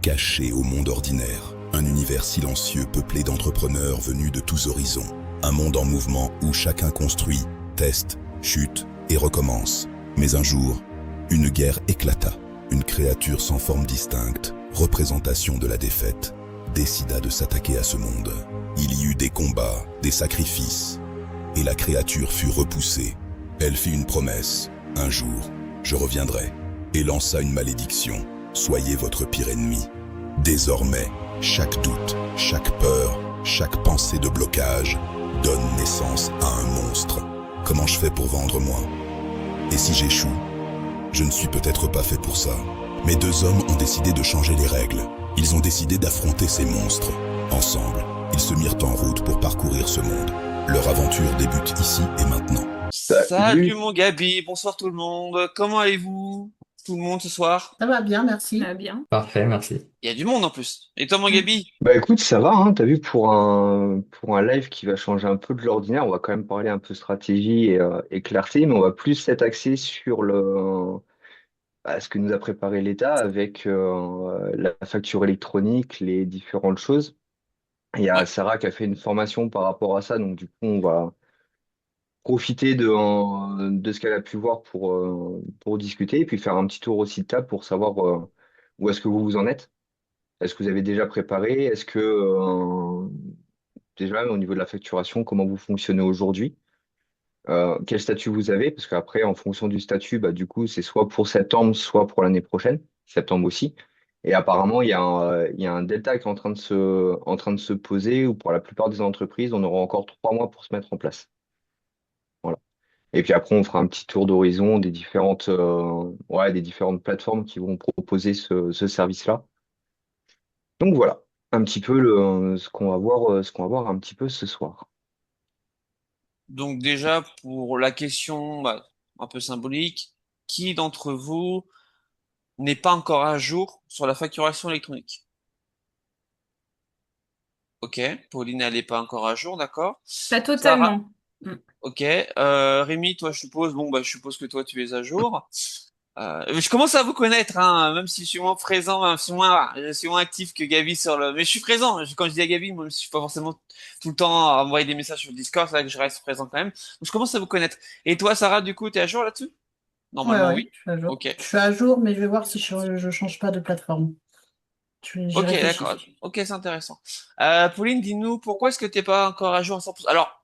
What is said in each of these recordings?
Caché au monde ordinaire, un univers silencieux peuplé d'entrepreneurs venus de tous horizons. Un monde en mouvement où chacun construit, teste, chute et recommence. Mais un jour, une guerre éclata. Une créature sans forme distincte, représentation de la défaite, décida de s'attaquer à ce monde. Il y eut des combats, des sacrifices, et la créature fut repoussée. Elle fit une promesse, un jour, je reviendrai, et lança une malédiction. Soyez votre pire ennemi. Désormais, chaque doute, chaque peur, chaque pensée de blocage donne naissance à un monstre. Comment je fais pour vendre moi? Et si j'échoue? Je ne suis peut-être pas fait pour ça. Mais deux hommes ont décidé de changer les règles. Ils ont décidé d'affronter ces monstres. Ensemble, ils se mirent en route pour parcourir ce monde. Leur aventure débute ici et maintenant. Salut Salut. mon Gabi, bonsoir tout le monde. Comment allez-vous tout le monde ce soir? Ça va bien, Ah merci. bien. Parfait, merci. Il y a du monde en plus. Et toi mon Gabi? Bah écoute, ça va, hein, t'as vu pour un live qui va changer un peu de l'ordinaire, on va quand même parler un peu stratégie et clarté, mais on va plus s'être axé sur ce que nous a préparé l'État avec la facture électronique, les différentes choses. Il y a Ouais. Sarah qui a fait une formation par rapport à ça, donc du coup on va profiter de ce qu'elle a pu voir pour discuter et puis faire un petit tour aussi de table pour savoir où est-ce que vous en êtes. Est-ce que vous avez déjà préparé? Est-ce que déjà au niveau de la facturation, comment vous fonctionnez aujourd'hui? Quel statut vous avez? Parce qu'après, en fonction du statut, bah, du coup, c'est soit pour septembre, soit pour l'année prochaine, septembre aussi. Et apparemment, il y a un delta qui est en train de se poser, où pour la plupart des entreprises, on aura encore 3 mois pour se mettre en place. Voilà. Et puis après, on fera un petit tour d'horizon des différentes plateformes qui vont proposer ce service-là. Donc voilà, un petit peu ce qu'on va voir un petit peu ce soir. Donc déjà pour la question un peu symbolique, qui d'entre vous n'est pas encore à jour sur la facturation électronique? Ok, Pauline elle n'est pas encore à jour, d'accord. Pas Sarah, totalement. Mm. ok. Rémi, toi je suppose, bon bah je suppose que toi tu es à jour. Je commence à vous connaître, hein, même si je suis moins présent, même si je suis moins actif que Gabi sur le. Mais je suis présent. Quand je dis à Gabi, moi, je suis pas forcément tout le temps à envoyer des messages sur le Discord, c'est là que je reste présent quand même. Donc je commence à vous connaître. Et toi, Sarah, du coup, t'es à jour là-dessus? Ouais, Normalement, ouais, oui. je suis à jour. Ok. Je suis à jour, mais je vais voir si je change pas de plateforme. J'y Ok, d'accord. réfléchis. Ok, c'est intéressant. Pauline, dis-nous, pourquoi est-ce que t'es pas encore à jour à 100%? Alors,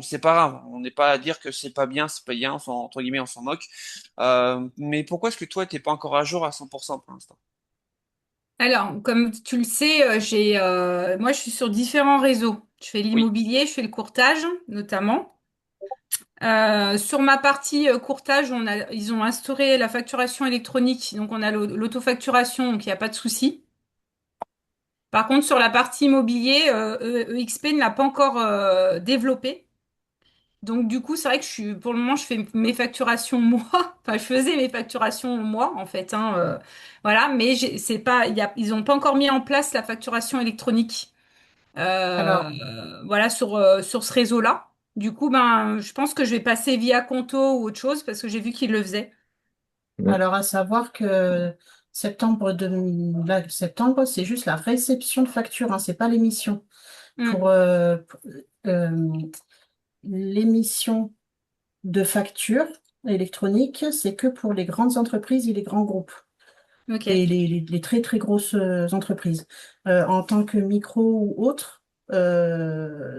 c'est pas grave. On n'est pas à dire que c'est pas bien, c'est pas bien, entre guillemets, on s'en moque. Mais pourquoi est-ce que toi, t'es pas encore à jour à 100% pour l'instant? Alors, comme tu le sais, moi, je suis sur différents réseaux. Je fais Oui. l'immobilier, je fais le courtage, notamment. Sur ma partie courtage, ils ont instauré la facturation électronique, donc on a l'autofacturation, donc il n'y a pas de souci. Par contre, sur la partie immobilier, EXP ne l'a pas encore développé. Donc du coup, c'est vrai que pour le moment, je fais mes facturations moi. Enfin, je faisais mes facturations moi, en fait, hein, voilà, mais c'est pas, ils ont pas encore mis en place la facturation électronique. Alors, Voilà, sur ce réseau-là. Du coup, ben, je pense que je vais passer via Conto ou autre chose parce que j'ai vu qu'ils le faisaient. Ouais. alors à savoir que septembre, c'est juste la réception de facture, hein, c'est pas l'émission. Hmm, Pour l'émission de facture électronique, c'est que pour les grandes entreprises et les grands groupes. ok. Les très très grosses entreprises. En tant que micro ou autre,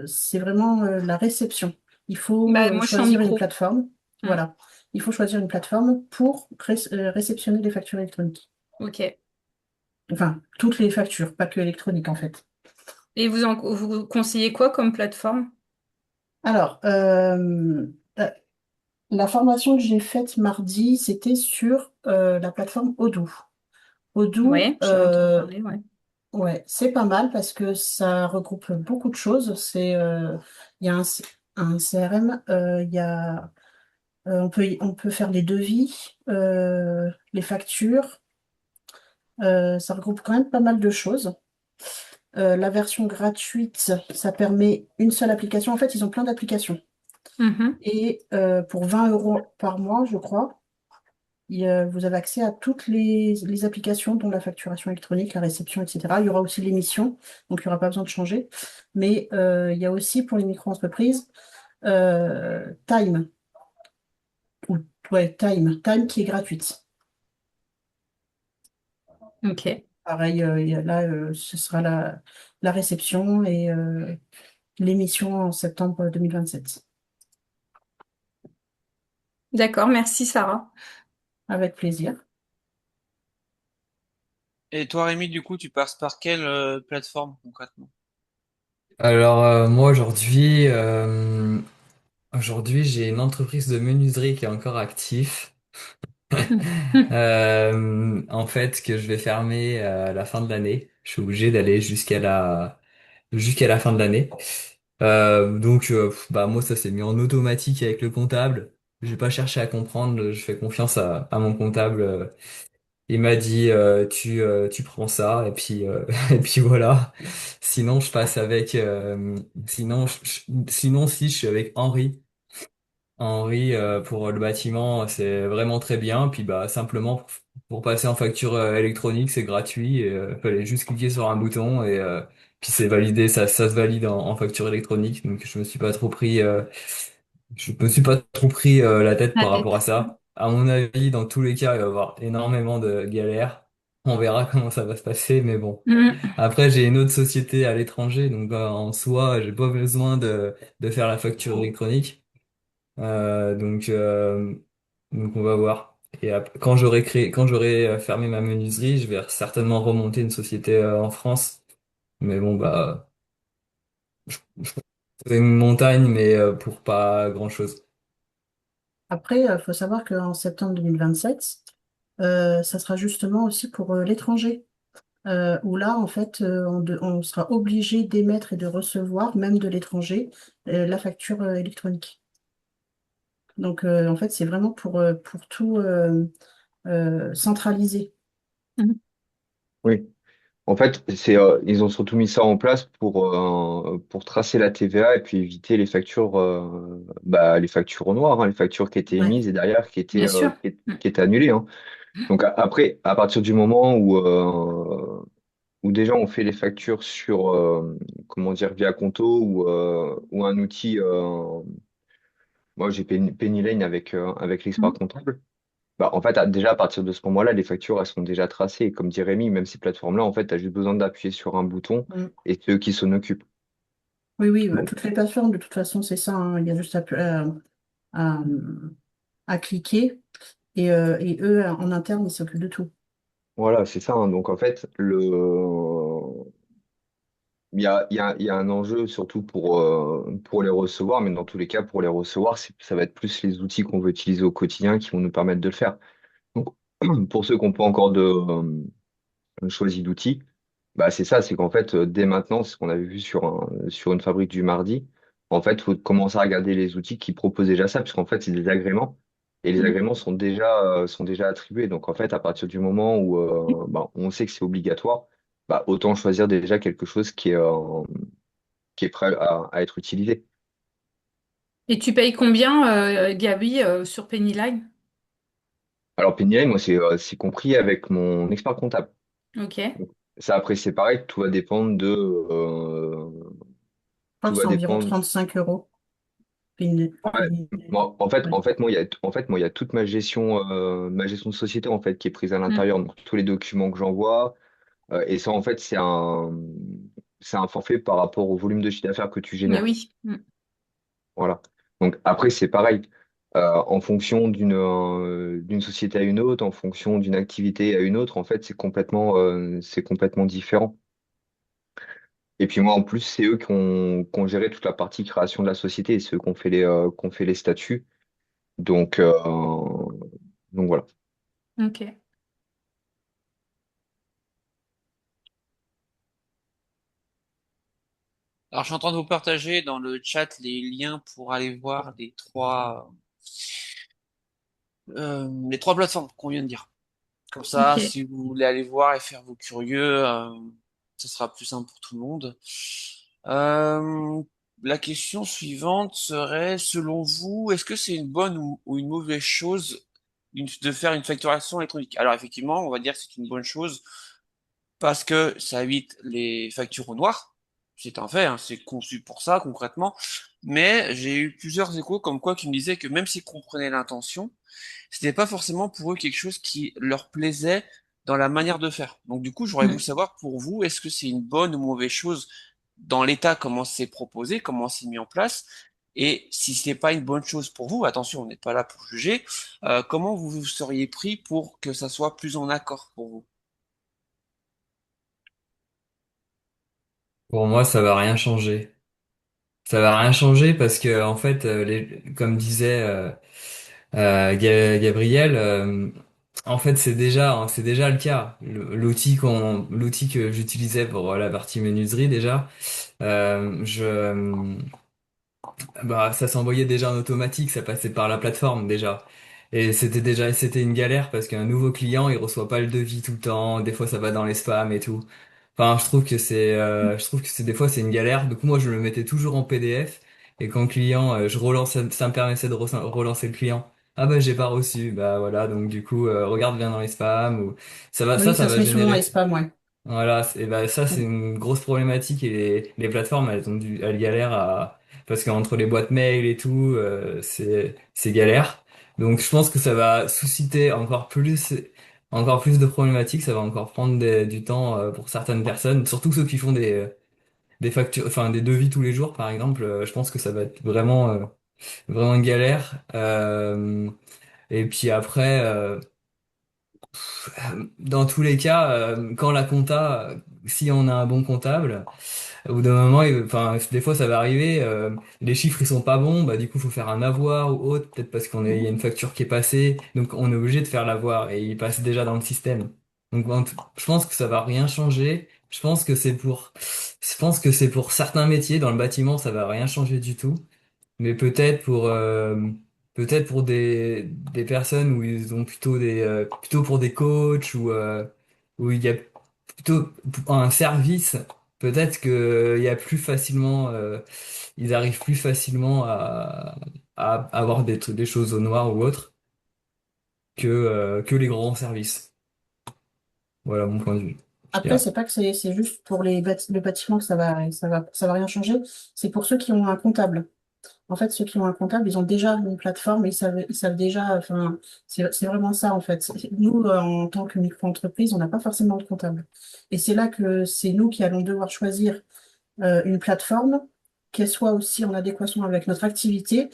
c'est vraiment la réception. Il faut Bah, moi, je suis en choisir une micro. plateforme. Hmm, Voilà. Il faut choisir une plateforme pour réceptionner les factures électroniques. ok. Enfin, toutes les factures, pas que électroniques en fait. Et vous conseillez quoi comme plateforme? Alors, la la formation que j'ai faite mardi, c'était sur la plateforme Odoo. Odoo, Ouais, j'ai entendu parler, ouais. ouais, c'est pas mal parce que ça regroupe beaucoup de choses. Il y a un CRM, on peut faire les devis, les factures. Ça regroupe quand même pas mal de choses. La version gratuite, ça permet une seule application. En fait, ils ont plein d'applications. Mhm. Et pour 20 € par mois, je crois, vous avez accès à toutes les applications, dont la facturation électronique, la réception, etc. Il y aura aussi l'émission, donc il n'y aura pas besoin de changer. Mais il y a aussi pour les micro-entreprises Time, ou ouais, Time qui est gratuite. Ok. Pareil, là, ce sera la réception et l'émission en septembre 2027. D'accord, merci Sarah. Avec plaisir. Et toi, Rémi, du coup, tu passes par quelle plateforme concrètement? Alors moi aujourd'hui j'ai une entreprise de menuiserie qui est encore active. En fait que je vais fermer à la fin de l'année. Je suis obligé d'aller jusqu'à la fin de l'année. Bah moi ça s'est mis en automatique avec le comptable. J'ai pas cherché à comprendre. Je fais confiance à mon comptable. Il m'a dit tu prends ça et puis et puis voilà. Sinon je passe avec sinon si je suis avec Henri. Henri pour le bâtiment c'est vraiment très bien. Puis bah simplement pour passer en facture électronique c'est gratuit. Et, fallait juste cliquer sur un bouton et puis c'est validé. Ça se valide en facture électronique. Donc je me suis pas trop pris la tête La par rapport à tête. ça. À mon avis, dans tous les cas, il va y avoir énormément de galères. On verra comment ça va se passer, mais bon. Mm. Après, j'ai une autre société à l'étranger, donc en soi, j'ai pas besoin de faire la facture électronique. Euh, donc, euh, donc on va voir. Et quand j'aurai fermé ma menuiserie, je vais certainement remonter une société en France. Mais bon, bah, c'est une montagne, mais pour pas grand-chose. Après, il faut savoir qu'en septembre 2027, ça sera justement aussi pour l'étranger, où là, en fait, on sera obligé d'émettre et de recevoir, même de l'étranger, la facture électronique. Donc, en fait, c'est vraiment pour tout centraliser. Mm. Oui. En fait, ils ont surtout mis ça en place pour tracer la TVA et puis éviter les factures au noir, hein, les factures qui étaient Ouais, émises et derrière Bien sûr. qui étaient annulées, hein. Donc après, à partir du moment où déjà on fait les factures sur, comment dire, via Conto ou un outil, moi j'ai Penny Lane avec l'expert Mm. comptable. Bah, en fait, déjà à partir de ce moment-là, les factures elles sont déjà tracées. Et comme dit Rémi, même ces plateformes-là, en fait, tu as juste besoin d'appuyer sur un bouton Mm. et c'est eux qui s'en occupent. Oui, oui, Donc toutes les plateformes, de toute façon, c'est ça, hein. Il y a juste à- à cliquer et eux, en interne, ils s'occupent de tout. voilà, c'est ça, hein. Donc en fait, il y a un enjeu surtout pour les recevoir, mais dans tous les cas, pour les recevoir, ça va être plus les outils qu'on veut utiliser au quotidien qui vont nous permettre de le faire. Donc, pour ceux qui n'ont pas encore choisi d'outils, bah c'est ça, c'est qu'en fait, dès maintenant, c'est ce qu'on avait vu sur une fabrique du mardi, en fait, il faut commencer à regarder les outils qui proposent déjà ça, puisqu'en fait, c'est des agréments, et les Mm. agréments sont déjà attribués. Donc, en fait, à partir du moment où bah, on sait que c'est obligatoire, bah, autant choisir déjà quelque chose qui est prêt à être utilisé. Et tu payes combien, Gabi, sur Pennyline? Alors, Penny, moi, c'est compris avec mon expert comptable. Ok. Donc, ça, après, c'est pareil, Je crois tout que va c'est environ dépendre. 35 euros. Ouais. Ouais. En fait, moi, il y a toute ma gestion de société en fait qui est prise à Mm. l'intérieur. Donc tous les documents que j'envoie, et ça en fait, c'est un forfait par rapport au volume de chiffre d'affaires que tu Mais génères. oui. Mm. Voilà. Donc après, c'est pareil. En fonction d'une société à une autre, en fonction d'une activité à une autre, en fait, c'est complètement différent. Et puis moi, en plus, c'est eux qui ont géré toute la partie création de la société et c'est eux qui ont fait les statuts. Donc, euh, donc voilà. Ok. Alors, je suis en train de vous partager dans le chat les liens pour aller voir les trois plateformes qu'on vient de dire. Comme ça, Ok. si vous voulez aller voir et faire vos curieux, ce sera plus simple pour tout le monde. Euh, la question suivante serait, selon vous, est-ce que c'est une bonne ou une mauvaise chose de faire une facturation électronique. Alors effectivement, on va dire que c'est une bonne chose parce que ça évite les factures au noir. C'est un fait, hein, c'est conçu pour ça concrètement. Mais j'ai eu plusieurs échos comme quoi qui me disaient que même s'ils comprenaient l'intention, c'était pas forcément pour eux quelque chose qui leur plaisait dans la manière de faire. Donc du coup, j'aurais voulu Mm. savoir pour vous, est-ce que c'est une bonne ou mauvaise chose dans l'état, comment c'est proposé, comment c'est mis en place, et si c'est pas une bonne chose pour vous, attention, on n'est pas là pour juger, comment vous vous seriez pris pour que ça soit plus en accord pour vous? Pour moi, ça va rien changer. Ça va rien changer parce que en fait, comme disait Gabriel, en fait, c'est déjà le cas. L'outil que j'utilisais pour la partie menuiserie déjà, je bah, ça s'envoyait déjà en automatique, ça passait par la plateforme déjà. Et c'était une galère parce qu'un nouveau client, il reçoit pas le devis tout le temps. Des fois, ça va dans les spams et tout. Enfin, je trouve que des fois, c'est une galère. Du coup, moi, je le mettais toujours en PDF. Et quand le client, je relance, ça me permettait de relancer le client. Ah bah, j'ai pas reçu. Bah voilà. Donc, du coup, regarde bien dans les spams ou Oui, ça ça se va met souvent dans les générer. spams, ouais. Voilà, et ben ça c'est Mm. une grosse problématique et les plateformes elles galèrent à parce qu'entre les boîtes mail et tout c'est galère. Donc je pense que ça va susciter encore plus de problématiques, ça va encore prendre du temps pour certaines personnes, surtout ceux qui font des factures enfin des devis tous les jours par exemple, je pense que ça va être vraiment une galère. Et puis après dans tous les cas, quand la compta, si on a un bon comptable, au bout d'un moment, enfin, des fois ça va arriver, les chiffres ils sont pas bons, bah du coup faut faire un avoir ou autre, peut-être parce il y a une facture qui est passée, donc on est obligé de faire l'avoir et il passe déjà dans le système. Donc je pense que ça va rien changer. Je pense que c'est pour certains métiers dans le bâtiment, ça va rien changer du tout. Mais peut-être pour des personnes où ils ont plutôt pour des coachs ou où il y a plutôt un service, peut-être que il y a plus facilement ils arrivent plus facilement à avoir des choses au noir ou autre que les grands services. Voilà mon point de vue. Je Après, dirais. c'est pas que c'est juste pour le bâtiment que ça va rien changer. C'est pour ceux qui ont un comptable. En fait, ceux qui ont un comptable, ils ont déjà une plateforme, ils savent déjà, enfin, c'est vraiment ça, en fait. Nous, en tant que micro-entreprise, on n'a pas forcément de comptable. Et c'est là que c'est nous qui allons devoir choisir une plateforme, qu'elle soit aussi en adéquation avec notre activité.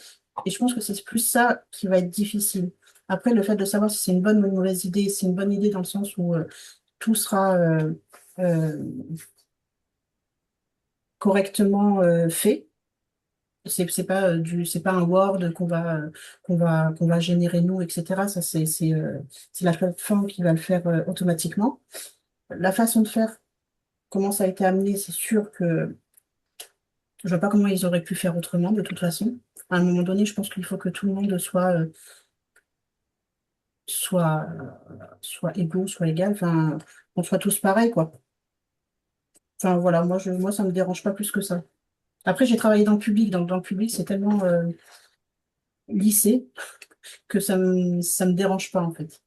Et je pense que c'est plus ça qui va être difficile. Après, le fait de savoir si c'est une bonne ou une mauvaise idée, c'est une bonne idée dans le sens où tout sera euh, correctement fait. C'est pas un Word qu'on va générer nous, etc. Ça, c'est la plateforme qui va le faire automatiquement. La façon de faire, comment ça a été amené, c'est sûr que je vois pas comment ils auraient pu faire autrement, de toute façon. À un moment donné, je pense qu'il faut que tout le monde soit égaux, soit égal, enfin, qu'on soit tous pareils, quoi. Enfin, voilà, moi, ça me dérange pas plus que ça. Après, j'ai travaillé dans le public, donc dans le public, c'est tellement lissé que ça me dérange pas, en fait.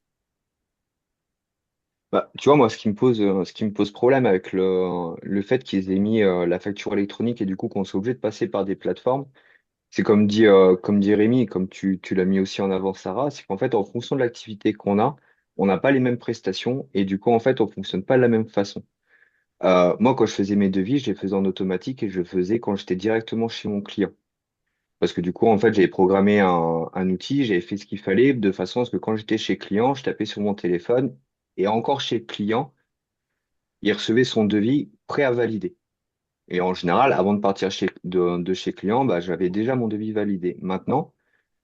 Bah, tu vois, moi, ce qui me pose problème avec le fait qu'ils aient mis la facture électronique et du coup qu'on soit obligé de passer par des plateformes, c'est comme dit Rémi, et comme tu l'as mis aussi en avant, Sarah, c'est qu'en fait, en fonction de l'activité qu'on a, on n'a pas les mêmes prestations et du coup, en fait, on fonctionne pas de la même façon. Moi, quand je faisais mes devis, je les faisais en automatique et je le faisais quand j'étais directement chez mon client. Parce que du coup, en fait, j'avais programmé un outil, j'avais fait ce qu'il fallait de façon à ce que quand j'étais chez client, je tapais sur mon téléphone et encore chez client, il recevait son devis prêt à valider. Et en général, avant de partir de chez client, bah, j'avais déjà mon devis validé. Maintenant,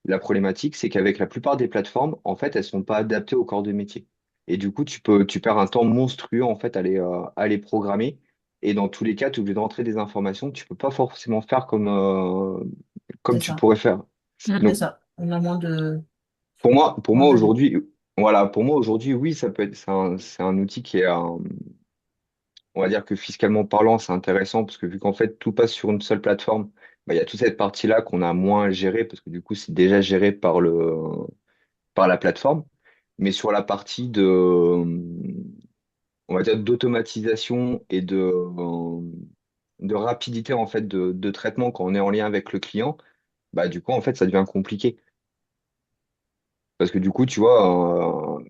la problématique, c'est qu'avec la plupart des plateformes, en fait, elles sont pas adaptées au corps de métier. Et du coup, tu perds un temps monstrueux, en fait, à les programmer. Et dans tous les cas, tu es obligé de rentrer des informations que tu peux pas forcément faire comme C'est tu ça. pourrais faire. C'est Donc, ça. On a pour moi moins d'avis. aujourd'hui, voilà, pour moi aujourd'hui, oui, ça peut être, c'est un outil qui est, on va dire que fiscalement parlant, c'est intéressant parce que vu qu'en fait, tout passe sur une seule plateforme, bah, il y a toute cette partie-là qu'on a moins à gérer parce que du coup, c'est déjà géré par la plateforme. mais sur la partie on va dire, d'automatisation et de rapidité en fait de traitement quand on est en lien avec le client, bah du coup en fait ça devient compliqué. Parce que du coup, tu vois,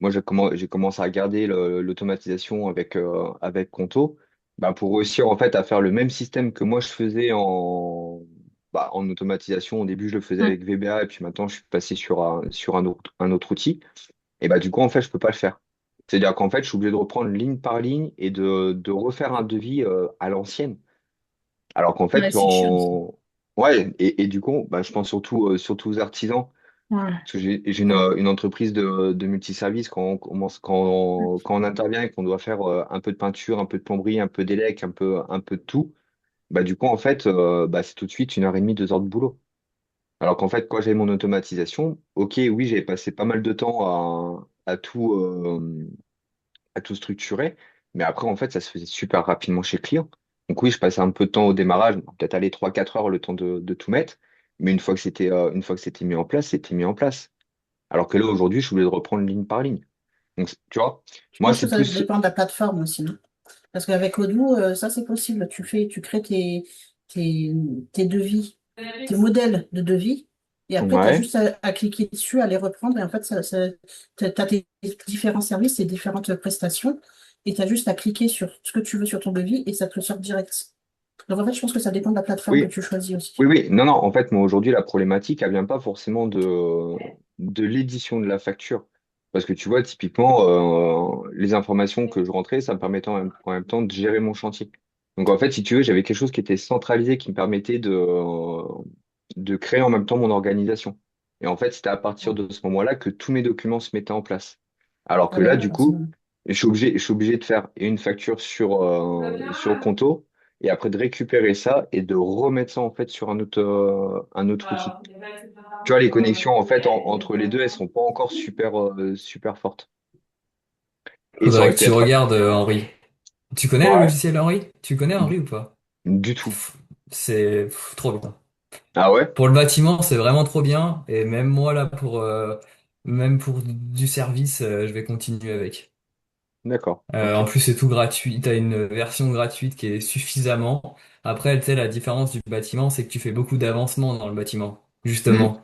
moi j'ai commencé à regarder l'automatisation avec Conto, bah, pour réussir en fait à faire le même système que moi je faisais en automatisation. Au début, je le faisais Mm. avec VBA et puis maintenant je suis passé sur un autre outil. Et bah du coup, en fait, je peux pas le faire. C'est-à-dire qu'en fait, je suis obligé de reprendre ligne par ligne et de refaire un devis à l'ancienne. Alors qu'en Ouais, fait, c'est chiant, ça. ouais, et du coup, bah, je pense surtout aux artisans. Ouais. Parce que j'ai une entreprise de multiservices quand on intervient et qu'on doit faire un peu de peinture, un peu de plomberie, un peu d'élec, un peu de tout, bah du coup en fait bah, c'est tout de suite 1 heure et demie, 2 heures de boulot. Alors qu'en fait quand j'avais mon automatisation, ok oui j'avais passé pas mal de temps à tout structurer, mais après en fait ça se faisait super rapidement chez le client. Donc oui je passais un peu de temps au démarrage, peut-être aller 3 4 heures le temps de tout mettre, mais une fois que c'était mis en place, c'était mis en place. Alors que là, aujourd'hui, je suis obligé de reprendre ligne par ligne. Donc, tu vois, Je moi, pense que c'est ça plus. dépend de la plateforme aussi, hein. Parce qu'avec Odoo, ça c'est possible. Tu crées tes, tes devis, tes modèles de devis, et après tu as Ouais, juste à cliquer dessus, à les reprendre, et en fait, tu as tes différents services, tes différentes prestations, et tu as juste à cliquer sur ce que tu veux sur ton devis, et ça te le sort direct. Donc en fait, je pense que ça dépend de la plateforme que oui, tu choisis oui, aussi. oui. Non, non, en fait, moi, aujourd'hui, la problématique, elle vient pas forcément de l'édition de la facture. Parce que tu vois, typiquement, les informations que je rentrais, ça me permettait en même temps de gérer mon chantier. Donc, en fait, si tu veux, j'avais quelque chose qui était centralisé, qui me permettait de créer en même temps mon organisation. Et en fait, c'était à partir de ce moment-là que tous mes documents se mettaient en place. Alors Ah que bah là, ouais, du coup, forcément. je suis obligé de faire une facture sur Conto et après de récupérer ça et de remettre ça en fait sur un autre outil. Tu vois, les connexions en fait entre les deux, elles sont pas encore super fortes. Et ça Faudrait aurait que pu tu être regardes, Henri. Tu connais le ouais, logiciel Henri? Tu connais Henri ou pas? du tout. C'est trop bien. Ah ouais? Pour le bâtiment, c'est vraiment trop bien. Et même moi, là, même pour du service, je vais continuer avec. D'accord. Ok. En plus, c'est tout gratuit. T'as une version gratuite qui est suffisamment. Après, tu sais, la différence du bâtiment, c'est que tu fais beaucoup d'avancement dans le bâtiment. Hmm. Justement.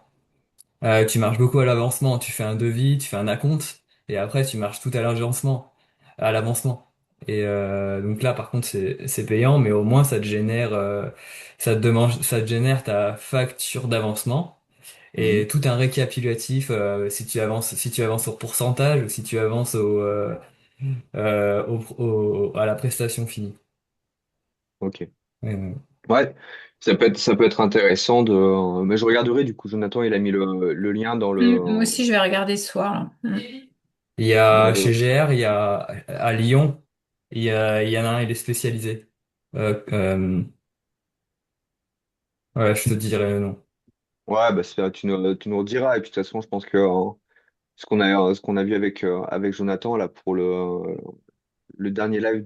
Tu marches beaucoup à l'avancement. Tu fais un devis, tu fais un acompte. Et après, tu marches tout à l'avancement. Et donc là, par contre, c'est payant, mais au moins, ça te génère ta facture d'avancement Hmm. et tout un récapitulatif si tu avances au pourcentage ou si tu avances à la prestation finie. Ok. Euh, Ouais, ça peut être intéressant mais je regarderai du coup, Jonathan, il a mis le lien dans Moi aussi, je vais regarder ce soir, là. Il y dans a chez le. GR, il y a à Lyon, il y en a un, il est spécialisé. Euh, ouais, je te dirai le nom. Ouais, bah tu nous rediras. Et puis de toute façon, je pense que ce qu'on a vu avec Jonathan là pour le dernier live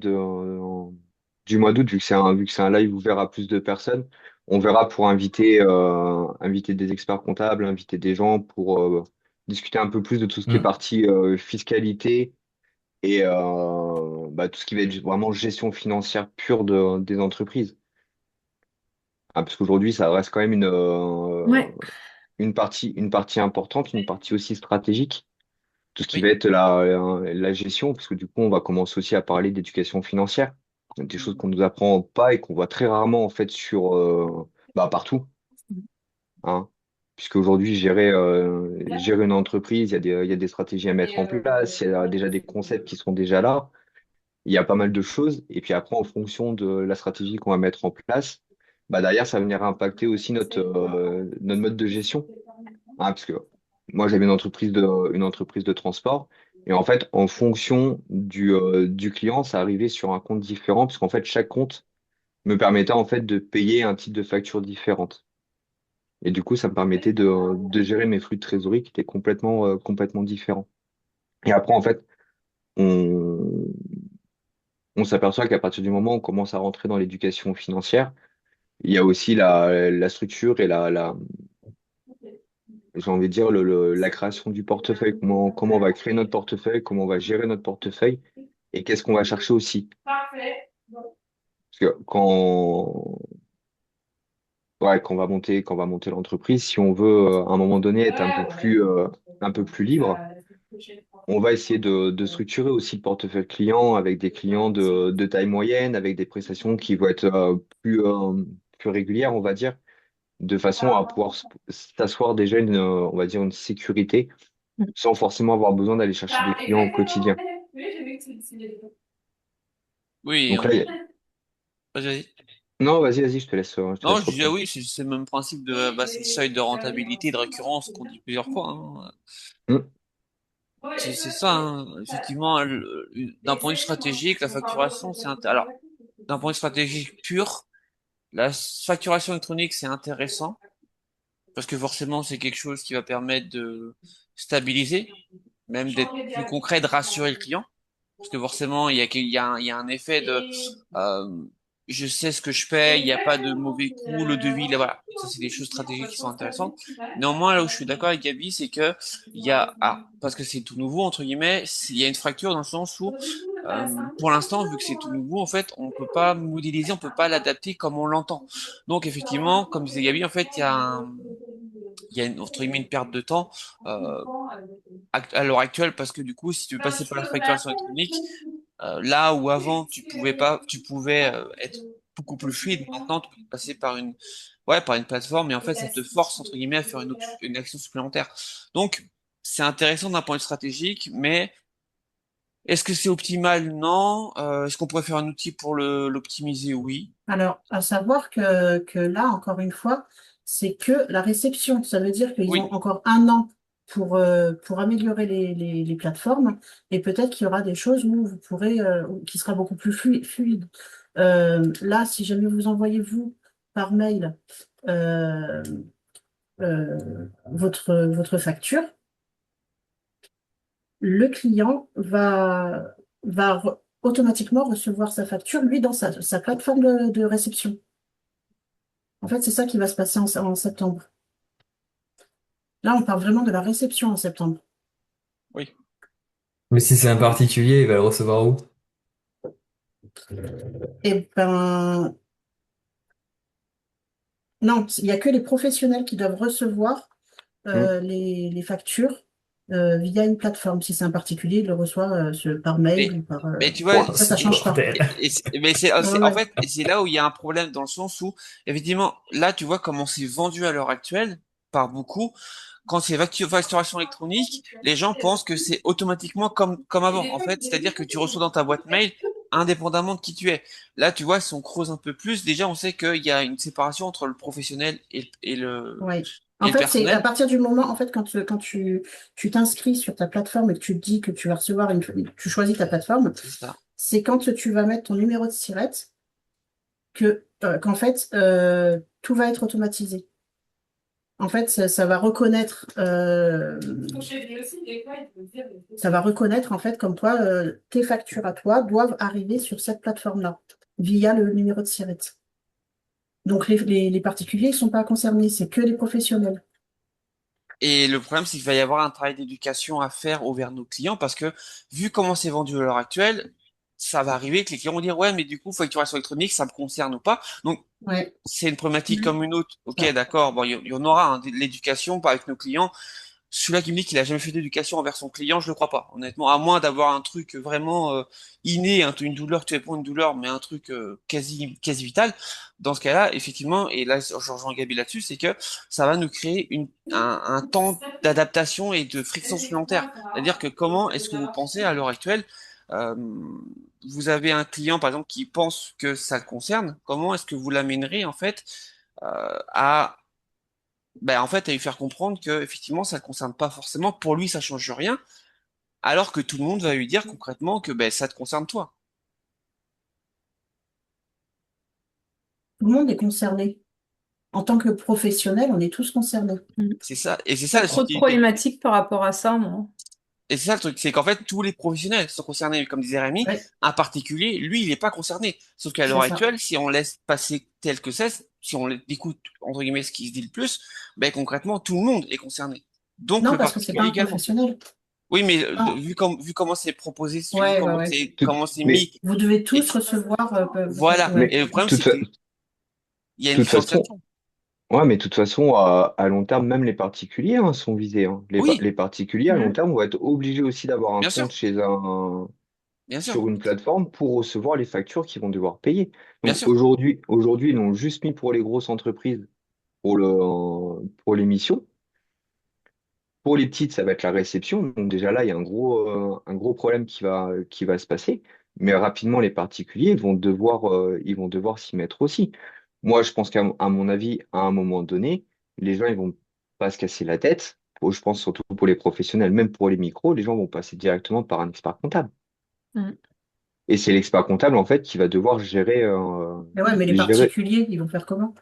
du mois d'août, vu que c'est un live ouvert à plus de personnes, on verra pour inviter des experts comptables, inviter des gens pour discuter un peu plus de tout ce qui est Hmm. partie fiscalité et bah, tout ce qui va être vraiment gestion financière pure des entreprises. Ah, parce qu'aujourd'hui, ça reste quand même Ouais. une partie importante, une partie aussi stratégique. Tout ce qui va Oui. être la gestion, parce que du coup, on va commencer aussi à parler d'éducation financière. Des choses qu'on nous apprend pas et qu'on voit très rarement en fait bah, partout, hein. Puisqu'aujourd'hui, gérer une entreprise, il y a des stratégies à mettre en place, il y a déjà des concepts qui sont déjà là. Il y a pas mal de choses. Et puis après, en fonction de la stratégie qu'on va mettre en place, bah derrière, ça va venir impacter aussi notre mode de gestion. Hein, parce que moi, j'avais une entreprise de transport. Et en fait, en fonction du client, ça arrivait sur un compte différent, parce qu'en fait, chaque compte me permettait en fait de payer un type de facture différente. Et du coup, ça me permettait de gérer mes flux de trésorerie qui étaient complètement différents. Et après, en fait, on, on s'aperçoit qu'à partir du moment où on commence à rentrer dans l'éducation financière, il y a aussi la structure et j'ai envie de dire, la création du portefeuille, comment on va créer notre portefeuille, comment on va gérer notre portefeuille et qu'est-ce qu'on va chercher aussi. Parce que quand on va monter l'entreprise, si on veut à un moment donné être un peu plus libre, on va essayer de structurer aussi le portefeuille client avec des clients de taille moyenne, avec des prestations qui vont être plus régulières, on va dire, de façon à pouvoir s'asseoir déjà on va dire une sécurité sans forcément avoir besoin d'aller chercher des clients au quotidien. Oui, Donc là, vas-y, vas-y. non, vas-y, je te Non, laisse je disais reprendre. oui, c'est le même principe de bah, c'est le seuil de rentabilité et de récurrence qu'on dit plusieurs fois, hein. Hum, C'est ça, hein. Effectivement, d'un point de vue stratégique, la facturation, alors, d'un point de vue stratégique pur, la facturation électronique, c'est intéressant, parce que forcément, c'est quelque chose qui va permettre de stabiliser, même d'être plus concret, de rassurer le client. Parce que forcément, il y a un effet de euh, je sais ce que je paye, il n'y a pas de mauvais coup, le devis, là, voilà. Ça, c'est des choses stratégiques qui sont intéressantes. Néanmoins, là où je suis d'accord avec Gabi, c'est que parce que c'est tout nouveau, entre guillemets, il y a une fracture dans le sens où, pour l'instant, vu que c'est tout nouveau, en fait, on peut pas modéliser, on peut pas l'adapter comme on l'entend. Donc, effectivement, comme disait Gabi, en fait, il y a entre guillemets une perte de temps euh, à l'heure actuelle parce que du coup, si tu veux passer par la facturation électronique, là où avant tu pouvais pas, tu pouvais être beaucoup plus fluide. Maintenant, tu peux passer par par une plateforme et en fait, ça te force entre guillemets à faire une action supplémentaire. Donc, c'est intéressant d'un point de vue stratégique, mais est-ce que c'est optimal? Non. Est-ce qu'on pourrait faire un outil pour l'optimiser? Oui. Alors, à savoir que là, encore une fois, c'est que la réception. Ça veut dire qu'ils ont Oui. encore un an pour améliorer les plateformes et peut-être qu'il y aura des choses où vous pourrez, qui sera beaucoup plus fluide. Là, si jamais vous envoyez, vous, par mail, euh, votre facture, le client va automatiquement recevoir sa facture, lui, dans sa plateforme de réception. En fait, c'est ça qui va se passer en septembre. Là, on parle vraiment de la réception en septembre. Oui. Mais si c'est un particulier, il va le recevoir où? Eh ben, non, il n'y a que les professionnels qui doivent recevoir hum. les factures via une plateforme. Si c'est un particulier, il le reçoit par mail Mais, ou par. mais tu vois, Oh, Ça ce change pas. bordel. mais Ouais, en ouais. fait, c'est là où il y a un problème dans le sens où, effectivement, là, tu vois comment c'est vendu à l'heure actuelle par beaucoup. Quand c'est facturation électronique, les gens pensent que c'est automatiquement comme avant. En fait, c'est-à-dire que tu reçois dans ta boîte mail indépendamment de qui tu es. Là, tu vois, si on creuse un peu plus, déjà, on sait qu'il y a une séparation entre le professionnel Ouais. et En le fait, c'est à personnel. partir du moment, en fait, quand tu t'inscris sur ta plateforme et que tu te dis que tu vas recevoir tu choisis ta plateforme, C'est ça. c'est quand tu vas mettre ton numéro de SIRET qu'en fait, tout va être automatisé. En fait, ça va reconnaître, ça va reconnaître en fait comme toi, tes factures à toi doivent arriver sur cette plateforme-là via le numéro de SIRET. Donc les particuliers ne sont pas concernés, c'est que les professionnels. Et le problème, c'est qu'il va y avoir un travail d'éducation à faire envers nos clients parce que, vu comment c'est vendu à l'heure actuelle, ça va arriver que les clients vont dire, ouais, mais du coup, facturation électronique, ça me concerne ou pas. Donc, Ouais. c'est une problématique Mhm. comme une autre. Ok, Ça. d'accord. Bon, il y en aura, hein, de l'éducation pas avec nos clients. Celui-là qui me dit qu'il a jamais fait d'éducation envers son client, je le crois pas, honnêtement. À moins d'avoir un truc vraiment inné, une douleur, tu réponds à une douleur, mais un truc quasi vital. Dans ce cas-là, effectivement, et là, je rejoins Gabi là-dessus, c'est que ça va nous créer un temps d'adaptation et de friction supplémentaire. C'est-à-dire que comment est-ce que vous pensez à l'heure actuelle, euh, vous avez un client, par exemple, qui pense que ça le concerne, comment est-ce que vous l'amènerez, en fait, à en fait, à lui faire comprendre que effectivement, ça ne le concerne pas forcément. Pour lui, ça change rien, alors que tout le monde va lui dire concrètement que ça te concerne toi. Tout le monde est concerné. En tant que professionnel, on est tous concernés. Mm. C'est ça, et c'est ça Pas la trop de subtilité. problématiques par rapport à ça, moi. Et c'est ça le truc, c'est qu'en fait, tous les professionnels sont concernés. Comme disait Rémi, Ouais, un particulier, lui, il n'est pas concerné. Sauf qu'à l'heure c'est ça. actuelle, si on laisse passer tel que c'est, si on écoute, entre guillemets, ce qui se dit le plus, ben, concrètement, tout le monde est concerné. Donc, Non, le parce que c'est pas particulier un également. professionnel. Oui, mais Non. vu comment c'est proposé, si tu veux, Ouais, ouais, ouais. Tout- comment c'est mais, mis, Vous devez et tous recevoir, voilà. ouais. mais Et le problème, toute, c'est fa- qu'il y a une toute façon, différenciation. ouais, mais de toute façon, à long terme, même les particuliers sont visés. Hein. Oui, Les particuliers, à long Mhm. terme, vont être obligés aussi d'avoir un bien sûr, compte bien sûr, sur une plateforme pour recevoir les factures qu'ils vont devoir payer. bien Donc sûr. aujourd'hui, ils l'ont juste mis pour les grosses entreprises pour l'émission. Pour les petites, ça va être la réception. Donc déjà là, il y a un gros problème qui va se passer. Mais rapidement, les particuliers ils vont devoir s'y mettre aussi. Moi, je pense à mon avis, à un moment donné, les gens, ils vont pas se casser la tête. Je pense surtout pour les professionnels, même pour les micros, les gens vont passer directement par un expert comptable. Mhm. Et c'est l'expert comptable, en fait, qui va devoir Mais ouais, mais les gérer. particuliers, ils vont faire comment?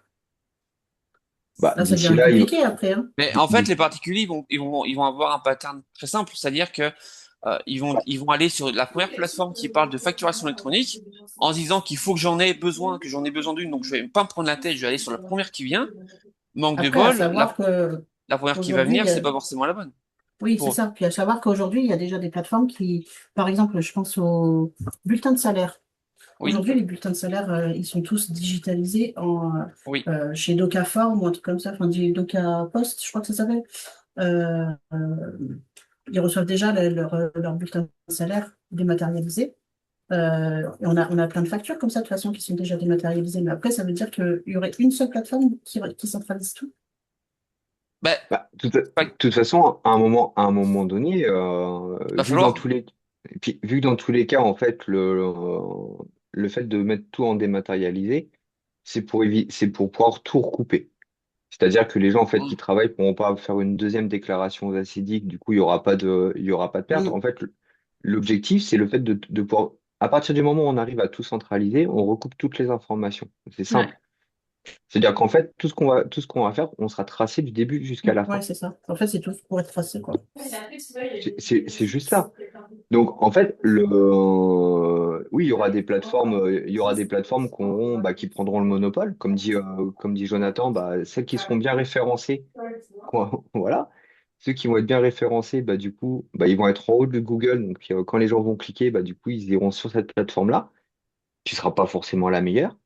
Bah, Là, ça d'ici devient là, compliqué après, hein. Mais en fait, les particuliers, ils vont avoir un pattern très simple, c'est-à-dire que ils vont aller sur la première plateforme qui parle de facturation électronique en se disant qu'il faut que j'en ai besoin d'une, donc je vais pas me prendre la tête, je vais aller sur la première qui vient. Manque de Après, à bol, savoir que la première qui va aujourd'hui, venir, c'est pas forcément la bonne. oui, c'est Pour eux. ça. Puis à savoir qu'aujourd'hui, il y a déjà des plateformes qui, par exemple, je pense aux bulletins de salaire. Oui, Aujourd'hui, les bulletins de salaire, ils sont tous digitalisés oui. chez DocaForm ou un truc comme ça, enfin, DocaPost, je crois que ça s'appelle. Euh, ils reçoivent déjà leur bulletin de salaire dématérialisé. Et on a plein de factures comme ça, de toute façon, qui sont déjà dématérialisées. Mais après, ça veut dire qu'il y aurait une seule plateforme qui centralise tout. Ben, bah, pas- toute façon, à un moment donné, va falloir. vu que dans tous les cas, en fait, le fait de mettre tout en dématérialisé, c'est pour pouvoir tout recouper. C'est-à-dire que les gens, en fait, qui travaillent pourront pas faire une deuxième déclaration aux acidiques, du coup, il y aura pas de perte. Mm. En fait, l'objectif, c'est le fait de pouvoir, à partir du moment où on arrive à tout centraliser, on recoupe toutes les informations. C'est Ouais. simple. C'est-à-dire qu'en fait, tout ce qu'on va faire, on sera tracé du début jusqu'à la Ouais, fin. c'est ça. En fait, c'est tout pour être tracé, quoi. C'est juste ça. Donc, en fait, oui, il y aura des plateformes qui prendront le monopole, comme dit Jonathan, celles qui seront bien référencées, quoi, voilà. Ceux qui vont être bien référencés, du coup, ils vont être en haut de Google. Donc, quand les gens vont cliquer, du coup, ils iront sur cette plateforme-là. Tu ne seras pas forcément la meilleure.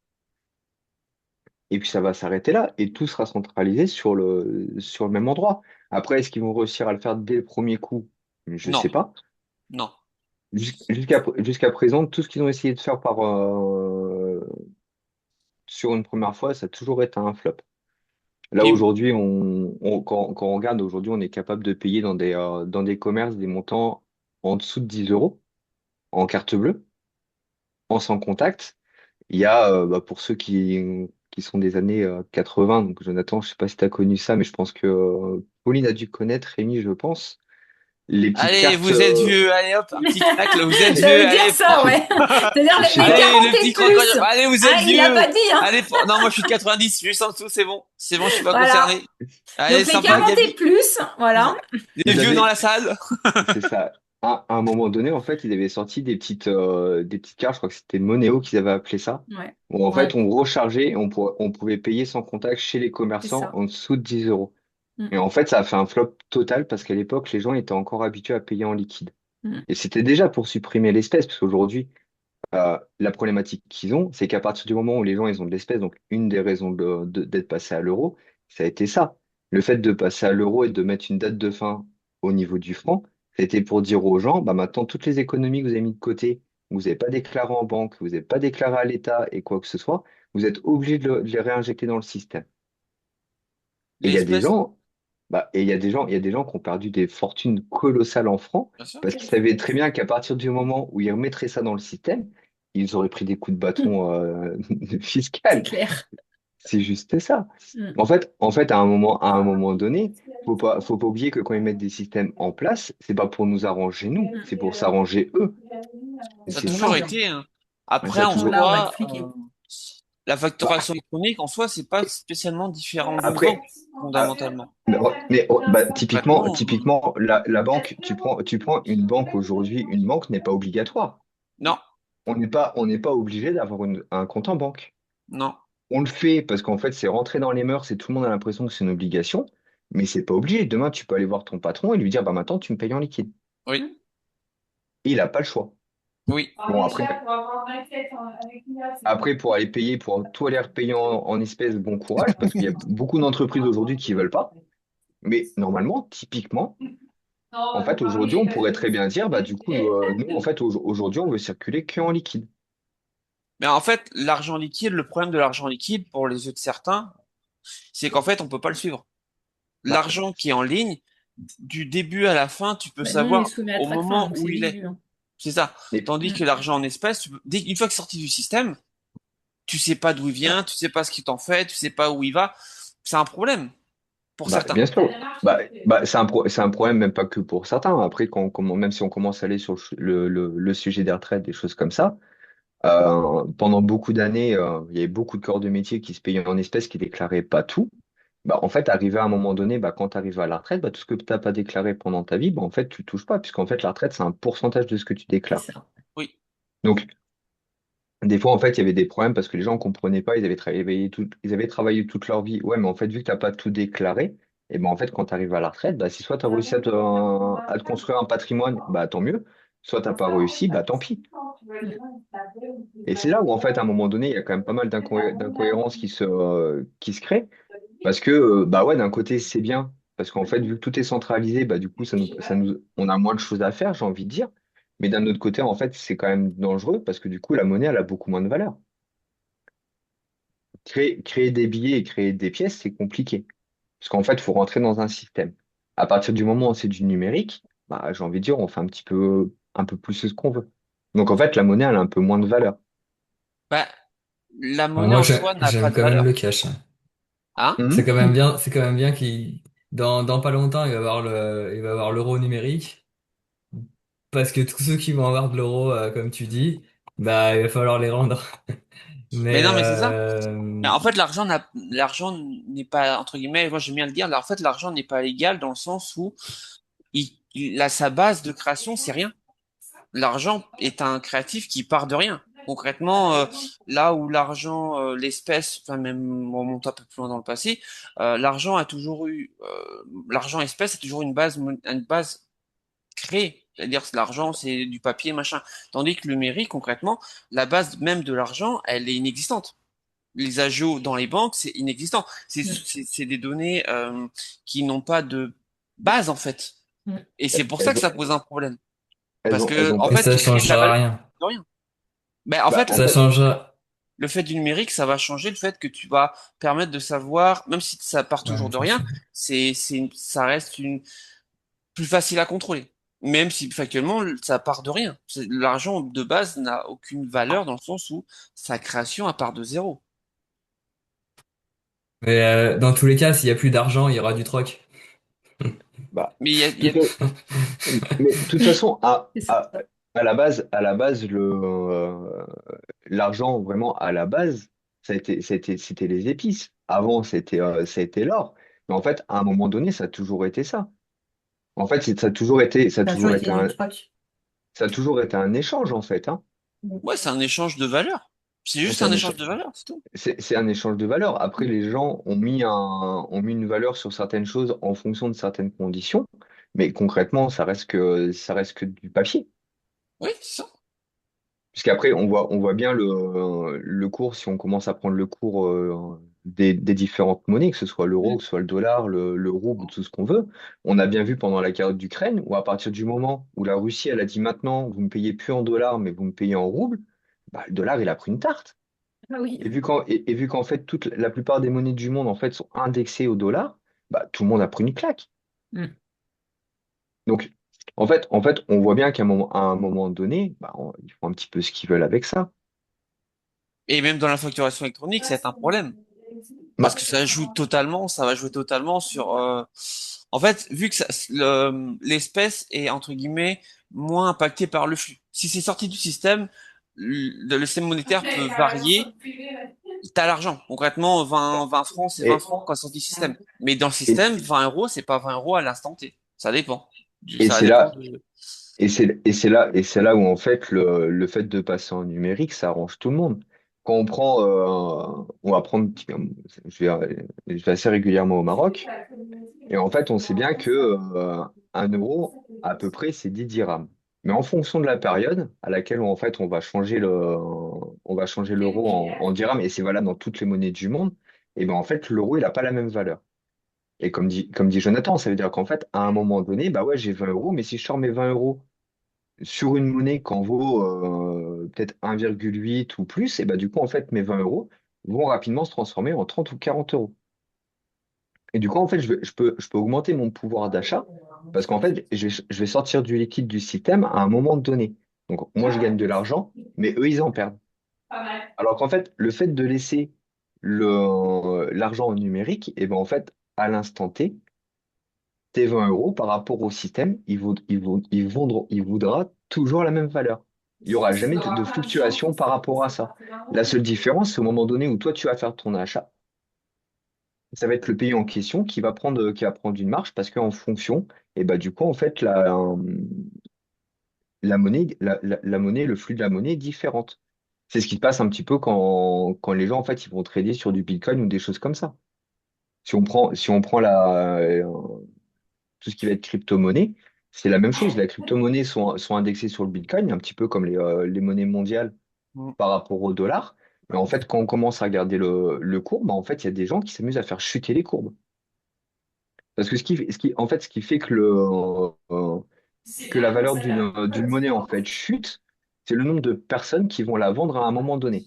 Et puis, ça va s'arrêter là. Et tout sera centralisé sur le même endroit. Après, est-ce qu'ils vont réussir à le faire dès le premier coup? Je Non, sais pas. non. Jusqu'à présent, tout ce qu'ils ont essayé de faire sur une première fois, ça a toujours été un flop. Là, Puis, aujourd'hui, quand on regarde, aujourd'hui, on est capable de payer dans des commerces des montants en dessous de 10 euros en carte bleue, en sans contact. Il y a, pour ceux qui sont des années 80, donc Jonathan, je sais pas si tu as connu ça, mais je pense que Pauline a dû connaître, Rémi, je pense, les petites allez, cartes. vous êtes vieux, allez hop, un petit tacle, vous êtes Ça vieux, veut dire allez, ça, Je ouais. C'est-à-dire je sais les pas. allez, 40 le et petit crocodile, plus. allez, vous êtes Ah, il a vieux. pas dit, hein. Allez, non, moi je suis de 90, juste en dessous, c'est bon, je suis pas Voilà. concerné. Allez, Donc les sympa, 40 et Gabi. plus, voilà. Les Ils vieux dans avaient, la salle. C'est ça. À un moment donné, en fait, ils avaient sorti des petites cartes, je crois que c'était Monéo qu'ils avaient appelé ça, Ouais, où en fait, Ouais. on rechargeait et on pouvait payer sans contact chez les c'est commerçants ça. en dessous de 10 euros. Mm, Et en fait, ça a fait un flop total parce qu'à l'époque, les gens étaient encore habitués à payer en liquide. mm. Et c'était déjà pour supprimer l'espèce, parce qu'aujourd'hui, la problématique qu'ils ont, c'est qu'à partir du moment où les gens ils ont de l'espèce, donc une des raisons d'être passé à l'euro, ça a été ça. Le fait de passer à l'euro et de mettre une date de fin au niveau du franc, c'était pour dire aux gens, maintenant, toutes les économies que vous avez mis de côté, vous n'avez pas déclaré en banque, vous n'avez pas déclaré à l'État et quoi que ce soit, vous êtes obligé de les réinjecter dans le système. Et il y a des L'espèce, gens, il y a des gens qui ont perdu des fortunes colossales en francs bien sûr. parce qu'ils savaient très bien qu'à partir du moment où ils remettraient ça dans le système, ils auraient pris des coups de bâton C'est fiscal. clair. C'est juste ça. Mm. En fait, à un moment donné, faut pas oublier que quand ils mettent des systèmes en place, c'est pas pour nous arranger nous, c'est pour s'arranger eux. Et Ça a c'est toujours ça. été, hein. Ça Après, a en toujours. Là, on va être soi, fliqué. la Bah, facturation électronique, en soi, c'est pas spécialement différent d'une après, banque, fondamentalement. typiquement, Concrètement, tu prends une banque aujourd'hui, une banque n'est pas obligatoire. non, On n'est pas obligé d'avoir un compte en banque. non. on le fait parce qu'en fait, c'est rentré dans les mœurs et tout le monde a l'impression que c'est une obligation, mais c'est pas obligé. Demain, tu peux aller voir ton patron et lui dire, bah maintenant, tu me payes en liquide. Oui, Et il n'a pas le choix. oui. Bon, après, pour aller payer, pour tout aller repayer en espèces, bon courage, parce qu'il y a beaucoup d'entreprises aujourd'hui qui veulent pas. Mais normalement, typiquement, en fait, aujourd'hui, on pourrait très bien dire, bah du coup, nous, en fait, aujourd'hui, on veut circuler que en liquide. Mais en fait, l'argent liquide, le problème de l'argent liquide, pour les yeux de certains, c'est qu'en fait, on peut pas le suivre. Bah, L'argent qui est en ligne, du début à la fin, tu peux Bah, nous, on est savoir soumis à au Tracfin, moment donc où c'est il est. visu, hein. C'est ça. et, Tandis Mm. que l'argent en espèces, une fois que c'est sorti du système, tu sais pas d'où il vient, tu sais pas ce qu'il t'en fait, tu sais pas où il va. C'est un problème pour bah, certains. bien sûr. C'est un problème même pas que pour certains. Après, même si on commence à aller sur le sujet des retraites, des choses comme ça, pendant beaucoup d'années, il y avait beaucoup de corps de métier qui se payaient en espèces, qui déclaraient pas tout. Bah, en fait, arrivé à un moment donné, bah, quand tu arrives à la retraite, bah, tout ce que tu n'as pas déclaré pendant ta vie, bah, en fait, tu touches pas, puisqu'en fait, la retraite, c'est un pourcentage de ce que tu C'est déclares. ça. Oui. Donc, des fois, en fait, il y avait des problèmes parce que les gens ne comprenaient pas, ils avaient travaillé toute leur vie. Ouais, mais en fait, vu que tu n'as pas tout déclaré, et ben en fait, quand tu arrives à la retraite, bah, si soit tu as réussi à te construire un patrimoine, bah, tant mieux. Soit tu n'as pas réussi, bah, tant pis. Et c'est là où, en fait, à un moment donné, il y a quand même pas mal d'incohérences qui se créent. Parce que, bah ouais, d'un côté, c'est bien. Parce qu'en fait, vu que tout est centralisé, bah, du coup, on a moins de choses à faire, j'ai envie de dire. Mais d'un autre côté, en fait, c'est quand même dangereux parce que du coup, la monnaie, elle a beaucoup moins de valeur. Créer des billets et créer des pièces, c'est compliqué. Parce qu'en fait, il faut rentrer dans un système. À partir du moment où c'est du numérique, bah, j'ai envie de dire, on fait un peu plus ce qu'on veut. Donc, en fait, la monnaie, elle a un peu moins de valeur. Bah, la Alors monnaie moi, en soi n'a pas j'aime de quand même valeur. le cash, hein. Hein? Mhm. C'est quand même bien dans pas longtemps, il va avoir l'euro numérique. Parce que tous ceux qui vont avoir de l'euro, comme tu dis, bah, il va falloir les rendre. Mais Mais, non, mais c'est ça. Mais en fait, l'argent n'est pas, entre guillemets, moi j'aime bien le dire, en fait, l'argent n'est pas légal dans le sens où sa base de création, c'est rien. L'argent est un créatif qui part de rien. Concrètement, là où l'argent, l'espèce, enfin même on monte un peu plus loin dans le passé, l'argent a toujours eu, l'argent espèce a toujours une base créée. C'est-à-dire que l'argent, c'est du papier, machin. Tandis que le numérique, concrètement, la base même de l'argent, elle est inexistante. Les agios dans les banques, c'est inexistant. Mm. C'est des données qui n'ont pas de base, en fait. Mm. Et c'est pour ça que Elles ont, ça pose un problème. Parce elles que, ont en pas. et fait, ça tu crées de la changera valeur rien. de rien. Ben, en Bah, fait, en Ça fait, changera. le fait du numérique, ça va changer le fait que tu vas permettre de savoir, même si ça part Ouais, toujours de ça rien, change. ça reste plus facile à contrôler. Même si factuellement, ça part de rien. L'argent de base n'a aucune valeur dans le sens où sa création, elle part de zéro. Mais dans tous les cas, s'il y a plus d'argent, il y aura du troc. bah, Mais tout mais de toute façon, C'est ça. à la base, l'argent vraiment à la base, c'était les épices. Avant, ça a été l'or. Mais en fait, à un moment donné, ça a toujours été ça. En fait, Ça a toujours été du troc. ça a toujours été un échange, en fait, hein. ouais, c'est un échange de valeurs. C'est juste C'est un un échange échange, de valeurs, c'est tout. c'est un échange de valeurs. Après, les gens ont mis une valeur sur certaines choses en fonction de certaines conditions. Mais concrètement, ça reste que du papier. Oui, c'est ça. Puisqu'après, on voit bien le cours, si on commence à prendre le cours des différentes monnaies, que ce soit l'euro, Mm. que ce soit le dollar, le rouble, tout ce qu'on veut. On a bien vu pendant la guerre d'Ukraine, où à partir du moment où la Russie, elle a dit maintenant, vous ne me payez plus en dollars, mais vous me payez en roubles, bah, le dollar, il a pris une tarte. Ah oui. Et vu qu'en fait, la plupart des monnaies du monde, en fait, sont indexées au dollar, bah, tout le monde a pris une claque. Mm. Donc, en fait, on voit bien à un moment donné, bah, ils font un petit peu ce qu'ils veulent avec ça. Et même dans la facturation électronique, c'est un problème. Parce Bah, que ça va jouer totalement sur. En fait, vu que l'espèce est entre guillemets moins impactée par le flux. Si c'est sorti du système, le système monétaire peut varier. T'as l'argent. Concrètement, 20 francs, c'est 20 et, francs quand c'est sorti du système. Mais dans le et, système, 20 euros, c'est pas 20 euros à l'instant T. Ça dépend. et Ça c'est dépend là, de. et c'est là où, en fait, le fait de passer en numérique, ça arrange tout le monde. quand on prend, on va prendre, je vais assez régulièrement au Maroc, et en fait, on sait bien que 1 euro, à peu près, c'est 10 dirhams. Mais en fonction de la période à laquelle en fait on va changer l'euro en dirhams, et c'est valable dans toutes les monnaies du monde, et ben en fait l'euro il n'a pas la même valeur. Et comme dit Jonathan, ça veut dire qu'en fait à un moment donné, bah ouais j'ai 20 euros, mais si je sors mes 20 euros sur une monnaie qui en vaut peut-être 1,8 ou plus, et bah du coup en fait mes 20 euros vont rapidement se transformer en 30 ou 40 euros. Et du coup, en fait, je peux augmenter mon pouvoir d'achat parce qu'en fait, je vais sortir du liquide du système à un moment donné. Donc, moi, je gagne de l'argent, mais eux, ils en perdent. Alors qu'en fait, le fait de laisser l'argent en numérique, et ben en fait, à l'instant T, tes 20 euros par rapport au système, il vaudra toujours la même valeur. Il n'y aura jamais de fluctuation par rapport à ça. La seule différence, c'est au moment donné où toi, tu vas faire ton achat, ça va être le pays en question qui va prendre une marge parce qu'en fonction, et bah du coup, en fait, la monnaie, la monnaie, le flux de la monnaie est différente. C'est ce qui se passe un petit peu quand les gens, en fait, ils vont trader sur du Bitcoin ou des choses comme ça. Si on prend tout ce qui va être crypto-monnaie, c'est la même chose. Les crypto-monnaies sont indexées sur le Bitcoin, un petit peu comme les monnaies mondiales Mm. par rapport au dollar. Mais en fait, quand on commence à regarder le cours, bah, en fait, il y a des gens qui s'amusent à faire chuter les courbes. Parce que en fait, ce qui fait que la valeur d'une monnaie en fait chute, c'est le nombre de personnes qui vont la vendre à un moment donné.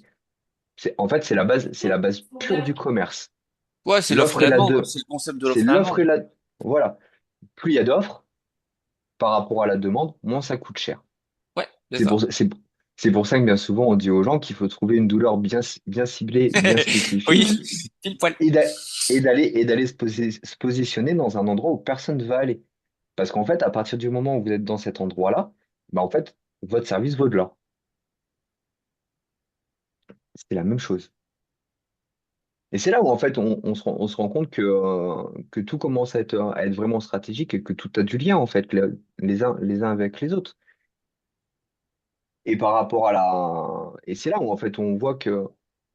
En fait, c'est la base pure du commerce. Ouais, c'est l'offre et L'offre et la la demande, de, c'est le concept de c'est l'offre et la l'offre demande. et la, voilà. Plus il y a d'offres par rapport à la demande, moins ça coûte cher. Ouais, c'est C'est pour, ça. c'est, c'est pour ça que bien souvent on dit aux gens qu'il faut trouver une douleur bien ciblée, bien Oui, spécifique pile poil. et d'aller se positionner dans un endroit où personne ne va aller. Parce qu'en fait, à partir du moment où vous êtes dans cet endroit-là, bah en fait, votre service vaut de l'or. C'est la même chose. Et c'est là où en fait on se rend compte que tout commence à être vraiment stratégique et que tout a du lien en fait, les uns avec les autres. Et c'est là où en fait on voit que,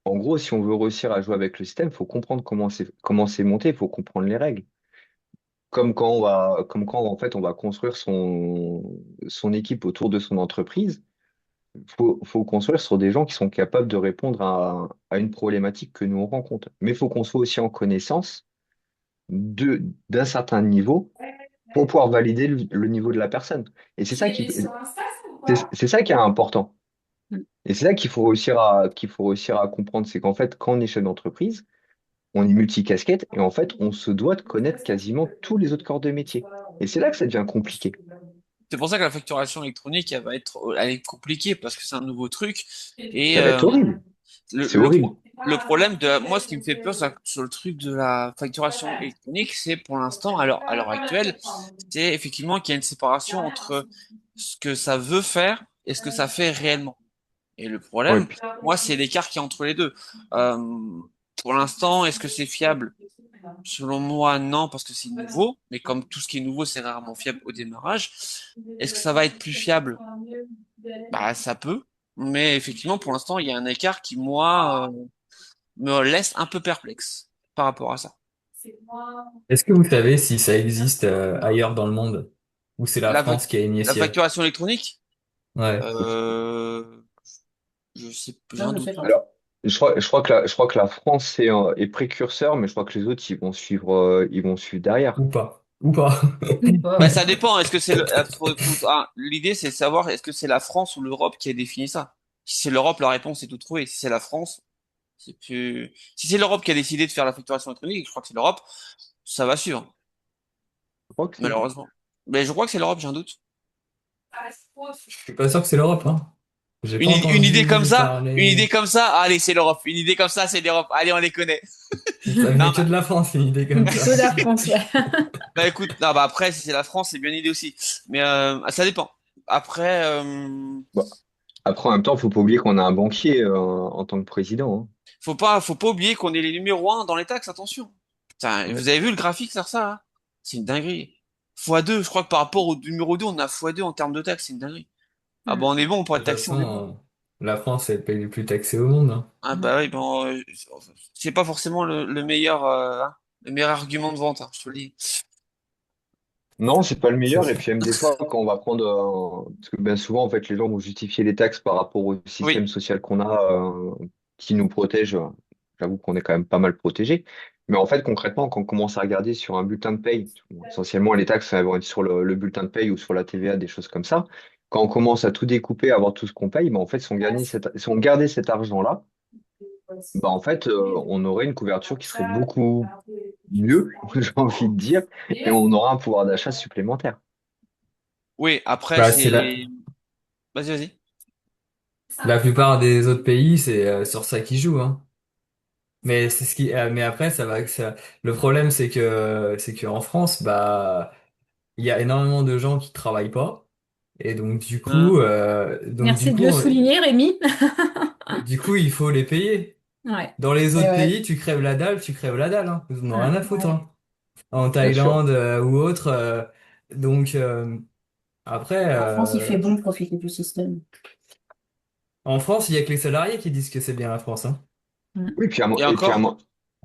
en gros, si on veut réussir à jouer avec le système, il faut comprendre comment c'est monté, il faut comprendre les règles. Comme quand en fait on va construire son équipe autour de son entreprise, faut construire sur des gens qui sont capables de répondre à une problématique que nous on rencontre. Mais il faut qu'on soit aussi en connaissance d'un certain niveau pour pouvoir valider le niveau de la personne. Et c'est ça qui est important. Et c'est ça qu'il faut réussir à comprendre, c'est qu'en fait, quand on est chef d'entreprise, on est multicasquette et en fait, on se doit de connaître quasiment tous les autres corps de métier. Et c'est là que ça devient compliqué. C'est pour ça que la facturation électronique, elle est compliquée parce que c'est un nouveau truc. Et Ça va être horrible. le, C'est le, horrible. pro- le problème moi, ce qui me fait peur sur le truc de la facturation électronique, c'est pour l'instant, à l'heure actuelle, c'est effectivement qu'il y a une séparation entre ce que ça veut faire et ce que ça fait réellement. Et le Ouais, problème, moi, c'est l'écart qui est entre les deux. Euh, pour l'instant, est-ce que c'est fiable? Selon moi, non, parce que c'est nouveau. Mais comme tout ce qui est nouveau, c'est rarement fiable au démarrage. Est-ce que ça va être plus fiable? Bah, ça peut. Mais effectivement, pour l'instant, il y a un écart qui, moi, me laisse un peu perplexe par rapport à ça. Est-ce que vous savez si ça existe ailleurs dans le monde? Ou c'est la La, fac- France qui a la initié? facturation électronique, Ouais. euh, je sais, j'ai Non, un je doute. sais pas. alors, je crois que la France est précurseur, mais je crois que les autres, ils vont suivre derrière. Ou pas? Ou pas? Ou pas, Bah, ouais. ça dépend. Est-ce que c'est l'idée, c'est de savoir est-ce que c'est la France ou l'Europe qui a défini ça? Si c'est l'Europe, la réponse est toute trouvée. Si c'est la France, si c'est l'Europe qui a décidé de faire la facturation électronique, je crois que c'est l'Europe, ça va suivre, Je crois que c'est. malheureusement. Mais je crois que c'est l'Europe, j'ai un doute. Je suis pas sûr que c'est l'Europe, hein. J'ai pas Une idée comme entendu ça, une parler. idée comme ça, allez, c'est l'Europe. Une idée comme ça, c'est l'Europe. Allez, on les connaît. Ça Non, venait que de la France, une idée comme ça. Que la France, ouais. bah écoute, non, bah après, si c'est la France, c'est bien une idée aussi. Mais ça dépend. Après, Bon. Après, en même temps, il faut pas oublier qu'on a un banquier en tant que président, hein. faut pas oublier qu'on est les numéros un dans les taxes, attention. Putain, Ouais. vous avez vu le graphique sur ça, là? C'est une dinguerie. X2, je crois que par rapport au numéro 2, on a x2 en termes de taxes, c'est une dinguerie. Ah bon, on est bon pour être De toute taxé, on est bon. façon, La France, c'est le pays le plus taxé au monde, hein. Ah bah oui, bon, c'est pas forcément le meilleur argument de vente, hein, je te le dis. Non, c'est pas le C'est meilleur. Et ça. puis même des fois, quand on va prendre, parce que bien souvent, en fait, les gens vont justifier les taxes par rapport au système Oui, social qu'on a, qui nous protège. J'avoue qu'on est quand même pas mal protégé. Mais en fait, concrètement, quand on commence à regarder sur un bulletin de paye, bon, essentiellement les taxes elles vont être sur le bulletin de paye ou sur la TVA, des choses comme ça. Quand on commence à tout découper, à voir tout ce qu'on paye, ben en fait, si on gardait cet argent-là, ben en fait, on aurait une couverture qui serait beaucoup mieux, j'ai envie de dire, et on aura un pouvoir d'achat supplémentaire. oui, après, Bah, c'est la, c'est... Vas-y, vas-y. la plupart des autres pays, c'est sur ça qu'ils jouent, hein. Mais c'est ce qui, mais après, le problème, c'est que en France, bah, il y a énormément de gens qui travaillent pas. Et Hum. Merci de le souligner, Rémi. du coup, il faut les payer. Ouais. Dans les Et autres ouais. pays, tu crèves la dalle, hein. Ils en ont rien Ouais. à foutre, hein. En Bien sûr. Thaïlande, ou autre. Donc, après, En France, il fait bon profiter du système. en France, il y a que les salariés qui disent que c'est bien la France, hein. Mm. Oui, puis Et encore?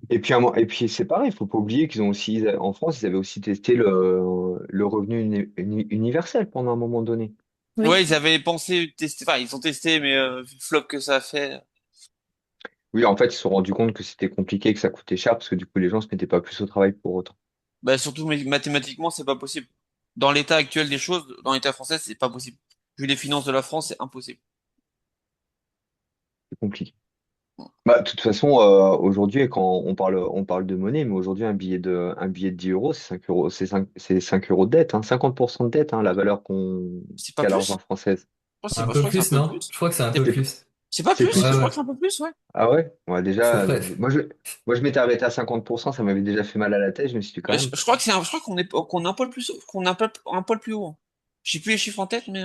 et puis c'est pareil, il faut pas oublier qu'ils ont aussi, en France, ils avaient aussi testé le revenu universel pendant un moment donné. Ouais, Oui. ils avaient pensé tester, enfin, ils ont testé, mais vu le flop que ça a fait. Oui, en fait, ils se sont rendus compte que c'était compliqué, que ça coûtait cher, parce que du coup, les gens se mettaient pas plus au travail pour autant. Bah, surtout mathématiquement, c'est pas possible. Dans l'état actuel des choses, dans l'état français, c'est pas possible. Vu les finances de la France, c'est impossible. C'est compliqué. Bah, de toute façon, aujourd'hui, quand on parle de monnaie, mais aujourd'hui, un billet de 10 euros, c'est 5 euros, c'est 5 euros de dette, hein, 50% de dette, hein, la valeur C'est pas qu'a plus? l'argent français. Un Je peu crois que c'est un plus, peu non? plus. Je crois que c'est un peu C'est C'est plus. c'est pas c'est plus? Ouais, Je plus? crois ouais. que c'est un peu plus, ouais. Ah ouais? Ouais, C'est déjà, presque. moi, je m'étais arrêté à 50%, ça m'avait déjà fait mal à la tête, je me suis dit quand Ouais, je, même. je crois que je crois qu'on est un poil plus, qu'on a un poil plus haut, hein. Je sais plus les chiffres en tête, mais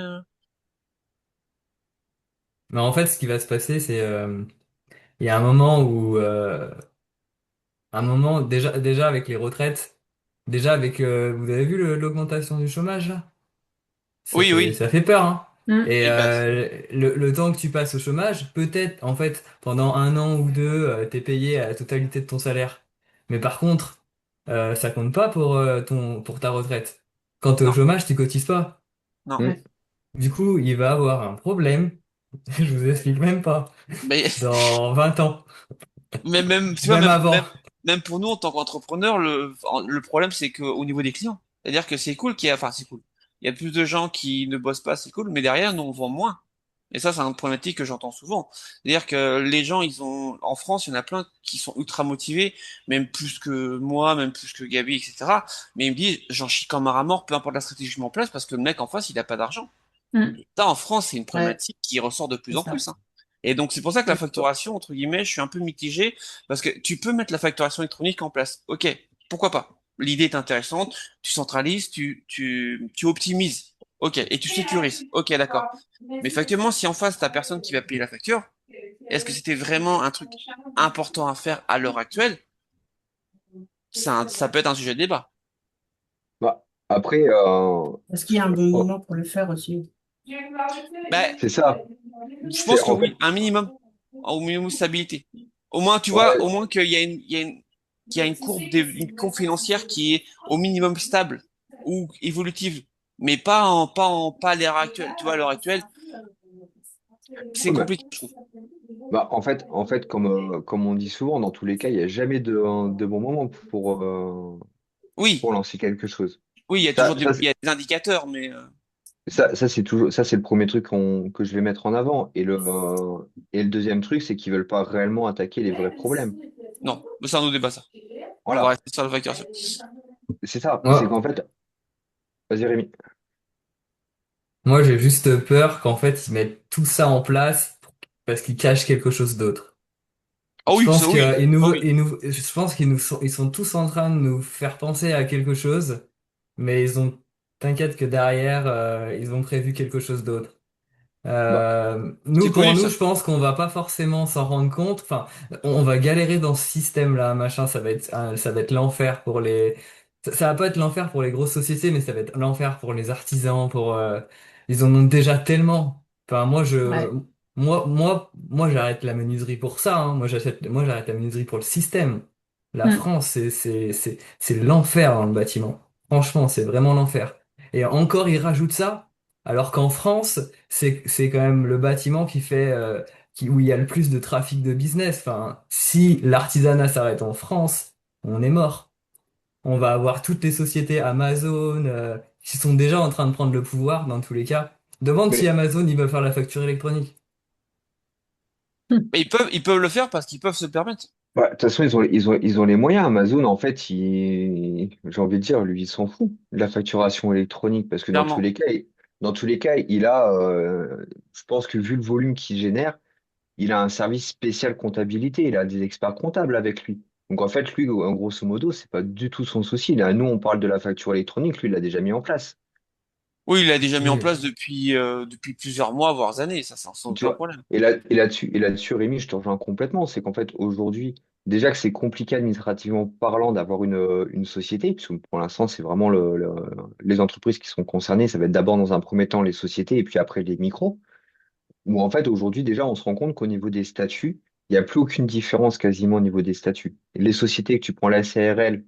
Mais en fait, ce qui va se passer, c'est il y a un moment où déjà avec les retraites, déjà avec vous avez vu l'augmentation du chômage là? oui, oui. Ça fait peur, hein. Mm. Et Et bah, le temps que tu passes au chômage, peut-être en fait pendant un an ou deux, t'es payé à la totalité de ton salaire. Mais par contre, ça compte pas pour ta retraite. Quand t'es au non, chômage, tu cotises pas. non. Hmm. Du coup, il va avoir un problème. Je vous explique même pas. Mais Dans 20 ans, même, tu vois, même avant. même pour nous en tant qu'entrepreneurs, le problème c'est que au niveau des clients, c'est-à-dire que c'est cool qu'il y a, enfin c'est cool. Il y a plus de gens qui ne bossent pas, c'est cool, mais derrière, nous on vend moins. Et ça, c'est une problématique que j'entends souvent. C'est-à-dire que les gens, en France, il y en a plein qui sont ultra motivés, même plus que moi, même plus que Gabi, etc. Mais ils me disent, j'en chie comme un rat mort, peu importe la stratégie que je mets en place, parce que le mec en face, il a pas d'argent. Mm. Ça, en France, c'est une Ouais, problématique qui ressort de plus c'est en ça. plus, hein. Et donc, c'est pour ça que la facturation, entre guillemets, je suis un peu mitigé, parce que tu peux mettre la facturation électronique en place. Ok, pourquoi pas? L'idée est intéressante, tu centralises, tu optimises. Ok, et tu sécurises. Ok, d'accord. Mais factuellement, si en face, t'as personne qui va payer la facture, est-ce que c'était vraiment un truc important à faire à l'heure actuelle? Ça peut être un sujet de débat. Bah, après, Est-ce qu'il y a un bon oh, moment pour le faire aussi? Ben, c'est ça. je C'est pense que en fait, oui, un minimum. Au minimum de stabilité. Au moins, tu vois, ouais, au moins qu'il y a une une courbe financière qui est au minimum stable ou évolutive, mais pas à l'heure actuelle. Tu vois, à l'heure actuelle, c'est ouais, mais, compliqué, je trouve. bah, comme on dit souvent, dans tous les cas, il n'y a jamais de bon moment Oui, pour lancer quelque chose. oui, Ça, ça, il y a des indicateurs, mais c'est toujours, ça, c'est le premier truc que je vais mettre en avant. Et le deuxième truc, c'est qu'ils veulent pas réellement attaquer les vrais problèmes. non, mais c'est un autre débat, ça. On va Voilà. rester sur la facturation. C'est ça. C'est Moi, qu'en fait, vas-y, Rémi. moi, j'ai juste peur qu'en fait, ils mettent tout ça en place parce qu'ils cachent quelque chose d'autre. Ah Je oui, pense ça oui, ah oui. je pense ils sont tous en train de nous faire penser à quelque chose, mais t'inquiète que derrière, ils ont prévu quelque chose d'autre. Bah, C'est Pour connu, nous, ça. je pense qu'on va pas forcément s'en rendre compte. Enfin, on va galérer dans ce système-là, machin. Ça va être l'enfer pour ça va pas être l'enfer pour les grosses sociétés, mais ça va être l'enfer pour les artisans, ils en ont déjà tellement. Enfin, Ouais. moi, j'arrête la menuiserie pour ça, hein. Moi, j'arrête la menuiserie pour le système. La Mm. France, c'est l'enfer dans le bâtiment. Franchement, c'est vraiment l'enfer. Et encore, ils rajoutent ça, alors qu'en France, c'est quand même le bâtiment où il y a le plus de trafic de business. Enfin, si l'artisanat s'arrête en France, on est mort. On va avoir toutes les sociétés Amazon, qui sont déjà en train de prendre le pouvoir dans tous les cas. Demande si Mais Amazon, ils veulent faire la facture électronique. Mais ils peuvent le faire parce qu'ils peuvent se permettre. de toute façon, ils ont les moyens. Amazon, en fait, j'ai envie de dire, lui, il s'en fout de la facturation électronique parce que Clairement. dans tous les cas, il a, je pense que vu le volume qu'il génère, il a un service spécial comptabilité. Il a des experts comptables avec lui. Donc, en fait, lui, en grosso modo, c'est pas du tout son souci. Là, nous, on parle de la facture électronique. Lui, il l'a déjà mis en place. Oui, il l'a déjà mis en Oui. place depuis plusieurs mois, voire années, ça sans Tu aucun vois. problème. Et là-dessus, Rémi, je te rejoins complètement. C'est qu'en fait, aujourd'hui, déjà que c'est compliqué administrativement parlant d'avoir une société, puisque pour l'instant, c'est vraiment les entreprises qui sont concernées. Ça va être d'abord dans un premier temps les sociétés et puis après les micros. Où en fait, aujourd'hui, déjà, on se rend compte qu'au niveau des statuts, il n'y a plus aucune différence quasiment au niveau des statuts. Les sociétés que tu prends la CRL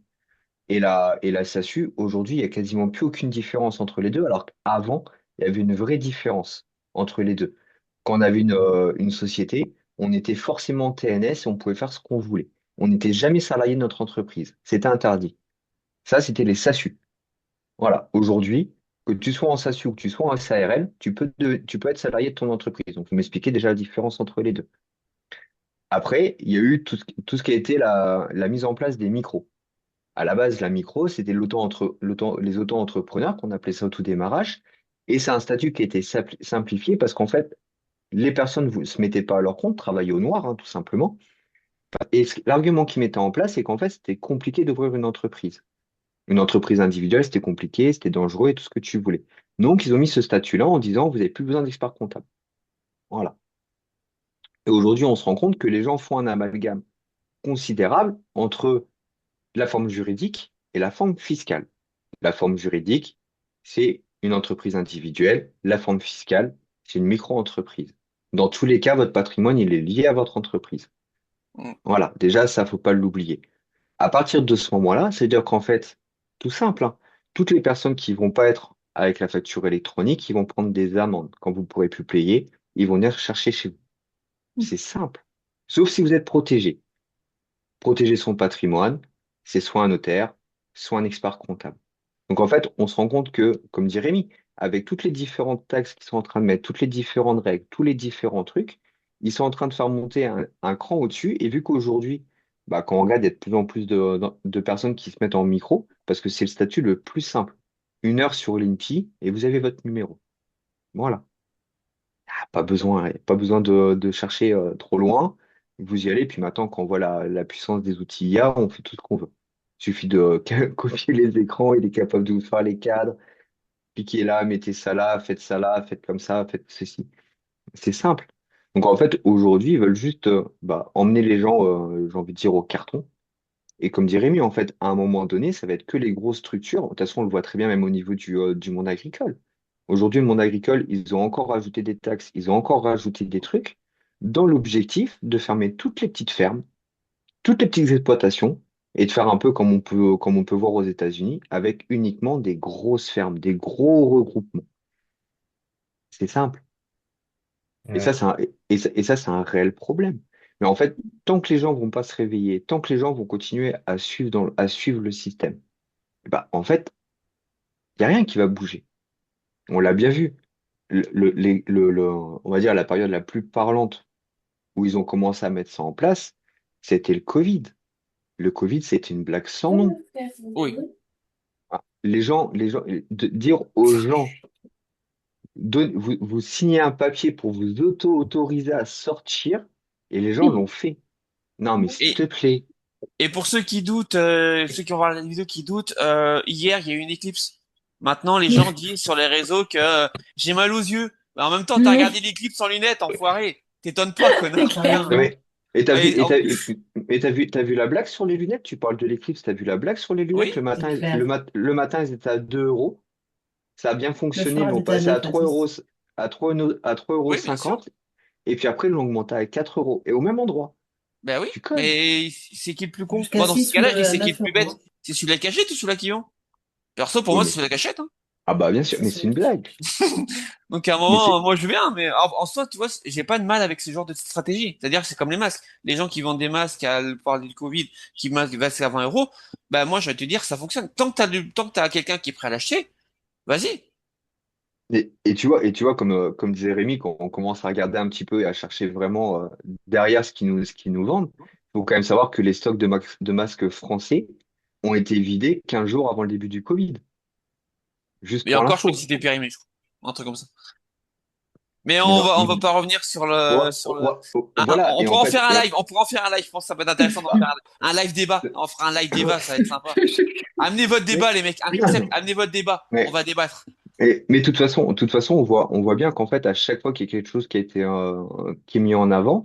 et la SASU, aujourd'hui, il n'y a quasiment plus aucune différence entre les deux, alors qu'avant, il y avait une vraie différence entre les deux. Quand on avait une société, on était forcément TNS et on pouvait faire ce qu'on voulait. On n'était jamais salarié de notre entreprise. C'était interdit. Ça, c'était les SASU. Voilà. Aujourd'hui, que tu sois en SASU ou que tu sois en SARL, tu peux être salarié de ton entreprise. Donc, vous m'expliquez déjà la différence entre les deux. Après, il y a eu tout ce qui a été la mise en place des micros. À la base, la micro, c'était les auto-entrepreneurs qu'on appelait ça au tout démarrage. Et c'est un statut qui a été simplifié parce qu'en fait, les personnes ne se mettaient pas à leur compte, travaillaient au noir, hein, tout simplement. Et l'argument qu'ils mettaient en place, c'est qu'en fait, c'était compliqué d'ouvrir une entreprise. Une entreprise individuelle, c'était compliqué, c'était dangereux et tout ce que tu voulais. Donc, ils ont mis ce statut-là en disant, vous n'avez plus besoin d'expert comptable. Voilà. Et aujourd'hui, on se rend compte que les gens font un amalgame considérable entre la forme juridique et la forme fiscale. La forme juridique, c'est une entreprise individuelle. La forme fiscale, c'est une micro-entreprise. Dans tous les cas, votre patrimoine, il est lié à votre entreprise. Mm. Voilà, déjà, ça, faut pas l'oublier. À partir de ce moment-là, c'est-à-dire qu'en fait, tout simple, hein, toutes les personnes qui vont pas être avec la facture électronique, ils vont prendre des amendes. Quand vous ne pourrez plus payer, ils vont venir chercher chez vous. C'est simple. Sauf si vous êtes protégé. Protéger son patrimoine, c'est soit un notaire, soit un expert comptable. Donc en fait, on se rend compte que, comme dit Rémi, avec toutes les différentes taxes qu'ils sont en train de mettre, toutes les différentes règles, tous les différents trucs, ils sont en train de faire monter un cran au-dessus. Et vu qu'aujourd'hui, bah, quand on regarde, il y a de plus en plus de personnes qui se mettent en micro, parce que c'est le statut le plus simple. 1 heure sur l'INPI et vous avez votre numéro. Voilà. Pas besoin de chercher trop loin. Vous y allez, puis maintenant, quand on voit la puissance des outils IA, on fait tout ce qu'on veut. Il suffit de copier les écrans, il est capable de vous faire les cadres, cliquez là, mettez ça là, faites comme ça, faites ceci. C'est simple. Donc en fait, aujourd'hui, ils veulent juste emmener les gens, j'ai envie de dire, au carton. Et comme dit Rémi, en fait, à un moment donné, ça va être que les grosses structures. De toute façon, on le voit très bien même au niveau du monde agricole. Aujourd'hui, le monde agricole, ils ont encore rajouté des taxes, ils ont encore rajouté des trucs dans l'objectif de fermer toutes les petites fermes, toutes les petites exploitations et de faire un peu comme on peut voir aux États-Unis avec uniquement des grosses fermes, des gros regroupements. C'est simple. Et ça, Ouais. et ça, c'est un réel problème. Mais en fait, tant que les gens vont pas se réveiller, tant que les gens vont continuer à suivre le système, bah, en fait, il n'y a rien qui va bouger. On l'a bien vu. On va dire la période la plus parlante où ils ont commencé à mettre ça en place, c'était le Covid. Le Covid, c'était une blague sans nom. Oui. Ah, les gens, dire aux gens, vous signez un papier pour vous autoriser à sortir, et les gens l'ont fait. Non, mais s'il te Et, plaît. et pour ceux qui doutent, ceux qui vont voir la vidéo qui doutent, hier, il y a eu une éclipse. Maintenant, les gens disent sur les réseaux que j'ai mal aux yeux. Mais en même temps, t'as regardé l'éclipse sans lunettes, enfoiré. T'étonnes pas, C'est connard, clair. putain. Non, mais, et t'as vu, Et et en- t'as, et t'as vu la blague sur les lunettes? Tu parles de l'éclipse, t'as vu la blague sur les lunettes? Oui, Le C'est matin, clair. le matin, ils étaient à 2 euros. Ça a bien Le fonctionné. Ils soir, l'ont j'étais à passé à 9 à 3 euros, 10. à 3 euros oui, bien sûr. 50. et puis après, ils l'ont augmenté à 4 euros. Et au même endroit. Ben oui, Tu connes. mais c'est qui le plus con? Jusqu'à Moi, dans ce 6 ou cas-là, je dis à c'est qui le 9 plus euros. bête? Hein. C'est celui-là qui achète ou celui-là qui vend? Perso, pour Oui, moi, c'est mais celui-là qui achète, hein. ah bah bien sûr, C'est mais c'est celui une qui. blague. Donc à un Mais moment, c'est moi je veux bien, mais en soi, tu vois, j'ai pas de mal avec ce genre de stratégie. C'est-à-dire que c'est comme les masques. Les gens qui vendent des masques à parler du Covid, qui masquent à 20 euros, bah moi je vais te dire, ça fonctionne. Tant que t'as quelqu'un qui est prêt à l'acheter, vas-y. et tu vois comme disait Rémi, quand on commence à regarder un petit peu et à chercher vraiment derrière ce qu'ils nous vendent, il faut quand même savoir que les stocks de masques français ont été vidés 15 jours avant le début du Covid, juste Mais pour encore, je crois que l'info. c'était périmé, je crois. Un truc comme ça. Mais Mais non, on va pas revenir sur voilà, on et en pourra en fait, faire un live. On pourra en faire un live. Je pense que ça peut être intéressant d'en faire un live débat. On fera un live débat, ça va être sympa. Amenez votre débat, mais, les mecs. Un concept, amenez votre débat. On mais, va débattre. mais de toute façon, on voit bien qu'en fait, à chaque fois qu'il y a quelque chose qui a été qui est mis en avant,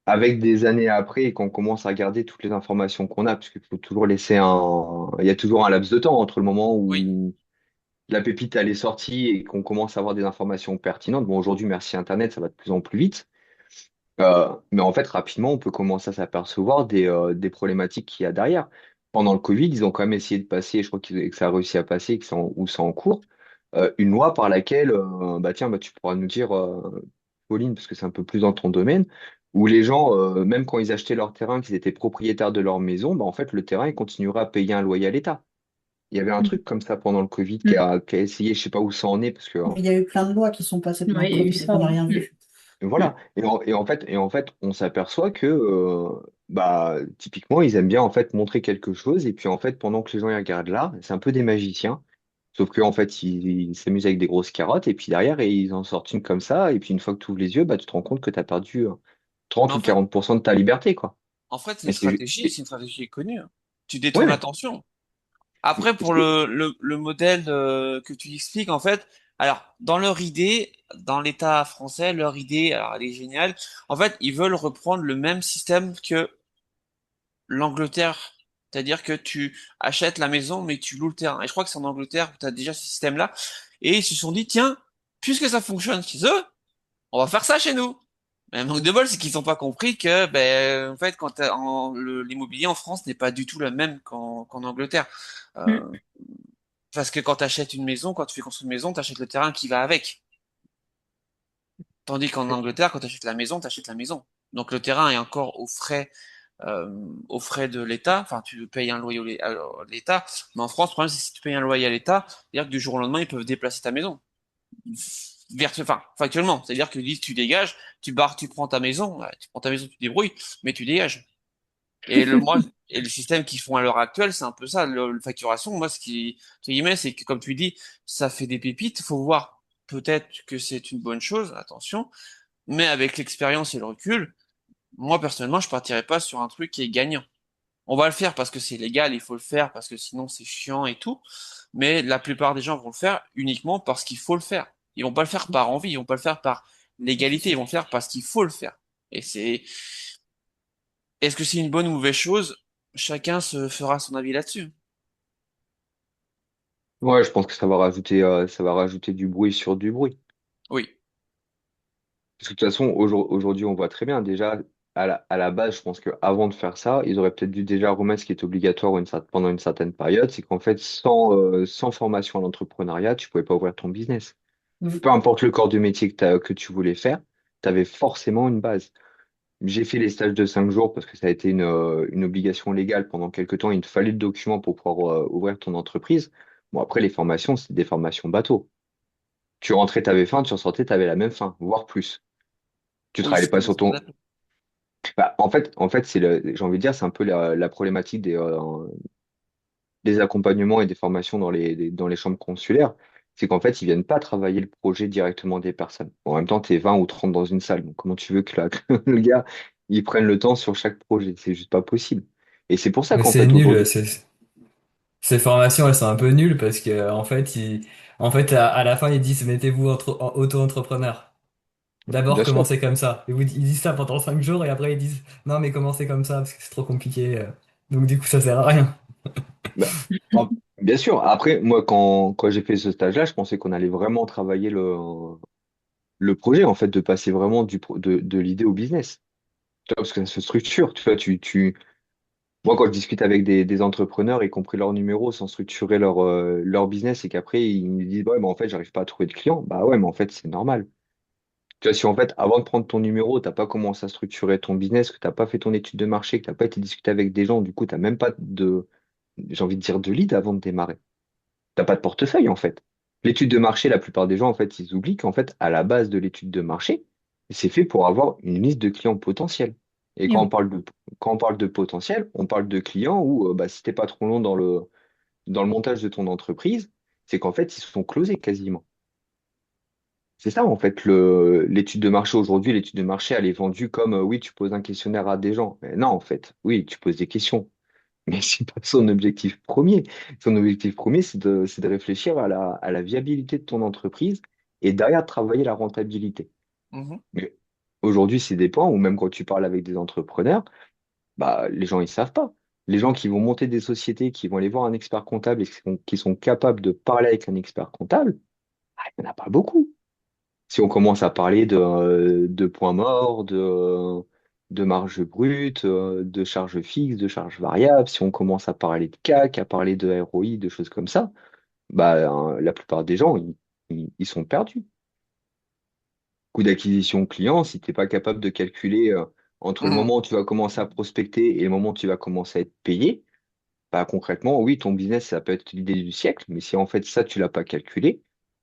avec des années après, et qu'on commence à regarder toutes les informations qu'on a, parce qu'il faut toujours laisser il y a toujours un laps de temps entre le moment Oui. où la pépite elle est sortie et qu'on commence à avoir des informations pertinentes. Bon, aujourd'hui, merci Internet, ça va de plus en plus vite. Mais en fait, rapidement, on peut commencer à s'apercevoir des problématiques qu'il y a derrière. Pendant le Covid, ils ont quand même essayé de passer, je crois que ça a réussi à passer, ou c'est en cours, une loi par laquelle, bah tiens, bah, tu pourras nous dire, Pauline, parce que c'est un peu plus dans ton domaine, où les gens, même quand ils achetaient leur terrain, qu'ils étaient propriétaires de leur maison, bah, en fait, le terrain, il continuera à payer un loyer à l'État. Il y avait un Mm. truc comme ça pendant le Covid Mm. qui a essayé, je sais pas où ça en est, parce que Mais il y a eu plein de lois qui sont passées pendant Ouais, le il y a eu Covid, on n'a ça. rien Mm. vu. Mm. voilà. On s'aperçoit que, bah, typiquement, ils aiment bien en fait montrer quelque chose, et puis en fait, pendant que les gens y regardent là, c'est un peu des magiciens. Sauf qu'en fait, ils s'amusent avec des grosses carottes, et puis derrière, ils en sortent une comme ça, et puis une fois que tu ouvres les yeux, bah, tu te rends compte que tu as perdu Mais 30 en ou fait, 40% de ta liberté, quoi. en fait, Et c'est une stratégie connue. Hein. Tu ouais, détournes l'attention. Après, pour le modèle que tu expliques, en fait, alors, dans leur idée, dans l'État français, leur idée, alors, elle est géniale. En fait, ils veulent reprendre le même système que l'Angleterre. C'est-à-dire que tu achètes la maison, mais tu loues le terrain. Et je crois que c'est en Angleterre où tu as déjà ce système-là. Et ils se sont dit, tiens, puisque ça fonctionne chez eux, on va faire ça chez nous. Mais le manque de bol, c'est qu'ils n'ont pas compris que, ben, en fait, l'immobilier en France n'est pas du tout le même qu'en Angleterre. Mm. Euh, Parce que quand tu achètes une maison, quand tu fais construire une maison, tu achètes le terrain qui va avec. Tandis qu'en Angleterre, quand tu achètes la maison, tu achètes la maison. Donc le terrain est encore aux frais de l'État. Enfin, tu payes un loyer à l'État. Mais en France, le problème, c'est que si tu payes un loyer à l'État, c'est-à-dire que du jour au lendemain, ils peuvent déplacer ta maison. Enfin, factuellement. C'est-à-dire que disent, tu dégages, tu prends ta maison, ouais, tu prends ta maison, tu te débrouilles, mais tu dégages. Et et le système qu'ils font à l'heure actuelle, c'est un peu ça, le facturation. Moi, ce qui, entre guillemets, c'est que, comme tu dis, ça fait des pépites. Faut voir peut-être que c'est une bonne chose, attention. Mais avec l'expérience et le recul, moi, personnellement, je partirais pas sur un truc qui est gagnant. On va le faire parce que c'est légal, il faut le faire parce que sinon c'est chiant et tout. Mais la plupart des gens vont le faire uniquement parce qu'il faut le faire. Ils vont pas le faire par envie, ils vont pas le faire par légalité, ils vont le faire parce qu'il faut le faire. Et c'est, est-ce que c'est une bonne ou mauvaise chose? Chacun se fera son avis là-dessus. ouais, je pense que ça va rajouter du bruit sur du bruit. Oui. Parce que de toute façon, aujourd'hui, on voit très bien, déjà, à la base, je pense qu'avant de faire ça, ils auraient peut-être dû déjà remettre ce qui est obligatoire pendant une certaine période, c'est qu'en fait, sans formation à l'entrepreneuriat, tu pouvais pas ouvrir ton business. Mm. Peu importe le corps de métier que tu voulais faire, tu avais forcément une base. J'ai fait les stages de 5 jours parce que ça a été une obligation légale pendant quelques temps. Il te fallait le document pour pouvoir ouvrir ton entreprise. Bon, après, les formations, c'est des formations bateau. Tu rentrais, tu avais faim, tu ressortais, tu avais la même faim, voire plus. Tu Oui, travaillais pas c'est sur ce qu'on ton. appelle. Bah, en fait, j'ai envie de dire, c'est un peu la problématique des accompagnements et des formations dans les chambres consulaires. C'est qu'en fait, ils viennent pas travailler le projet directement des personnes. En même temps, tu es 20 ou 30 dans une salle. Donc, comment tu veux que que le gars, il prenne le temps sur chaque projet? C'est juste pas possible. Et c'est pour ça Mais qu'en c'est fait, nul, aujourd'hui, ces formations, elles sont un peu nulles parce que, en fait, à la fin, ils disent, mettez-vous auto-entrepreneur. D'abord, bien sûr, commencez comme ça. Ils disent ça pendant 5 jours et après, ils disent, non, mais commencez comme ça parce que c'est trop compliqué. Donc, du coup, ça sert à rien. bah, bien sûr. Après, moi, quand j'ai fait ce stage-là, je pensais qu'on allait vraiment travailler le projet, en fait, de passer vraiment de l'idée au business. Tu vois, parce que ça se structure. Tu vois, moi, quand je discute avec des entrepreneurs, y compris leur numéro, sans structurer leur business, et qu'après, ils me disent, ouais, mais en fait, j'arrive pas à trouver de clients. Bah ouais, mais en fait, c'est normal. Tu vois, si en fait, avant de prendre ton numéro, t'as pas commencé à structurer ton business, que t'as pas fait ton étude de marché, que t'as pas été discuter avec des gens, du coup, t'as même pas j'ai envie de dire, de lead avant de démarrer. T'as pas de portefeuille, en fait. L'étude de marché, la plupart des gens, en fait, ils oublient qu'en fait, à la base de l'étude de marché, c'est fait pour avoir une liste de clients potentiels. Et Et quand on parle de potentiel, on parle de clients où, bah, si t'es pas trop long dans le montage de ton entreprise, c'est qu'en fait, ils sont closés quasiment. C'est ça, en fait, l'étude de marché aujourd'hui. L'étude de marché, elle est vendue comme, oui, tu poses un questionnaire à des gens. Mais non, en fait, oui, tu poses des questions. Mais c'est pas son objectif premier. Son objectif premier, c'est de réfléchir à la viabilité de ton entreprise et derrière travailler la rentabilité. Mhm. Mais aujourd'hui, c'est des points où même quand tu parles avec des entrepreneurs, bah, les gens, ils savent pas. Les gens qui vont monter des sociétés, qui vont aller voir un expert comptable et qui sont capables de parler avec un expert comptable, ah, il n'y en a pas beaucoup. Si on commence à parler de points morts, de marge brute, de charges fixes, de charges variables, si on commence à parler de CAC, à parler de ROI, de choses comme ça, bah, la plupart des gens, ils sont perdus. Coût d'acquisition client, si tu n'es pas capable de calculer entre le Mhm. moment où tu vas commencer à prospecter et le moment où tu vas commencer à être payé, bah, concrètement, oui, ton business, ça peut être l'idée du siècle, mais si en fait ça, tu l'as pas calculé,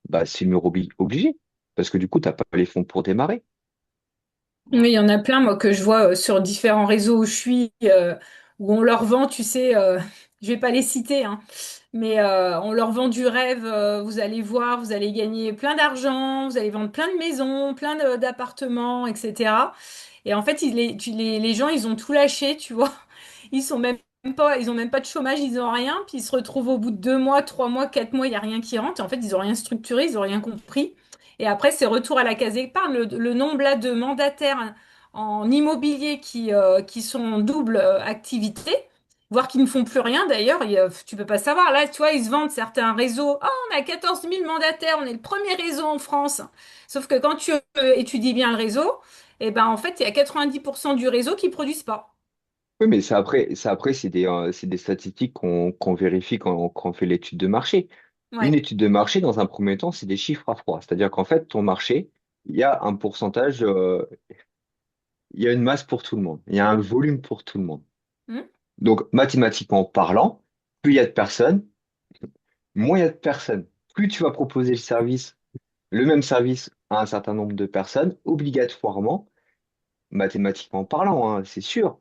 bah, c'est le mur obligé. Parce que du coup, tu n'as pas les fonds pour démarrer. oui, il y en a plein, moi, que je vois sur différents réseaux où je suis, où on leur vend, tu sais, je vais pas les citer, hein, mais on leur vend du rêve, vous allez voir, vous allez gagner plein d'argent, vous allez vendre plein de maisons, d'appartements, etc. Et en fait, les gens, ils ont tout lâché, tu vois. Ils sont même ils ont même pas de chômage, ils ont rien, puis ils se retrouvent au bout de 2 mois, 3 mois, 4 mois, il y a rien qui rentre. Et en fait, ils ont rien structuré, ils ont rien compris. Et après, c'est retour à la case épargne. Le nombre là de mandataires en immobilier qui sont en double activité, voire qui ne font plus rien d'ailleurs, tu peux pas savoir. Là, tu vois, ils se vendent certains réseaux. Oh, on a 14 000 mandataires, on est le premier réseau en France. Sauf que quand tu étudies bien le réseau, eh ben, en fait, il y a 90% du réseau qui produisent pas. Oui, mais ça après, c'est des statistiques qu'on vérifie quand on fait l'étude de marché. Une Ouais, étude de marché, dans un premier temps, c'est des chiffres à froid. C'est-à-dire qu'en fait, ton marché, il y a un pourcentage, il y a une masse pour tout le monde. Il y a un volume pour tout le monde. hmm, Donc, mathématiquement parlant, plus il y a de personnes, moins il y a de personnes. Plus tu vas proposer le même service à un certain nombre de personnes, obligatoirement, mathématiquement parlant, hein, c'est sûr.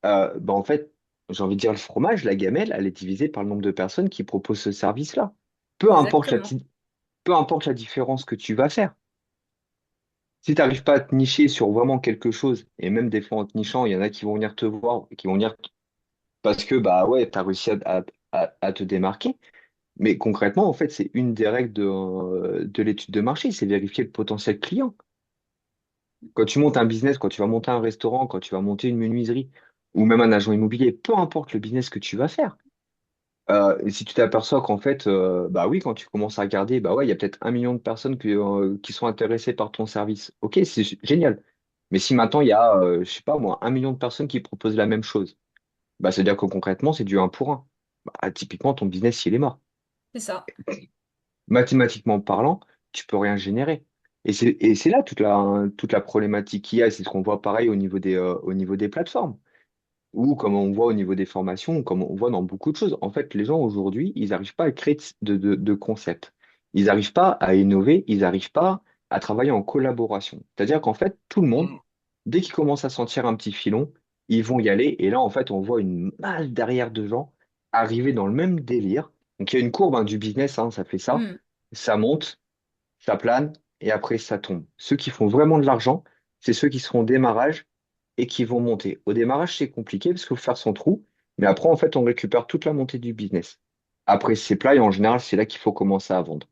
Bah, en fait, j'ai envie de dire le fromage, la gamelle, elle est divisée par le nombre de personnes qui proposent ce service-là. Peu importe la, exactement. ti- peu importe la différence que tu vas faire. Si tu n'arrives pas à te nicher sur vraiment quelque chose, et même des fois en te nichant, il y en a qui vont venir te voir, et qui vont venir parce que bah ouais, tu as réussi à te démarquer. Mais concrètement, en fait, c'est une des règles de l'étude de marché, c'est vérifier le potentiel client. Quand tu montes un business, quand tu vas monter un restaurant, quand tu vas monter une menuiserie, ou même un agent immobilier, peu importe le business que tu vas faire. Et si tu t'aperçois qu'en fait, bah oui, quand tu commences à regarder, bah ouais, il y a peut-être 1 million de personnes qui sont intéressées par ton service. Ok, c'est génial. Mais si maintenant il y a, je sais pas moi, 1 million de personnes qui proposent la même chose, bah c'est-à-dire que concrètement, c'est du un pour un. Bah, typiquement, ton business, il est mort. C'est ça. Mathématiquement parlant, tu peux rien générer. Et c'est là toute la problématique qu'il y a, et c'est ce qu'on voit pareil au niveau des plateformes. Ou comme on voit au niveau des formations, comme on voit dans beaucoup de choses. En fait, les gens aujourd'hui, ils n'arrivent pas à créer de concepts. Ils n'arrivent pas à innover, ils n'arrivent pas à travailler en collaboration. C'est-à-dire qu'en fait, tout le monde, Mhm. dès qu'ils commencent à sentir un petit filon, ils vont y aller. Et là, en fait, on voit une masse derrière de gens arriver dans le même délire. Donc, il y a une courbe hein, du business, hein, ça fait ça. Hmm. Ça monte, ça plane et après ça tombe. Ceux qui font vraiment de l'argent, c'est ceux qui seront au démarrage et qui vont monter. Au démarrage, c'est compliqué parce qu'il faut faire son trou, mais après, en fait, on récupère toute la montée du business. Après, c'est plat et en général, c'est là qu'il faut commencer à vendre.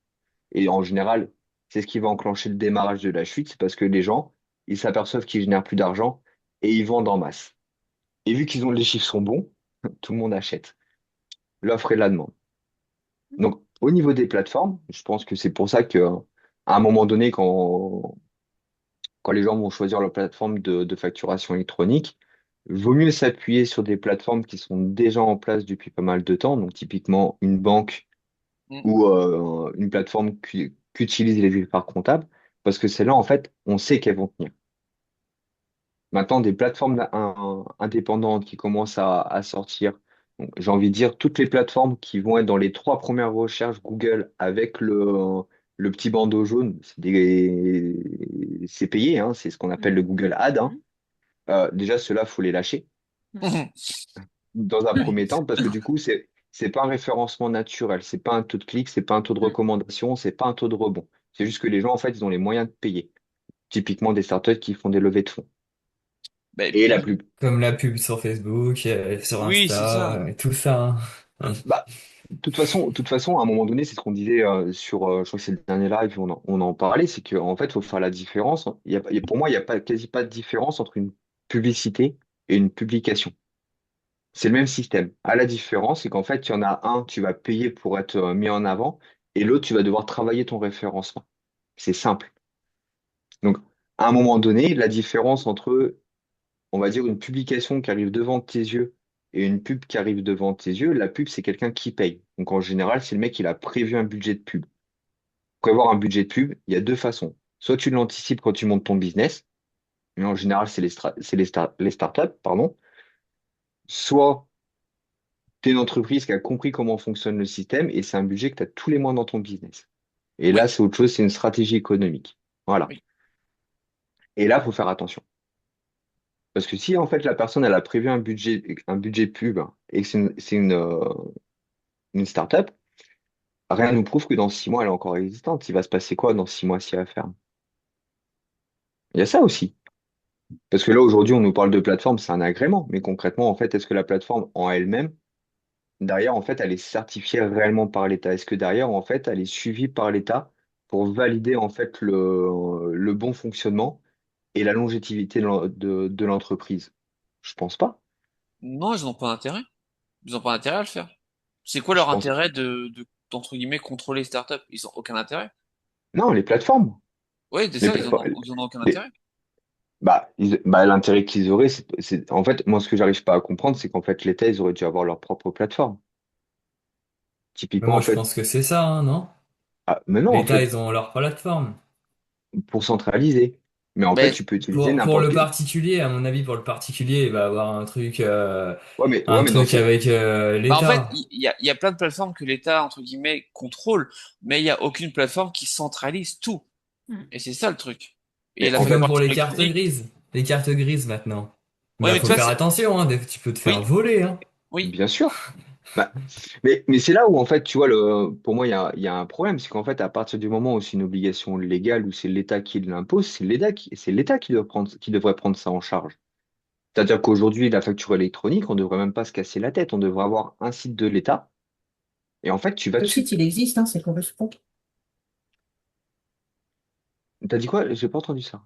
Et en général, c'est ce qui va enclencher le démarrage de la chute, c'est parce que les gens, ils s'aperçoivent qu'ils génèrent plus d'argent et ils vendent en masse. Et vu qu'ils ont les chiffres sont bons, tout le monde achète. L'offre et la demande. Donc, au niveau des plateformes, je pense que c'est pour ça que, à un moment donné, quand les gens vont choisir leur plateforme de facturation électronique, vaut mieux s'appuyer sur des plateformes qui sont déjà en place depuis pas mal de temps, donc typiquement une banque Mm. ou une plateforme qu'utilisent les experts comptables, parce que celles-là, en fait, on sait qu'elles vont tenir. Maintenant, des plateformes indépendantes qui commencent à sortir, donc, j'ai envie de dire toutes les plateformes qui vont être dans les trois premières recherches Google avec le petit bandeau jaune, c'est payé, hein, c'est ce qu'on appelle le Google Ad, hein. Déjà, ceux-là, faut les lâcher dans un premier temps, parce que du coup, c'est pas un référencement naturel, c'est pas un taux de clic, c'est pas un taux de recommandation, c'est pas un taux de rebond. C'est juste que les gens, en fait, ils ont les moyens de payer. Typiquement des startups qui font des levées de fonds. Bah, et Et la puis, plus, Comme la pub sur Facebook, sur oui, c'est Insta, ça. tout ça, hein. bah, de toute façon, à un moment donné, c'est ce qu'on disait je crois que c'est le dernier live, on en parlait, c'est qu'en fait, il faut faire la différence. Pour moi, il n'y a pas, quasi pas de différence entre une publicité et une publication. C'est le même système. À la différence, c'est qu'en fait, il y en a un, tu vas payer pour être mis en avant, et l'autre, tu vas devoir travailler ton référencement. C'est simple. Donc, à un moment donné, la différence entre, on va dire, une publication qui arrive devant tes yeux et une pub qui arrive devant tes yeux, la pub, c'est quelqu'un qui paye. Donc, en général, c'est le mec qui a prévu un budget de pub. Pour prévoir un budget de pub, il y a deux façons. Soit tu l'anticipes quand tu montes ton business, mais en général, c'est les startups, pardon. Soit tu es une entreprise qui a compris comment fonctionne le système et c'est un budget que tu as tous les mois dans ton business. Et là, Oui, c'est autre chose, c'est une stratégie économique. Voilà. oui, Et là, il faut faire attention. Parce que si en fait la personne elle a prévu un budget pub et que c'est une startup, rien ne nous prouve que dans 6 mois elle est encore existante. Il va se passer quoi dans 6 mois si elle ferme? Il y a ça aussi. Parce que là aujourd'hui on nous parle de plateforme, c'est un agrément, mais concrètement en fait est-ce que la plateforme en elle-même, derrière en fait elle est certifiée réellement par l'État? Est-ce que derrière en fait elle est suivie par l'État pour valider en fait le bon fonctionnement et la longévité de l'entreprise? Je pense pas. non, ils n'ont pas intérêt. Ils n'ont pas intérêt à le faire. C'est quoi Je leur pense. intérêt entre guillemets, contrôler les startups? Ils ont aucun intérêt. Non, les plateformes. Oui, c'est Les ça, plateformes. ils en ont aucun les- intérêt. l'intérêt qu'ils auraient, en fait, moi, ce que j'arrive pas à comprendre, c'est qu'en fait, l'État, ils auraient dû avoir leur propre plateforme. Mais Typiquement, moi, en je fait, pense que c'est ça, hein, non? mais non, en L'État, fait, ils ont leur plateforme. pour centraliser. Mais en fait, Ben, tu peux utiliser Pour n'importe le quel. particulier, à mon avis, pour le particulier, il va avoir Ouais, un mais dans truc ce, avec bah en fait, l'État. il y a plein de plateformes que l'État, entre guillemets, contrôle, mais il y a aucune plateforme qui centralise tout. Mm. Et c'est ça le truc. Et mais la en C'est comme fait, pour facturation les cartes électronique. grises. Les cartes grises maintenant. Ouais, Bah, mais tu faut vois, faire attention, hein, tu peux te faire oui, voler, hein. oui. bien sûr. Bah, mais c'est là où, en fait, tu vois, pour moi, il y a un problème. C'est qu'en fait, à partir du moment où c'est une obligation légale, où c'est l'État qui l'impose, c'est l'État qui devrait prendre ça en charge. C'est-à-dire qu'aujourd'hui, la facture électronique, on ne devrait même pas se casser la tête. On devrait avoir un site de l'État. Et en fait, tu vas Le dessus. site, il existe, hein, c'est Chorus Pro. T'as dit quoi? J'ai pas entendu ça.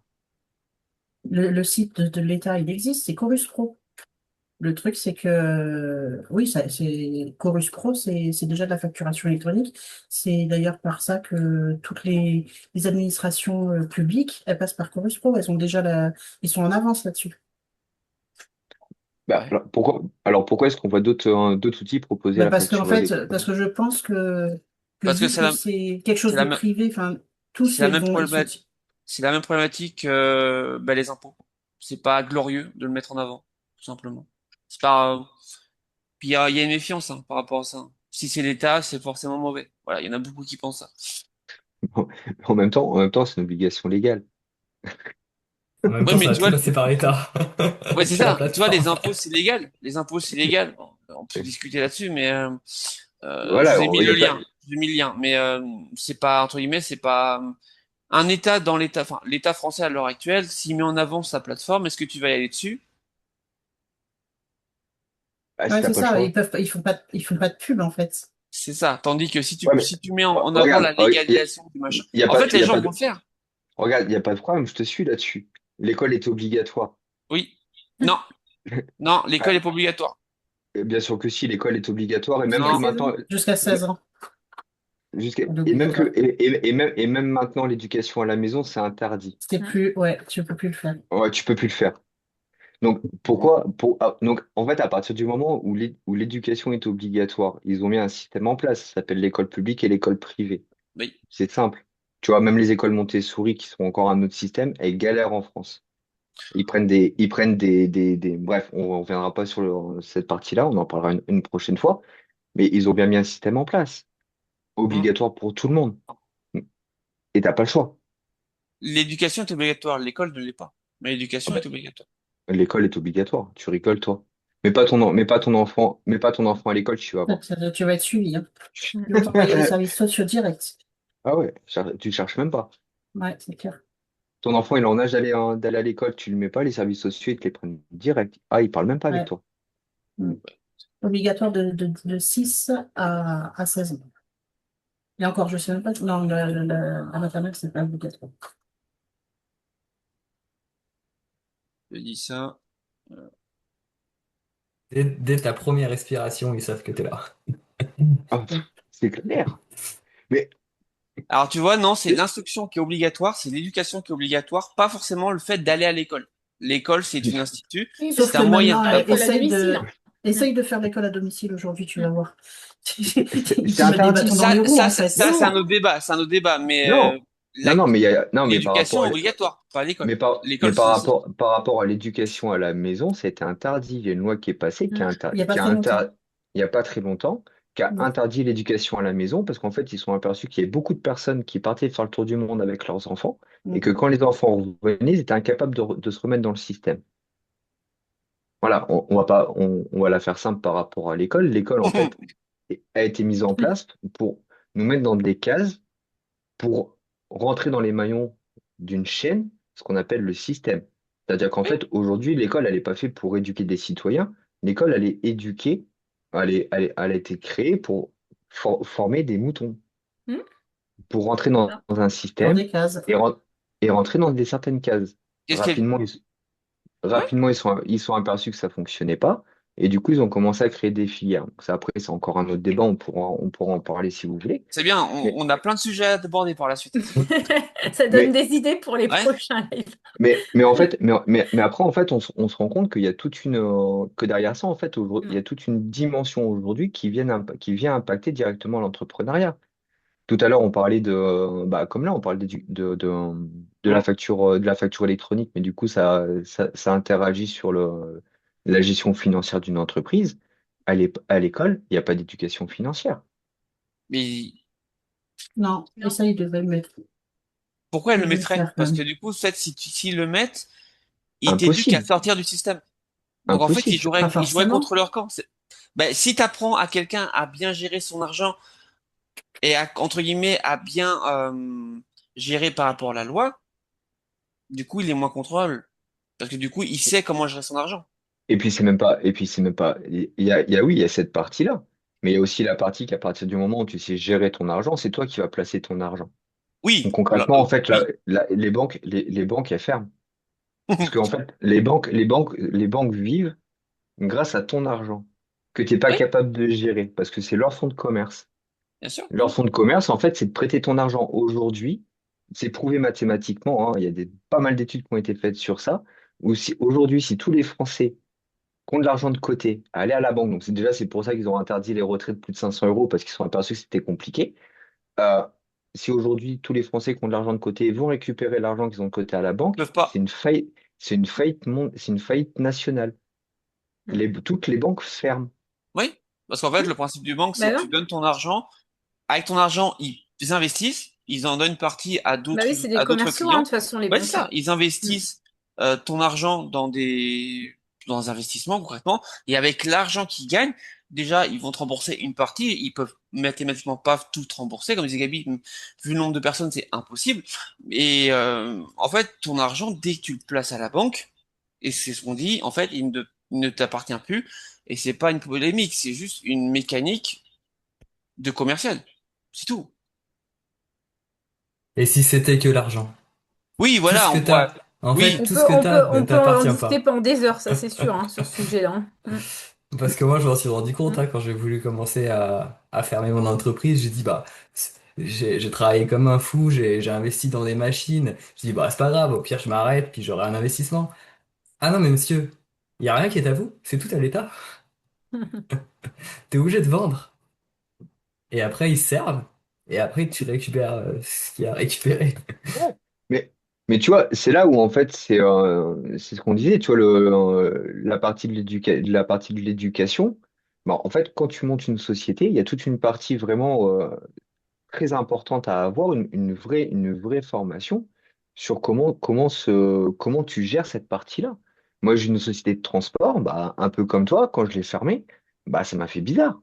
Le site de l'État, il existe, c'est Chorus Pro. Le truc, c'est que, oui, c'est Chorus Pro, c'est déjà de la facturation électronique. C'est d'ailleurs par ça que toutes les administrations publiques, elles passent par Chorus Pro. Ils sont en avance là-dessus. Bah, Ouais. alors pourquoi est-ce qu'on voit d'autres outils proposer Bah la parce qu'en facture fait, parce électronique? que je pense que Parce que vu que c'est quelque c'est chose de la, même- privé, enfin, tous c'est la ils même vont, ils sont. problématique, c'est la même problématique que bah, les impôts. C'est pas glorieux de le mettre en avant, tout simplement. C'est pas, puis il y a une méfiance hein, par rapport à ça. Si c'est l'État, c'est forcément mauvais. Voilà, il y en a beaucoup qui pensent ça. En même temps, c'est une obligation légale. En même Ouais, temps, mais ça va tu tout vois, passer par l'État. ouais, c'est C'est la ça. Tu vois, les plateforme. impôts, c'est légal. Les impôts, c'est légal. Bon, on peut discuter là-dessus, mais je Voilà, vous ai mis il y le a pas. lien. Je vous ai mis le lien. Mais c'est pas, entre guillemets, c'est pas un État dans l'État, enfin, l'État français à l'heure actuelle, s'il met en avant sa plateforme, est-ce que tu vas y aller dessus? Si Ouais, t'as c'est pas le ça. choix. Ils font pas de pub en fait. C'est ça. Tandis que Ouais, mais si tu mets en avant la regarde, légalisation du il machin, y a en pas, fait, il les y a gens pas vont de, le faire. regarde, il y a pas de problème. Je te suis là-dessus. L'école est obligatoire. Oui. Non. Non, l'école est pas obligatoire. Bien sûr que si, l'école est obligatoire et même Jusqu'à que Non. 16 maintenant, ans. Jusqu'à 16 ans. et même obligatoire. et même maintenant, l'éducation à la maison, c'est interdit. C'est plus, ouais, tu peux plus le faire. Ouais, tu peux plus le faire. Donc, donc, en fait, à partir du moment où l'éducation est obligatoire, ils ont mis un système en place, ça s'appelle l'école publique et l'école privée. Oui. C'est simple. Tu vois, même les écoles Montessori, qui sont encore un autre système, elles galèrent en France. Bref, on reviendra pas sur cette partie-là, on en parlera une prochaine fois, mais ils ont bien mis un système en place, Hein. obligatoire pour tout le monde. Et t'as pas le choix. L'éducation est obligatoire, l'école ne l'est pas. Mais Ah l'éducation ben, est obligatoire. l'école est obligatoire. Tu rigoles, toi. Mets pas ton enfant à l'école, tu vas voir. Tu vas être suivi, hein. Mm. Ils vont t'envoyer les services sociaux directs. Ah ouais, tu cherches même pas. Ouais, c'est clair. Ton enfant, il est en âge d'aller à l'école, tu le mets pas, les services sociaux, ils te les prennent direct. Ah, ils parlent même pas avec Ouais. toi. Mm. Obligatoire de 6 à 16 ans. Et encore, je sais même pas. Non, la maternelle, c'est pas obligatoire. Je dis ça. Dès ta première respiration, ils savent que t'es là. Ah, c'est clair. Mais Alors tu vois, non, c'est l'instruction qui est obligatoire, c'est l'éducation qui est obligatoire, pas forcément le fait d'aller à l'école. L'école, c'est une institut, Oui, Sauf c'est que un moyen maintenant, l'école à essaye domicile. essaye de faire l'école à domicile aujourd'hui, tu vas voir. Ils c'est te mettent des interdit. bâtons dans les roues, en fait. C'est un autre débat, c'est un autre débat, mais Non, non, mais par l'éducation rapport est à, obligatoire, pas l'école. mais L'école, c'est par rapport à l'éducation à la maison, c'était interdit. Il y a une loi qui est passée Mm. Il n'y a pas très longtemps. il n'y a pas très longtemps, qui a Non. interdit l'éducation à la maison parce qu'en fait, ils sont aperçus qu'il y avait beaucoup de personnes qui partaient faire le tour du monde avec leurs enfants et que Mhm. quand les enfants revenaient, ils étaient incapables de se remettre dans le système. Voilà, on va pas, on va la faire simple par rapport à l'école. L'école, en fait, a été mise en place pour nous mettre dans des cases, pour rentrer dans les maillons d'une chaîne, ce qu'on appelle le système. C'est-à-dire qu'en Oui, fait, aujourd'hui, l'école, elle n'est pas faite pour éduquer des citoyens. L'école, elle est éduquée, elle a été créée pour former des moutons, Mm. pour rentrer Non. dans un Dans système des cases. et rentrer dans certaines cases. qu'est-ce qu'elle... Rapidement, Ouais, Rapidement, ils sont aperçus que ça fonctionnait pas. Et du coup, ils ont commencé à créer des filières. Donc ça, après, c'est encore un autre débat. On pourra en parler si vous voulez. c'est bien, Mais, on a plein de sujets à aborder par la suite. Ça donne mais, des idées pour les Ouais, prochains lives. mais en fait, mais après, en fait, on se rend compte qu'il y a que derrière ça, en fait, il y Mm. a toute une dimension aujourd'hui qui vient impacter directement l'entrepreneuriat. Tout à l'heure, on parlait comme là, on parlait de la facture électronique, mais du coup, ça interagit sur la gestion financière d'une entreprise. À l'école, il n'y a pas d'éducation financière. mais Non, et ça, ils devraient le mettre. pourquoi elle Ils le devraient le mettrait? faire quand Parce même. que du coup, en fait, s'ils le mettent, ils t'éduquent à Impossible. sortir du système. Donc en fait, Impossible. Pas ils joueraient forcément. contre leur camp. Ben, si tu apprends à quelqu'un à bien gérer son argent et à, entre guillemets, à bien gérer par rapport à la loi, du coup, il est moins contrôle. Parce que du coup, il sait comment gérer son argent. C'est même pas, oui, il y a cette partie-là. Mais il y a aussi la partie qu'à partir du moment où tu sais gérer ton argent, c'est toi qui vas placer ton argent. Donc Oui, concrètement, en fait, oui. les banques, elles ferment. Parce qu'en fait, les banques vivent grâce à ton argent que tu n'es pas Oui, capable de gérer parce que c'est leur fonds de commerce. bien sûr. Leur fonds de commerce, en fait, c'est de prêter ton argent aujourd'hui. C'est prouvé mathématiquement, hein, il y a pas mal d'études qui ont été faites sur ça. Où si, aujourd'hui, si tous les Français qui ont de l'argent de côté, aller à la banque, donc c'est pour ça qu'ils ont interdit les retraits de plus de 500 euros parce qu'ils sont aperçus que c'était compliqué. Euh, Si aujourd'hui tous les Français qui ont de l'argent de côté vont récupérer l'argent qu'ils ont de côté à la Ils banque, peuvent pas. c'est une faillite nationale. Mm. Toutes les banques ferment. Oui. Parce qu'en fait, le principe du banque, c'est Bah que non. tu donnes ton argent. Avec ton argent, ils investissent. Ils en donnent une partie Bah oui, c'est des à d'autres commerciaux, hein, de clients. toute façon, les Ouais, c'est banques. ça. Ils Mm. investissent ton argent dans des investissements concrètement. Et avec l'argent qu'ils gagnent, déjà, ils vont te rembourser une partie. Ils peuvent mathématiquement pas tout te rembourser. Comme disait Gabi, vu le nombre de personnes, c'est impossible. Et en fait, ton argent, dès que tu le places à la banque, et c'est ce qu'on dit, en fait, il ne t'appartient plus. Et c'est pas une polémique, c'est juste une mécanique de commercial. C'est tout. Et si c'était que l'argent? Oui, Tout ce voilà, que on pourra. t'as, en fait, Oui, tout ce que t'as ne On peut en t'appartient discuter pas. pendant des heures, ça c'est sûr, hein, sur ce sujet-là. Hein. Mm. Parce que moi, je m'en suis rendu compte, Mm. hein, quand j'ai voulu commencer à fermer mon entreprise, j'ai dit, bah, j'ai travaillé comme un fou, j'ai investi dans des machines. Je dis, bah, c'est pas grave, au pire, je m'arrête, puis j'aurai un investissement. Ah non, mais monsieur, il y a rien qui est à vous, c'est tout à l'État. T'es obligé de vendre. Et après, ils se servent. Et après, tu récupères ce qu'il y a récupéré. Ouais. Mais, mais tu vois, c'est là où en fait c'est ce qu'on disait, tu vois, la partie de l'éducation. Bah, en fait, quand tu montes une société, il y a toute une partie vraiment très importante à avoir, une vraie formation sur comment tu gères cette partie-là. Moi, j'ai une société de transport, bah, un peu comme toi, quand je l'ai fermée, bah, ça m'a fait bizarre.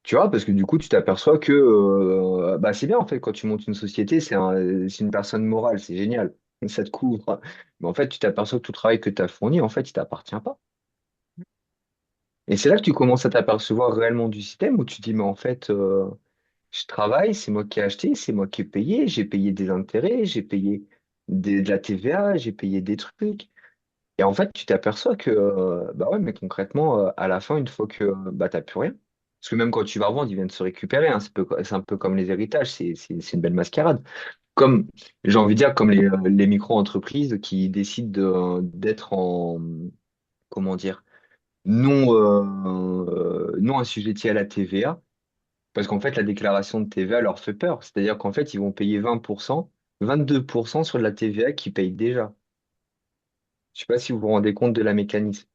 Tu vois, parce que du coup, tu t'aperçois que bah, c'est bien en fait quand tu montes une société, c'est une personne morale, c'est génial, ça te couvre. Mais en fait, tu t'aperçois que tout le travail que tu as fourni, en fait, il t'appartient pas. Et c'est là que tu commences à t'apercevoir réellement du système où tu te dis, mais en fait, je travaille, c'est moi qui ai acheté, c'est moi qui ai payé, j'ai payé des intérêts, j'ai payé de la TVA, j'ai payé des trucs. Et en fait, tu t'aperçois que, bah ouais, mais concrètement, à la fin, une fois que bah, t'as plus rien, parce que même quand tu vas revendre, ils viennent se récupérer, hein, c'est un peu comme les héritages, c'est une belle mascarade. Comme, j'ai envie de dire, comme les micro-entreprises qui décident d'être en, comment dire, non assujettis à la TVA, parce qu'en fait, la déclaration de TVA leur fait peur. C'est-à-dire qu'en fait, ils vont payer 20%, 22% sur de la TVA qu'ils payent déjà. Je sais pas si vous vous rendez compte de la mécanisme.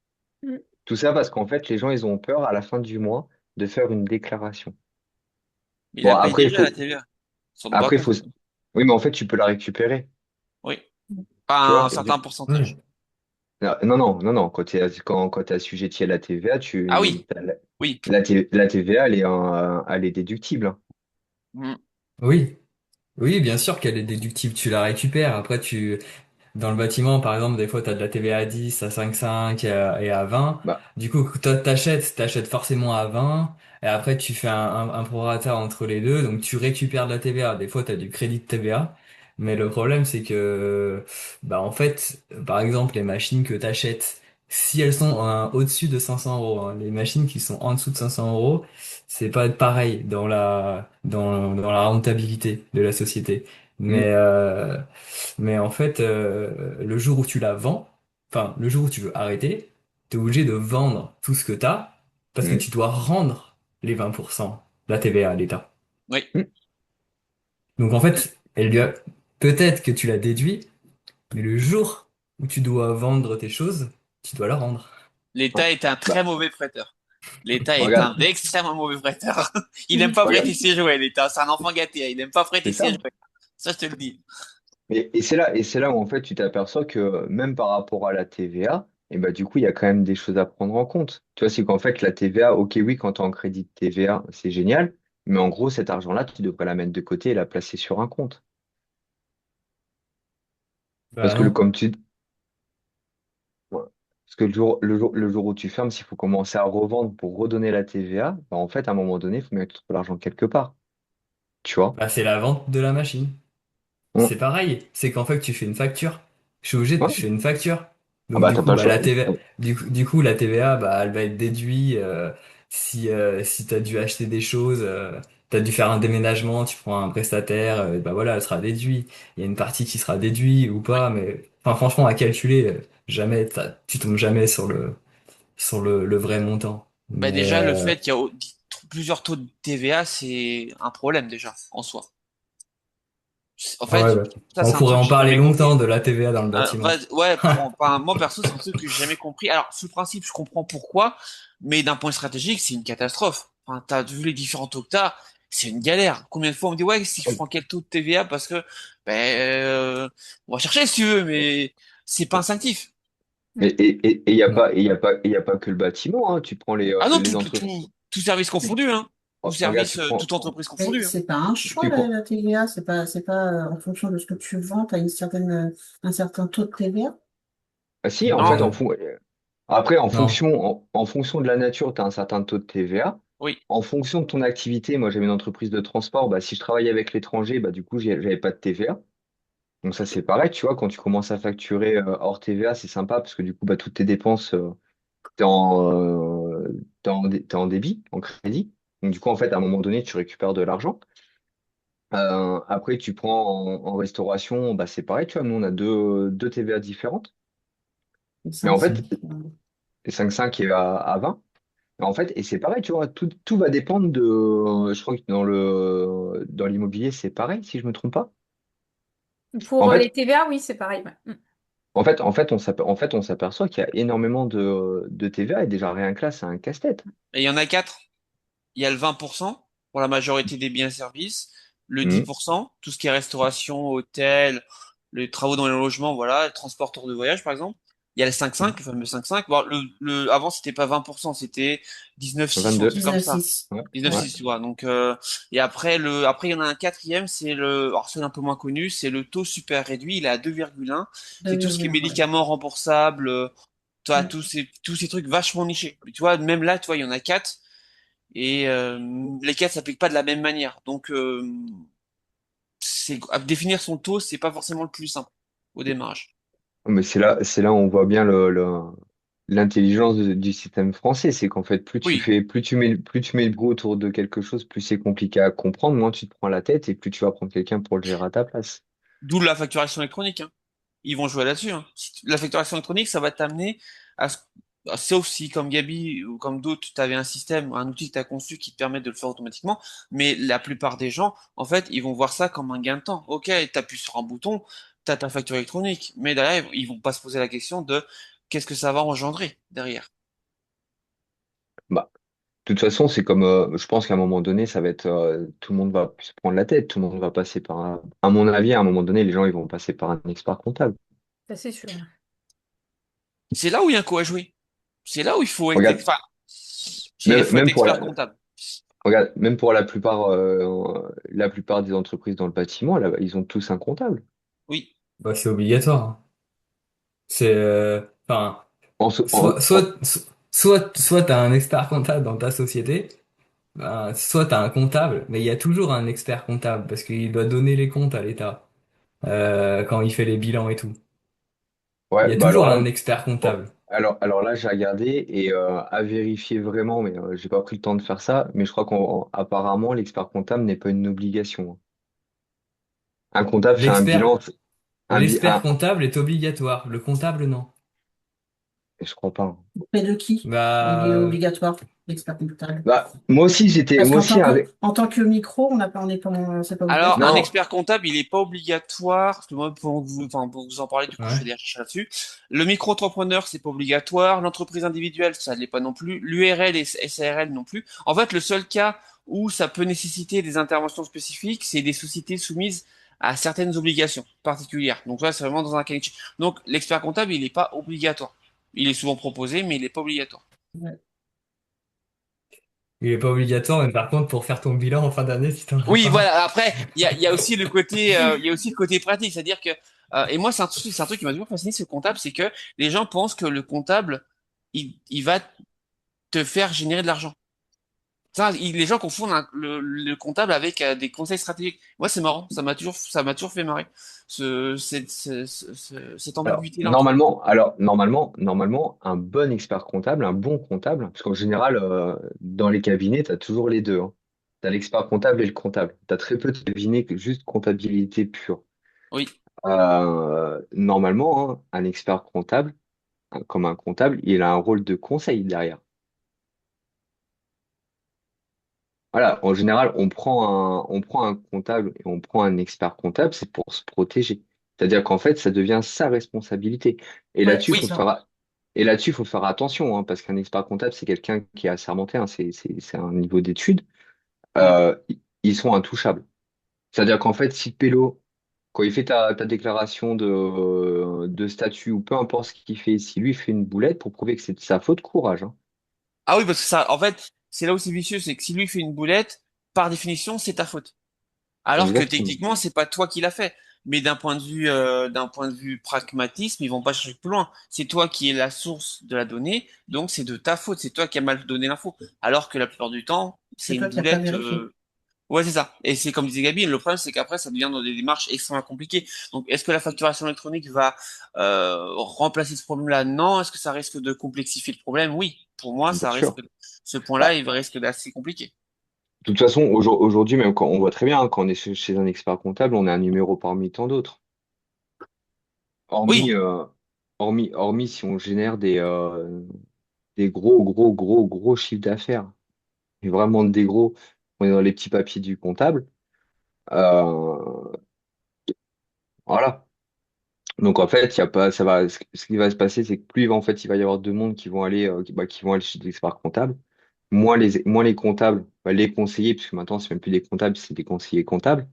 Mm. Tout ça parce qu'en fait, les gens, ils ont peur à la fin du mois de faire une déclaration. Il Bon, la paye déjà la TVA. Ils s'en rendent pas après, compte. oui, mais en fait, tu peux la récupérer. Oui. Tu Pas vois? un certain pourcentage. Hmm. Non, non, non, non. Quand t'es assujetti à la TVA, Ah oui, oui. la TVA, elle est déductible, hein. Mm. Oui, oui, bien sûr qu'elle est déductible, tu la récupères. Après, dans le bâtiment, par exemple, des fois, tu as de la TVA à 10, à 5,5 et à 20. Bah, Du coup, toi, t'achètes forcément à 20. Et après, tu fais un prorata entre les deux. Donc, tu récupères de la TVA. Des fois, tu as du crédit de TVA. Mais le problème, c'est que, bah, en fait, par exemple, les machines que tu achètes, si elles sont au-dessus de 500 euros, hein, les machines qui sont en dessous de 500 euros, c'est pas pareil dans la rentabilité de la société. hmm, Mais en fait, le jour où tu la vends, enfin, le jour où tu veux arrêter, t'es obligé de vendre tout ce que t'as parce que hmm, tu dois rendre les 20% de la TVA à l'État. Oui. hmm. Donc en fait, peut-être que tu l'as déduit, mais le jour où tu dois vendre tes choses, tu dois la rendre. Ouais. L'État est un Bah, très mauvais prêteur. L'État est un regarde, extrêmement mauvais prêteur. Il n'aime pas regarde, prêter ses jouets, l'État. C'est un enfant gâté. Il n'aime pas c'est prêter ses ça. jouets. Ça, je te le dis. Et c'est là où en fait tu t'aperçois que même par rapport à la TVA, et bah du coup il y a quand même des choses à prendre en compte. Tu vois, c'est qu'en fait la TVA, ok oui, quand tu es en crédit de TVA, c'est génial, mais en gros cet argent-là, tu devrais la mettre de côté et la placer sur un compte. Parce Bah que non. comme tu ouais. Parce que le jour où tu fermes, s'il faut commencer à revendre pour redonner la TVA, bah en fait à un moment donné, il faut mettre l'argent quelque part. Tu vois? Bah c'est la vente de la machine. Hum. C'est pareil, c'est qu'en fait tu fais une facture. Je Ouais. fais une facture. Ah Donc bah du t'as coup pas le bah choix. la TVA du coup la TVA bah elle va être déduite si t'as dû acheter des choses, t'as dû faire un déménagement, tu prends un prestataire, bah voilà, elle sera déduite. Il y a une partie qui sera déduite ou Ouais. pas, mais enfin franchement à calculer, jamais tu tombes jamais le vrai montant. Bah Mais déjà, le fait qu'il y a plusieurs taux de TVA, c'est un problème déjà, en soi. En ouais, fait, bah, ça, on c'est un pourrait truc que en j'ai parler jamais longtemps compris. de la TVA dans le bâtiment. Ouais, enfin, moi perso, c'est un truc que j'ai jamais compris. Alors, sur le principe, je comprends pourquoi, mais d'un point stratégique, c'est une catastrophe. Enfin, t'as vu les différents taux que t'as, c'est une galère. Combien de fois on me dit, ouais, si je prends quel taux de TVA parce que, ben, on va chercher si tu veux, mais c'est pas instinctif. Et il n'y a Non. pas, il y a pas que le bâtiment, hein. Tu prends Ah non, les entreprises. tout service confondu, hein. Tout Regarde, service, toute entreprise Mais confondue, hein. c'est pas un choix, tu prends, la TVA, c'est pas en fonction de ce que tu vends, tu as un certain taux de TVA. ah si, en fait, Non, après, Non. en fonction de la nature, tu as un certain taux de TVA. oui. En fonction de ton activité, moi, j'avais une entreprise de transport, bah, si je travaillais avec l'étranger, bah, du coup, j'avais pas de TVA. Donc ça, c'est pareil, tu vois, quand tu commences à facturer hors TVA, c'est sympa parce que du coup, bah, toutes tes dépenses, t'es en, t'es en débit, en crédit. Donc, du coup, en fait, à un moment donné, tu récupères de l'argent. Après, tu prends en restauration, bah, c'est pareil, tu vois, nous, on a deux TVA différentes. Mais en 5-5. fait, 5,5 est à 20. En fait, et c'est pareil, tu vois, tout va dépendre de. Je crois que dans l'immobilier, c'est pareil, si je me trompe pas. En Pour les fait, TVA, oui, c'est pareil. Ouais. en fait, on s'aperçoit qu'il y a énormément de TVA et déjà rien que là, c'est un casse-tête. Et il y en a quatre. Il y a le 20% pour la majorité des biens et services, le Mhm. 10%, tout ce qui est restauration, hôtel, les travaux dans les logements, voilà, le transporteur de voyage par exemple. Il y a le 5,5, le fameux 5,5. Bon, avant, c'était pas 20%, c'était 19,6 ou un 22. truc comme ça. 19-6. Ouais, ouais. 19,6, tu vois. Donc, et après, il y en a un quatrième, alors c'est un peu moins connu, c'est le taux super réduit, il est à 2,1. C'est tout ce qui est 2,1, ouais. médicaments remboursables, tu vois, Mm. tous ces trucs vachement nichés. Mais tu vois, même là, tu vois, il y en a quatre. Et les quatre s'appliquent pas de la même manière. Donc, à définir son taux, c'est pas forcément le plus simple au démarrage. Mais c'est là où on voit bien l'intelligence du système français. C'est qu'en fait, Oui, plus tu mets le bruit autour de quelque chose, plus c'est compliqué à comprendre, moins tu te prends la tête et plus tu vas prendre quelqu'un pour le gérer à ta place. d'où la facturation électronique, hein. Ils vont jouer là-dessus, hein. La facturation électronique, ça va t'amener à ce... Sauf si, comme Gabi ou comme d'autres, tu avais un système, un outil que tu as conçu qui te permet de le faire automatiquement. Mais la plupart des gens, en fait, ils vont voir ça comme un gain de temps. Ok, tu appuies sur un bouton, tu as ta facture électronique. Mais derrière, ils vont pas se poser la question de qu'est-ce que ça va engendrer derrière. Bah, de toute façon, c'est comme, je pense qu'à un moment donné, ça va être, tout le monde va se prendre la tête, tout le monde va passer à mon avis, à un moment donné, les gens, ils vont passer par un expert comptable. Ça, c'est sûr. C'est là où il y a un coup à jouer. C'est là où il faut être, Regarde, enfin, il faut être même pour expert comptable. regarde, même pour la plupart des entreprises dans le bâtiment, là, ils ont tous un comptable. Oui. Bah, c'est obligatoire, hein. C'est, enfin, En, so- en, soit, en- soit, soit t'as un expert comptable dans ta société, ben, soit t'as un comptable, mais il y a toujours un expert comptable parce qu'il doit donner les comptes à l'État quand il fait les bilans et tout. Il ouais, y a bah toujours alors là, un expert comptable. alors là, j'ai regardé et à vérifier vraiment, mais j'ai pas pris le temps de faire ça. Mais je crois qu'apparemment, l'expert comptable n'est pas une obligation, hein. Un comptable fait un L'expert, bilan, l'expert comptable est obligatoire, le comptable non. je crois pas, hein. Auprès de qui il est Bah, obligatoire, l'expert comptable? Bah, Parce moi qu'en aussi, tant en tant que micro, on n'est pas, c'est pas Alors, obligatoire. un non, expert comptable, il n'est pas obligatoire. Parce que moi, enfin, pour vous en parler, du coup, je ouais. fais des recherches là-dessus. Le micro-entrepreneur, c'est pas obligatoire. L'entreprise individuelle, ça ne l'est pas non plus. L'URL et SARL non plus. En fait, le seul cas où ça peut nécessiter des interventions spécifiques, c'est des sociétés soumises à certaines obligations particulières. Donc là, c'est vraiment dans un cas niche. Donc, l'expert comptable, il n'est pas obligatoire. Il est souvent proposé, mais il n'est pas obligatoire. Ouais. Il est pas obligatoire, mais par contre, pour faire ton bilan en fin d'année, si t'en as Oui, pas. voilà. Après, il y a aussi le côté, il y a aussi le côté pratique, c'est-à-dire que, et moi, c'est un truc qui m'a toujours fasciné, ce comptable, c'est que les gens pensent que le comptable, il va te faire générer de l'argent. Les gens confondent le comptable avec des conseils stratégiques. Moi, c'est marrant, ça m'a toujours fait marrer, cette ambiguïté-là entre les deux. normalement, un bon expert comptable, un bon comptable, parce qu'en général, dans les cabinets, tu as toujours les deux, hein. Tu as l'expert comptable et le comptable. Tu as très peu de cabinets que juste comptabilité pure. Oui. Normalement, hein, un expert comptable, comme un comptable, il a un rôle de conseil derrière. Voilà, en général, on prend un comptable et on prend un expert comptable, c'est pour se protéger. C'est-à-dire qu'en fait, ça devient sa responsabilité. Et Ouais, là-dessus, il c'est faut Oui. ça. faire, et là-dessus, il faut faire attention, hein, parce qu'un expert comptable, c'est quelqu'un qui est assermenté, hein, c'est un niveau d'études. Mm. Ils sont intouchables. C'est-à-dire qu'en fait, si Pélo, quand il fait ta déclaration de statut ou peu importe ce qu'il fait, si lui fait une boulette pour prouver que c'est de sa faute, courage, hein. Ah oui, parce que ça, en fait, c'est là où c'est vicieux, c'est que si lui fait une boulette, par définition, c'est ta faute. Alors que Exactement. techniquement, c'est pas toi qui l'as fait. Mais d'un point de vue pragmatisme, ils vont pas chercher plus loin. C'est toi qui es la source de la donnée, donc c'est de ta faute. C'est toi qui as mal donné l'info. Alors que la plupart du temps, c'est C'est une toi qui n'as pas boulette. vérifié. Ouais, c'est ça. Et c'est comme disait Gabi, le problème, c'est qu'après, ça devient dans des démarches extrêmement compliquées. Donc, est-ce que la facturation électronique va remplacer ce problème-là? Non. Est-ce que ça risque de complexifier le problème? Oui. Pour moi, Bien ça risque, sûr. ce point-là, Bah, il risque d'assez compliqué. De toute façon, aujourd'hui, même quand on voit très bien, hein, quand on est chez un expert comptable, on est un numéro parmi tant d'autres. Hormis, Oui, euh, hormis si on génère des gros, gros, gros, gros chiffres d'affaires. Et vraiment des gros, on est dans les petits papiers du comptable. Euh, voilà. Donc en fait, il y a pas, ça va, ce qui va se passer, c'est que plus en fait, il va y avoir de monde qui vont aller, qui vont aller chez des experts comptables, moins les comptables, les conseillers, puisque maintenant c'est même plus des comptables, c'est des conseillers comptables,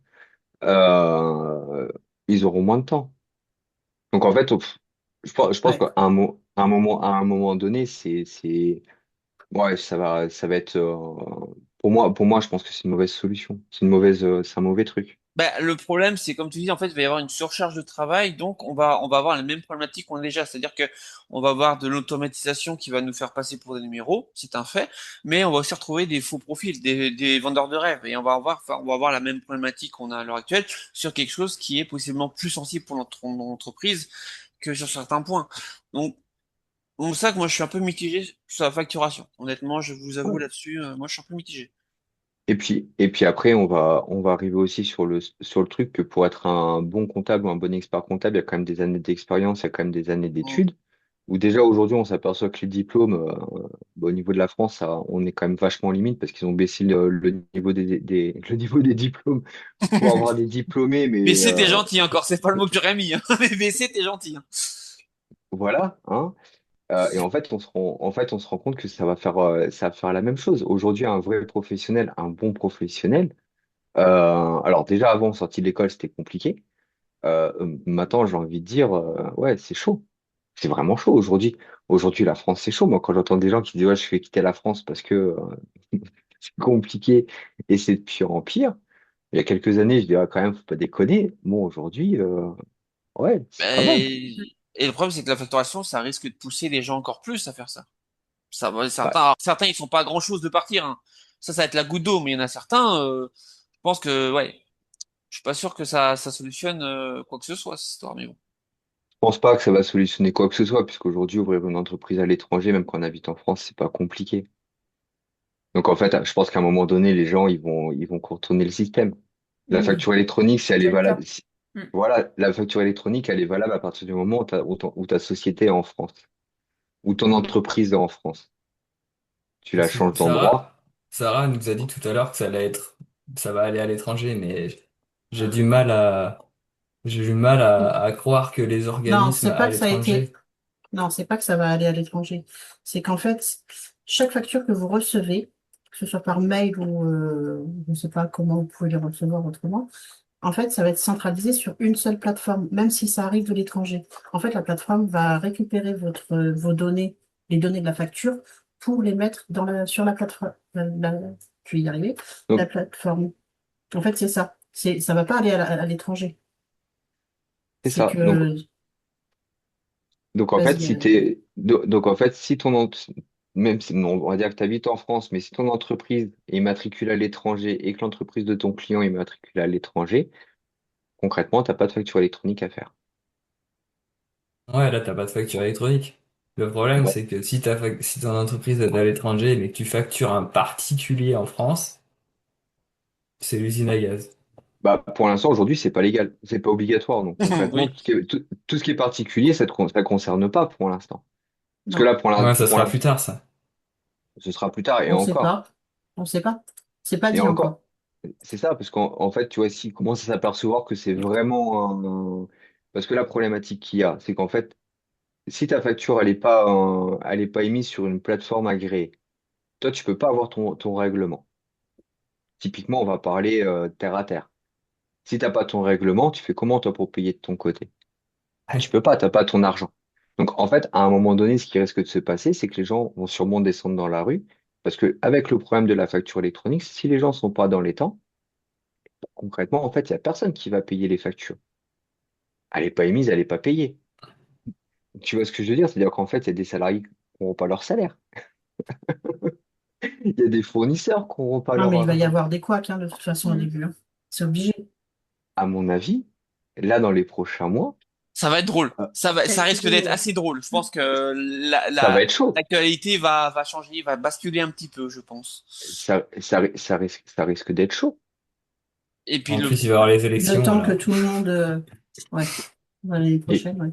euh, ils auront moins de temps. Donc en fait, je pense Ouais. qu'à à un moment donné, ouais, ça va être, pour moi, je pense que c'est une mauvaise solution. C'est un mauvais truc. bah, le problème, c'est comme tu dis, en fait, il va y avoir une surcharge de travail, donc on va avoir la même problématique qu'on a déjà, c'est-à-dire que on va avoir de l'automatisation qui va nous faire passer pour des numéros, c'est un fait, mais on va aussi retrouver des faux profils, des vendeurs de rêves, et on va avoir la même problématique qu'on a à l'heure actuelle sur quelque chose qui est possiblement plus sensible pour notre entreprise que sur certains points. Donc, c'est ça que moi je suis un peu mitigé sur la facturation. Honnêtement, je vous avoue là-dessus, moi je suis un peu mitigé. Et puis après, on va arriver aussi sur le truc que pour être un bon comptable ou un bon expert comptable, il y a quand même des années d'expérience, il y a quand même des années Mm. d'études. Où déjà aujourd'hui, on s'aperçoit que les diplômes, au niveau de la France, on est quand même vachement limite parce qu'ils ont baissé le niveau le niveau des diplômes pour avoir des diplômés, mais BC, t'es gentil encore, c'est pas le mot que j'aurais mis, hein. Mais BC, t'es gentil, hein. voilà, hein. Et en fait, on se rend compte que ça va faire la même chose. Aujourd'hui, un vrai professionnel, un bon professionnel, alors déjà avant, sortie de l'école, c'était compliqué. Maintenant, j'ai envie de dire, ouais, c'est chaud. C'est vraiment chaud aujourd'hui. Aujourd'hui, la France, c'est chaud. Moi, quand j'entends des gens qui disent, ouais, je vais quitter la France parce que c'est compliqué et c'est de pire en pire. Il y a quelques années, je dirais quand même, faut pas déconner. Bon, aujourd'hui, ouais, c'est pas mal. Et le problème, c'est que la facturation, ça risque de pousser les gens encore plus à faire ça. Bah, Certains, ils sont pas à grand chose de partir, hein. Ça va être la goutte d'eau, mais il y en a certains, je pense que, ouais, je suis pas sûr que ça solutionne quoi que ce soit, cette histoire, mais bon. je pense pas que ça va solutionner quoi que ce soit, puisqu'aujourd'hui, ouvrir une entreprise à l'étranger, même quand on habite en France, c'est pas compliqué. Donc, en fait, je pense qu'à un moment donné, les gens, ils vont contourner le système. La Oui, facture électronique, si elle est c'est le cas. valable, Mm. voilà, la facture électronique, elle est valable à partir du moment où ta société est en France, ou ton entreprise est en France. Tu la Parce que changes d'endroit. Sarah nous a dit tout à l'heure que ça va aller à l'étranger, mais j'ai j'ai du mal à croire que les Non, organismes c'est pas à que ça a été. l'étranger. Non, c'est pas que ça va aller à l'étranger. C'est qu'en fait, chaque facture que vous recevez, que ce soit par mail ou je ne sais pas comment vous pouvez les recevoir autrement, en fait, ça va être centralisé sur une seule plateforme, même si ça arrive de l'étranger. En fait, la plateforme va récupérer vos données, les données de la facture, pour les mettre sur la plateforme. Je vais y arriver. La Donc, plateforme. En fait, c'est ça. Ça va pas aller à l'étranger. c'est C'est ça. que, Donc en fait, vas-y, donc en fait, même si, bon, on va dire que tu habites en France, mais si ton entreprise est immatriculée à l'étranger et que l'entreprise de ton client est immatriculée à l'étranger, concrètement, t'as pas de facture électronique à faire. Ouais, là, t'as pas de facture électronique. Le problème, Ouais. c'est que si ton entreprise est à l'étranger, mais que tu factures un particulier en France, c'est l'usine à gaz. Bah, pour l'instant, aujourd'hui, c'est pas légal, c'est pas obligatoire. Donc concrètement, Oui. tout ce qui est particulier, ça concerne pas pour l'instant. Parce que non, là, Ouais, ça pour sera l'instant, plus tard, ça. ce sera plus tard et on sait encore. pas. On sait pas. C'est pas Et dit encore. encore. C'est ça, parce qu'en fait, tu vois, si commence à s'apercevoir que c'est vraiment parce que la problématique qu'il y a, c'est qu'en fait, si ta facture, elle est pas émise sur une plateforme agréée, toi, tu peux pas avoir ton règlement. Typiquement, on va parler terre à terre. Si t'as pas ton règlement, tu fais comment, toi, pour payer de ton côté? Ah, tu Ouais. peux pas, t'as pas ton argent. Donc, en fait, à un moment donné, ce qui risque de se passer, c'est que les gens vont sûrement descendre dans la rue, parce que avec le problème de la facture électronique, si les gens sont pas dans les temps, concrètement, en fait, il y a personne qui va payer les factures. Elle est pas émise, elle est pas payée. Tu vois ce que je veux dire? C'est-à-dire qu'en fait, il y a des salariés qui n'auront pas leur salaire. Il y a des fournisseurs qui n'auront pas Non, leur mais il va y argent. avoir des couacs, hein, de toute façon, au Mm. début, hein. C'est obligé. À mon avis, là, dans les prochains mois, Ça va être drôle. Ah, Ça risque Calculé, d'être ouais. assez drôle. Je pense que ça va être chaud. l'actualité va changer, va basculer un petit peu, je pense. Ça risque d'être chaud. Et puis En plus, il va y avoir les Le élections, temps que là. tout le monde, ouais, l'année Et, prochaine, ouais.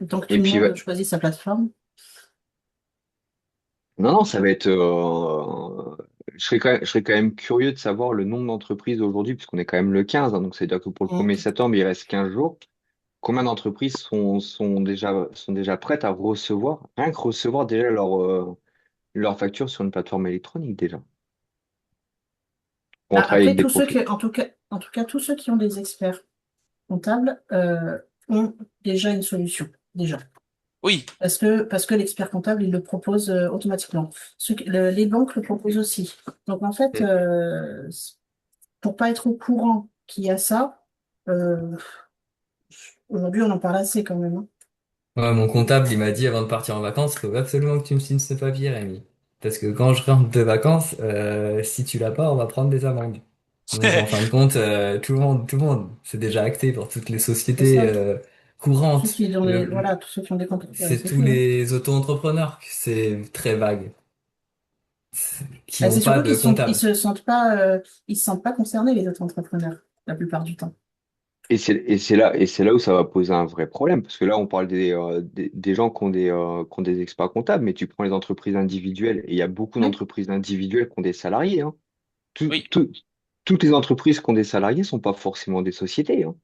Le temps que et tout le puis, monde ouais. choisit sa plateforme. Non, non, ça va être. Je serais quand même curieux de savoir le nombre d'entreprises aujourd'hui, puisqu'on est quand même le 15, hein, donc c'est-à-dire que pour le Mm. 1er septembre, il reste 15 jours. Combien d'entreprises sont déjà prêtes à recevoir, rien que recevoir déjà leur facture sur une plateforme électronique déjà, pour Bah, en travailler après, avec des profils. en tout cas, tous ceux qui ont des experts comptables ont déjà une solution, déjà. Oui. Parce que l'expert comptable, il le propose automatiquement. Les banques le proposent aussi. Donc, en fait, Mm. pour pas être au courant qu'il y a ça, euh, aujourd'hui, on en parle assez quand même, hein. Ouais, mon comptable, il m'a dit avant de partir en vacances, faut absolument que tu me signes ce papier, Rémi. Parce que quand je rentre de vacances, si tu l'as pas, on va prendre des amendes. Donc en fin de compte, tout le monde, c'est déjà acté pour toutes les C'est sociétés ça. courantes. Voilà, tous ceux qui ont des comptes, C'est c'est tous tout, hein. les auto-entrepreneurs, c'est très vague, qui Bah, ont c'est pas surtout de comptable. ils se sentent pas concernés, les autres entrepreneurs, la plupart du temps. Et c'est là où ça va poser un vrai problème, parce que là, on parle des gens qui ont des experts comptables, mais tu prends les entreprises individuelles, et il y a beaucoup Oui, d'entreprises individuelles qui ont des salariés, hein. Tout- Oui. tout- Toutes les entreprises qui ont des salariés sont pas forcément des sociétés, hein.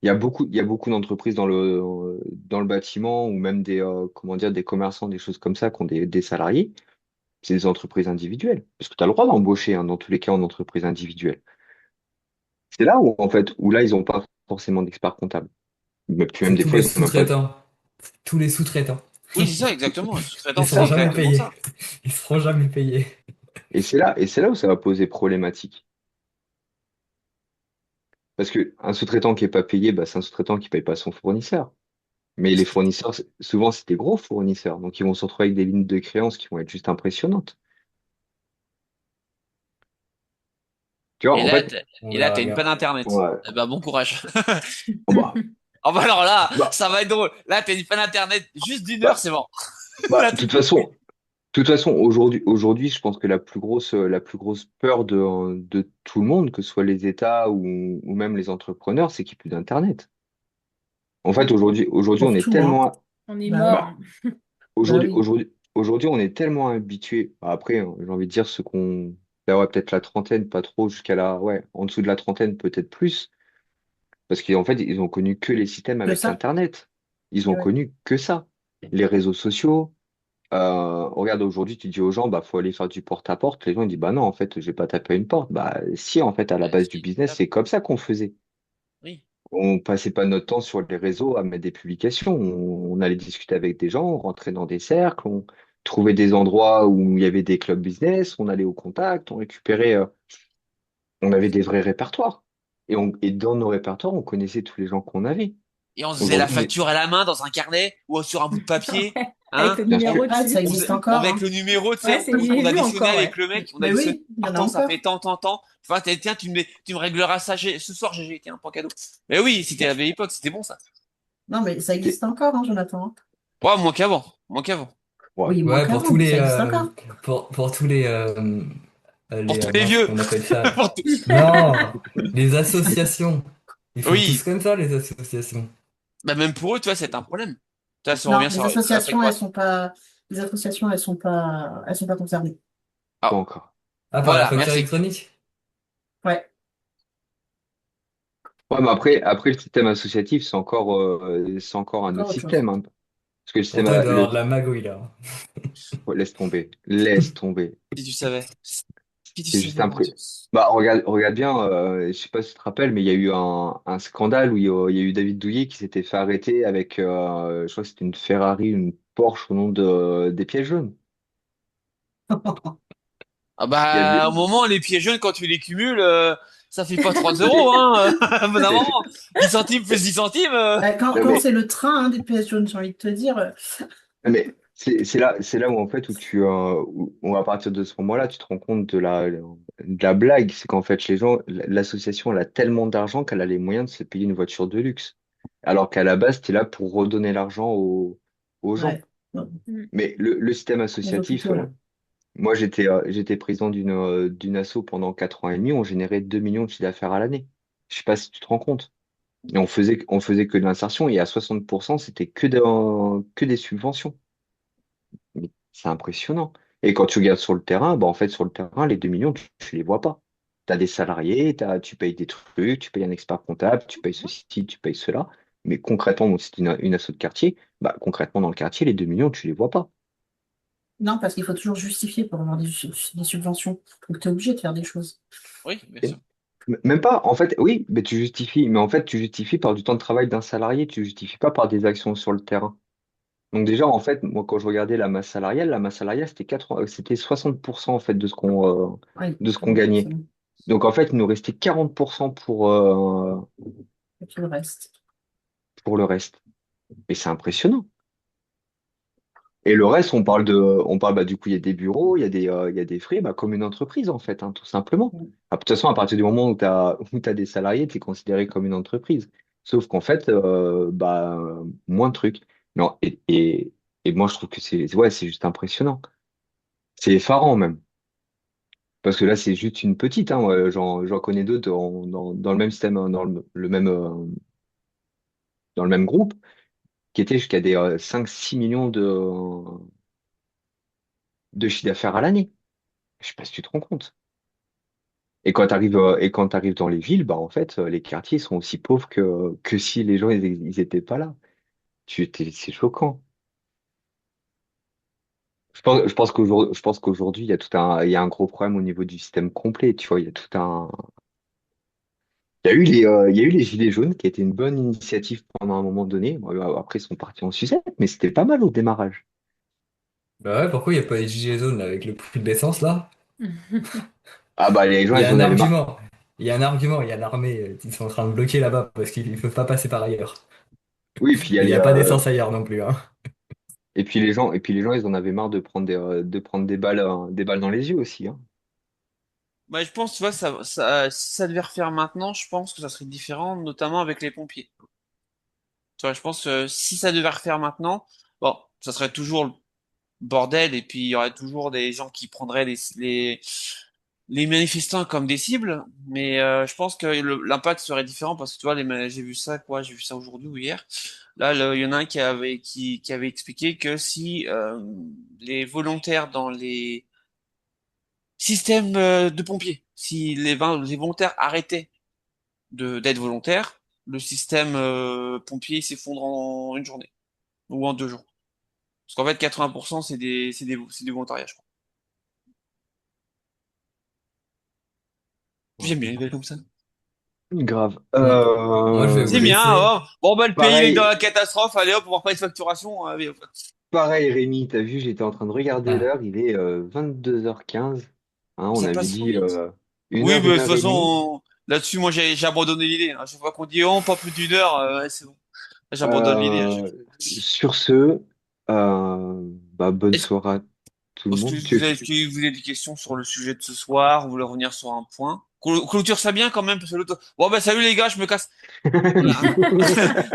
Il y a beaucoup d'entreprises dans le bâtiment ou même comment dire, des commerçants, des choses comme ça qui ont des salariés. C'est des entreprises individuelles. Parce que tu as le droit d'embaucher, hein, dans tous les cas, en entreprise individuelle. C'est là où, en fait, où là, ils n'ont pas forcément d'experts comptables. Mais puis même C'est des tous fois, les ils ont même pas. sous-traitants. Tous les sous-traitants. Oui, c'est ça, exactement. Le Ils sous-traitant, c'est seront Ça. jamais exactement payés. ça. Ils seront jamais payés. Et c'est là où ça va poser problématique. Parce que un sous-traitant qui est pas payé, bah, c'est un sous-traitant qui paye pas son fournisseur. Mais les fournisseurs, souvent, c'est des gros fournisseurs. Donc, ils vont se retrouver avec des lignes de créances qui vont être juste impressionnantes. Tu vois, Et en là, fait, t'as- On et là, verra t'as une bien. panne Internet. ouais, Eh ben, bon courage. oh, Oh bah alors là, bah, ça va être drôle. Là, t'as une panne Internet juste d'une heure, bah, c'est bon. bah, Là, de tout de toute façon, aujourd'hui, je pense que la plus grosse peur de tout le monde, que ce soit les États ou même les entrepreneurs, c'est qu'il n'y ait plus d'Internet. En fait, aujourd'hui, on pour est tout, hein. tellement, On est Bah oui, mort. bah, bah oui. aujourd'hui, on est tellement habitué. Bah, après, hein, j'ai envie de dire ceux qu'on, là, ouais, peut-être la trentaine, pas trop, jusqu'à ouais, en dessous de la trentaine, peut-être plus, parce qu'en fait, ils ont connu que les systèmes Que avec ça? Internet. Ils Eh ont ouais. connu que ça. Les réseaux sociaux. Regarde, aujourd'hui, tu dis aux gens, bah, faut aller faire du porte-à-porte. Les gens, ils disent, bah non, en fait, je vais pas taper à une porte. Bah, si, en fait, à la base du suite. business, c'est comme ça qu'on faisait. Oui. On passait pas notre temps sur les réseaux à mettre des publications. On allait discuter avec des gens, on rentrait dans des cercles, on trouvait des endroits où il y avait des clubs business, on allait au contact, on récupérait, on avait des vrais répertoires. Et dans nos répertoires, on connaissait tous les gens qu'on avait. Et on se faisait la Aujourd'hui, facture à la main dans un carnet ou sur un bout de papier, Ouais, avec hein. le bien sûr. numéro Ah, ça dessus. existe On encore, avec hein. le numéro, tu Ouais, sais, j'ai on vu additionnait encore, avec ouais. le mec, on Mais additionnait oui, il y par en a temps, ça fait encore. tant, tant, tant. Enfin, tiens, tu me régleras ça ce soir, GG, tiens, pour cadeau. Mais oui, c'était la belle époque, c'était bon ça. Non, mais ça Et- existe encore, hein, Jonathan, hein. Ouais, moins qu'avant, moins qu'avant. ouais. Oui, moins Ouais, qu'avant, mais ça existe encore. pour tous les, Pour tous les mince, vieux. qu'on appelle ça. Pour tout- Non, les associations. Ils font tous Oui, comme ça, les associations. bah même pour eux, tu vois, c'est un problème. Tu vois, si on Non, revient sur la les associations, elles sont pas concernées. Pas Ah, encore. Ah, par la voilà, facture merci. électronique? Ouais, Ouais, mais après, le système associatif, c'est encore un encore autre autre chose. système, hein. Parce que le Pour système, toi, il doit y avoir de la magouille, là. ouais, laisse tomber. Laisse tomber. Si tu savais. Si tu C'est juste savais, un mon Dieu. prix. Bah, regarde bien, je sais pas si tu te rappelles, mais il y a eu un scandale où il y a eu David Douillet qui s'était fait arrêter avec, je crois que c'était une Ferrari, une Porsche au nom des pièces jaunes. Ah Il y bah, au avait, moment, les pieds jaunes, quand tu les cumules, ça fait pas 3 euros, hein. Au bout d'un moment, 10 centimes plus 10 centimes. non, Quand mais c'est le train, hein, des PS jaunes, j'ai envie de te dire. Mais c'est là où en fait où à partir de ce moment-là, tu te rends compte de la blague, c'est qu'en fait les gens, l'association elle a tellement d'argent qu'elle a les moyens de se payer une voiture de luxe. Alors qu'à la base, tu es là pour redonner l'argent aux gens. Ouais. Bon, Mm. Mais le système les associatif, hôpitaux, là. moi, j'étais président d'une asso pendant 4 ans et demi, on générait 2 millions de chiffre d'affaires à l'année. Je sais pas si tu te rends compte. Et on faisait que de l'insertion et à 60%, c'était que des subventions. Mais c'est impressionnant. Et quand tu regardes sur le terrain, bah en fait, sur le terrain, les 2 millions, tu les vois pas. Tu as des salariés, tu payes des trucs, tu payes un expert comptable, tu payes ceci, tu payes cela. Mais concrètement, bon, c'est une asso de quartier, bah, concrètement, dans le quartier, les 2 millions, tu les vois pas. Non, parce qu'il faut toujours justifier pour avoir des subventions. Donc, tu es obligé de faire des choses. Oui, bien Et sûr. même pas, en fait, oui, mais tu justifies, mais en fait, tu justifies par du temps de travail d'un salarié, tu justifies pas par des actions sur le terrain. Donc déjà, en fait, moi, quand je regardais la masse salariale, c'était 60% en fait Oui, de ce qu'on oui, gagnait. forcément. Donc en fait, il nous restait 40% Et puis le reste. pour le reste. Et c'est impressionnant. Et le reste, on parle bah, du coup, il y a des bureaux, il y a des frais, bah, comme une entreprise en fait, hein, tout simplement. Ah, de toute façon, à partir du moment où tu as des salariés, tu es considéré comme une entreprise. Sauf qu'en fait, bah, moins de trucs. Non, et moi, je trouve que c'est juste impressionnant. C'est effarant même. Parce que là, c'est juste une petite, hein, ouais, j'en connais d'autres dans le même système, hein, dans le même groupe, qui étaient jusqu'à des 5-6 millions de chiffre d'affaires à l'année. Je sais pas si tu te rends compte. Et quand tu arrives dans les villes, bah, en fait, les quartiers sont aussi pauvres que si les gens, ils étaient pas là. C'est choquant. Je pense qu'aujourd'hui, il y a un gros problème au niveau du système complet. Tu vois, il y a eu les Gilets jaunes qui étaient une bonne initiative pendant un moment donné. Bon, après, ils sont partis en sucette, mais c'était pas mal au démarrage. Bah ouais, pourquoi il n'y a pas les gilets jaunes là, avec le prix de l'essence là? Ah bah les gens, Il y a ils un en avaient marre. argument. Il y a un argument, il y a l'armée qui sont en train de bloquer là-bas parce qu'ils ne peuvent pas passer par ailleurs. Oui, et puis il y a Et il n'y les, a pas d'essence ailleurs non plus, hein. et puis les gens, ils en avaient marre de prendre des balles dans les yeux aussi, hein. Bah, je pense, tu vois, si ça devait refaire maintenant, je pense que ça serait différent, notamment avec les pompiers. Tu vois, je pense que si ça devait refaire maintenant, bon, ça serait toujours le bordel et puis il y aurait toujours des gens qui prendraient les manifestants comme des cibles, mais je pense que l'impact serait différent parce que tu vois, j'ai vu ça quoi, j'ai vu ça aujourd'hui ou hier. Là, il y en a un qui avait expliqué que si les volontaires dans les systèmes de pompiers, si les volontaires arrêtaient d'être volontaires, le système pompier s'effondre en une journée ou en 2 jours. Parce qu'en fait, 80% c'est des volontariats, je crois. J'aime bien les gars comme ça. Grave. Bon, moi je vais vous C'est bien, laisser. oh. Bon, bah, le pays, il est dans Pareil, la catastrophe. Allez hop, on va reparler de facturation. Allez, hop. pareil, Rémi, t'as vu, j'étais en train de regarder Ah, l'heure, il est 22h15. Hein, on Ça avait passe trop dit vite. une Oui, heure, mais de une toute heure et demie. façon, là-dessus, moi, j'ai abandonné l'idée. À chaque fois qu'on dit, oh, pas plus d'une heure, ouais, c'est bon. Là, j'abandonne l'idée à chaque Euh, fois. sur ce, bah, bonne Est-ce soirée à tout le est-ce que monde. vous avez des questions sur le sujet de ce soir? Vous voulez revenir sur un point? Clôture ça bien quand même, parce que l'autre. Bon, bah, salut les gars, je me casse. Voilà.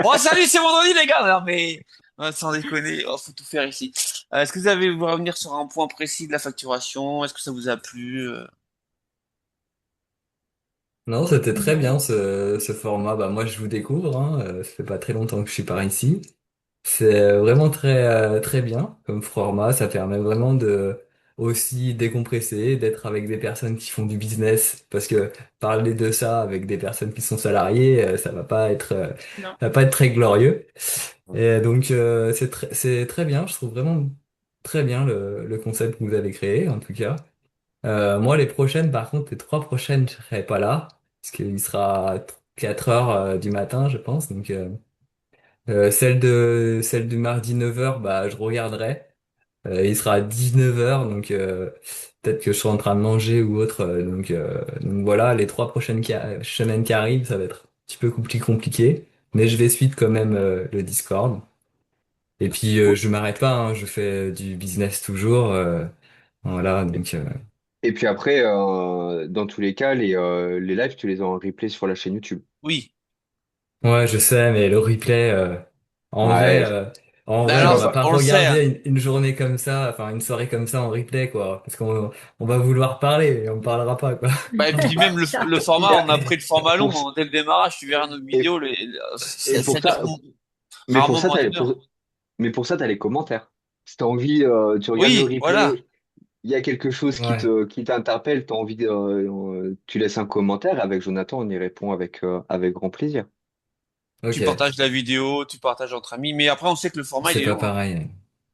Bon, salut, c'est vendredi, les gars. Non, mais, sans déconner, faut tout faire ici. Est-ce que vous revenir sur un point précis de la facturation? Est-ce que ça vous a plu? non, c'était très bien ce format. Bah, moi je vous découvre, hein. Ça fait pas très longtemps que je suis par ici. C'est vraiment très bien comme format. Ça permet vraiment de aussi décompresser, d'être avec des personnes qui font du business. Parce que parler de ça avec des personnes qui sont salariées, Non. ça va pas être très glorieux. Et donc c'est très bien. Je trouve vraiment très bien le concept que vous avez créé, en tout cas. Moi, les prochaines, par contre, les trois prochaines, je serai pas là. Parce qu'il sera 4 heures du matin, je pense. Donc celle du mardi 9 heures, bah, je regarderai. Il sera à 19 heures, donc peut-être que je serai en train de manger ou autre. Donc voilà, les trois prochaines semaines qui arrivent, ça va être un petit peu compliqué. Mais je vais suivre quand même le Discord. Et puis je m'arrête pas, hein, je fais du business toujours. Voilà, donc Et puis après, dans tous les cas, les lives, tu les as en replay sur la chaîne YouTube. Oui. Ouais, je sais, mais le replay, en vrai, Ouais, euh, en Bah vrai, on va alors, pas on le sait, hein. regarder une journée comme ça, enfin une soirée comme ça en replay, quoi, parce on va vouloir parler, et on parlera pas, quoi. Bah, et puis même le il format, y a- on a pris le format long, pour, hein. Dès le démarrage, tu verras nos et, vidéos, et pour ça dure ça, mais pour rarement ça, moins d'une heure. t'as les commentaires. Si t'as envie, tu regardes le Oui, voilà. replay, il y a quelque chose Ouais, qui t'interpelle, t'as envie tu laisses un commentaire. Avec Jonathan, on y répond avec grand plaisir. Tu ok, partages la vidéo, tu partages entre amis, mais après, on sait que le format, il c'est est pas long, hein. pareil.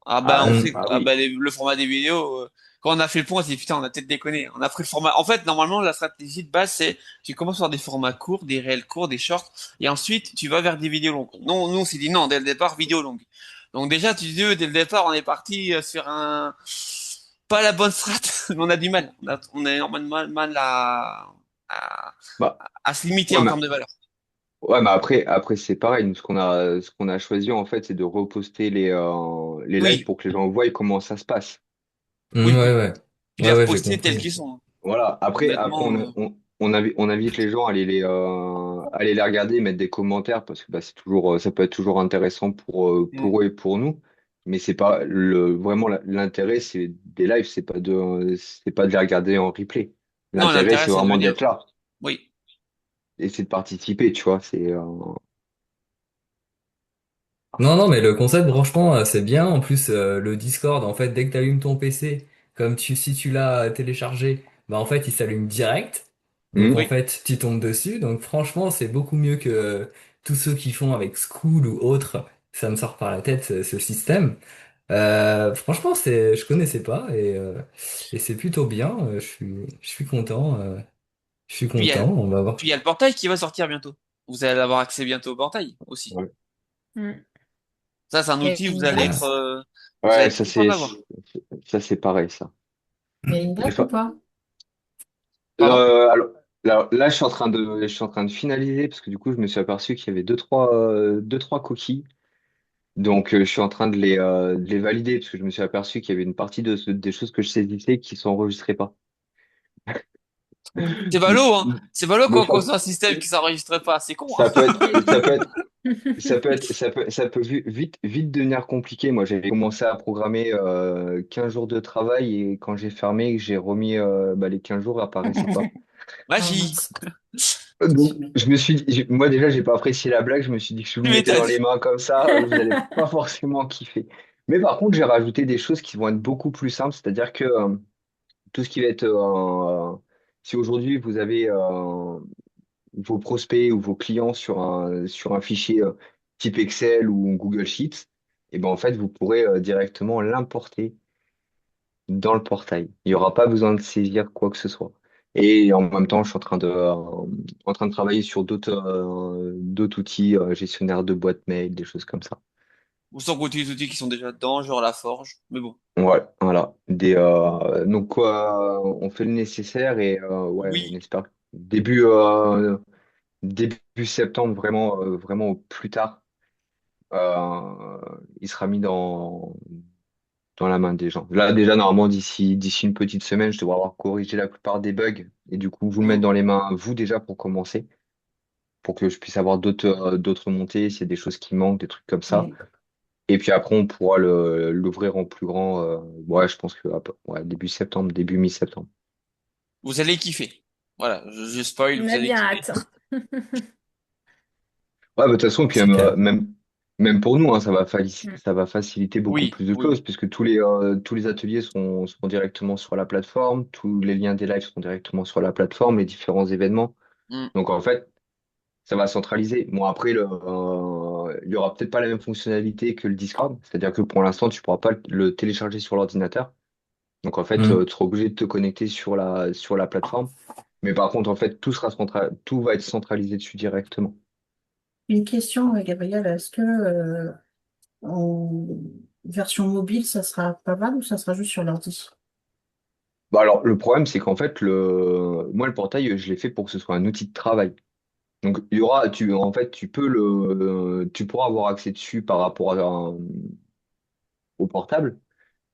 Ah ben, Ah, on Hmm. sait, ah ah oui. ben, le format des vidéos, quand on a fait le point, on s'est dit, putain, on a peut-être déconné. On a pris le format. En fait, normalement, la stratégie de base, c'est, tu commences par des formats courts, des réels courts, des shorts, et ensuite, tu vas vers des vidéos longues. Non, nous, on s'est dit non, dès le départ, vidéo longue. Donc déjà, tu dis, dès le départ, on est parti sur pas la bonne strat, mais on a du mal. On a énormément de mal à, Bah, à se limiter ouais, en mais, termes de valeur. ouais, mais après c'est pareil. Nous, ce qu'on a choisi, en fait, c'est de reposter les lives Oui, pour que les gens voient comment ça se passe. Hmm, oui. ouais, ouais. Puis les Ouais, ouais, j'ai reposter tels compris. qu'ils sont, hein. Voilà. Après Honnêtement, on invite les gens à aller les regarder, mettre des commentaires parce que bah, ça peut être toujours intéressant mm. pour eux et pour nous. Mais c'est pas vraiment l'intérêt, c'est des lives, c'est pas de les regarder en replay. Non, L'intérêt, l'intérêt, c'est c'est de vraiment venir. d'être là Oui. et c'est de participer, tu vois. Non, non, mais le concept, franchement, c'est bien. En plus, le Discord, en fait, dès que tu allumes ton PC, si tu l'as téléchargé, bah, en fait, il s'allume direct. Donc, en Hmm. Oui. fait, tu tombes dessus. Donc, franchement, c'est beaucoup mieux que tous ceux qui font avec School ou autre. Ça me sort par la tête, ce système. Franchement, je connaissais pas et c'est plutôt bien. Je suis content. Je suis Puis il y a, content. On va voir. puis il y a le portail qui va sortir bientôt. Vous allez avoir accès bientôt au portail aussi. Ouais. Mm. Ça, c'est un Il y a outil, une Ah. date? vous allez Ouais, être content d'avoir. ça c'est pareil, ça. Il y a une Mais date ou pas? Pardon? Alors, là, je suis en train de finaliser parce que du coup, je me suis aperçu qu'il y avait deux, trois coquilles. Donc, je suis en train de les valider parce que je me suis aperçu qu'il y avait une partie des choses que je saisissais qui s'enregistraient pas. C'est Donc, ballot, hein. C'est ballot donc, quand je on pense cause un système qui s'enregistre pas. C'est con, hein. ça peut être, ça peut être, ça peut vite devenir compliqué. Moi, j'avais commencé à programmer 15 jours de travail et quand j'ai fermé, que j'ai remis bah, les 15 jours, apparaissaient pas. Oh Magie. mince. Donc, je me suis dit, moi déjà, j'ai pas apprécié la blague. Je me suis dit que si vous Tu me mettez dans m'étonnes. les mains comme ça, vous allez pas forcément kiffer. Mais par contre, j'ai rajouté des choses qui vont être beaucoup plus simples. C'est-à-dire que tout ce qui va être, si aujourd'hui vous avez vos prospects ou vos clients sur un fichier type Excel ou Google Sheets, et ben en fait, vous pourrez directement l'importer dans le portail. Il n'y aura pas besoin de saisir quoi que ce soit. Et en même temps, je suis en train de travailler sur d'autres outils, gestionnaire de boîtes mail, des choses comme ça. Ou sans compter les outils qui sont déjà dedans, genre la forge. Mais bon. Ouais, voilà. Donc, quoi, on fait le nécessaire et ouais, on Oui. espère début septembre, vraiment, vraiment au plus tard, il sera mis dans la main des gens. Là, déjà, normalement, d'ici une petite semaine, je devrais avoir corrigé la plupart des bugs et du coup, vous le mettre Mm. dans les mains, vous déjà, pour commencer, pour que je puisse avoir d'autres montées, s'il y a des choses qui manquent, des trucs comme ça. Oui. Et puis après, on pourra l'ouvrir en plus grand, ouais, je pense que ouais, début septembre, début mi-septembre. Vous allez kiffer. Voilà. Je spoil, On vous a allez bien kiffer. hâte. Ouais, bah, de toute façon, puis Super. même pour nous, hein, Mm. ça va faciliter beaucoup Oui, plus de oui, choses, oui. puisque tous les ateliers seront directement sur la plateforme, tous les liens des lives seront directement sur la plateforme, les différents événements. Mm. Donc en fait, ça va centraliser. Bon, après, il y aura peut-être pas la même fonctionnalité que le Discord, c'est-à-dire que pour l'instant, tu pourras pas le télécharger sur l'ordinateur. Donc en fait, Hmm. tu seras obligé de te connecter sur la plateforme. Mais par contre, en fait, tout va être centralisé dessus directement. Une question, Gabriel, est-ce que en version mobile, ça sera pas mal ou ça sera juste sur l'ordi? Bah alors, le problème, c'est qu'en fait, moi, le portail, je l'ai fait pour que ce soit un outil de travail. Donc, en fait, tu pourras avoir accès dessus par rapport au portable,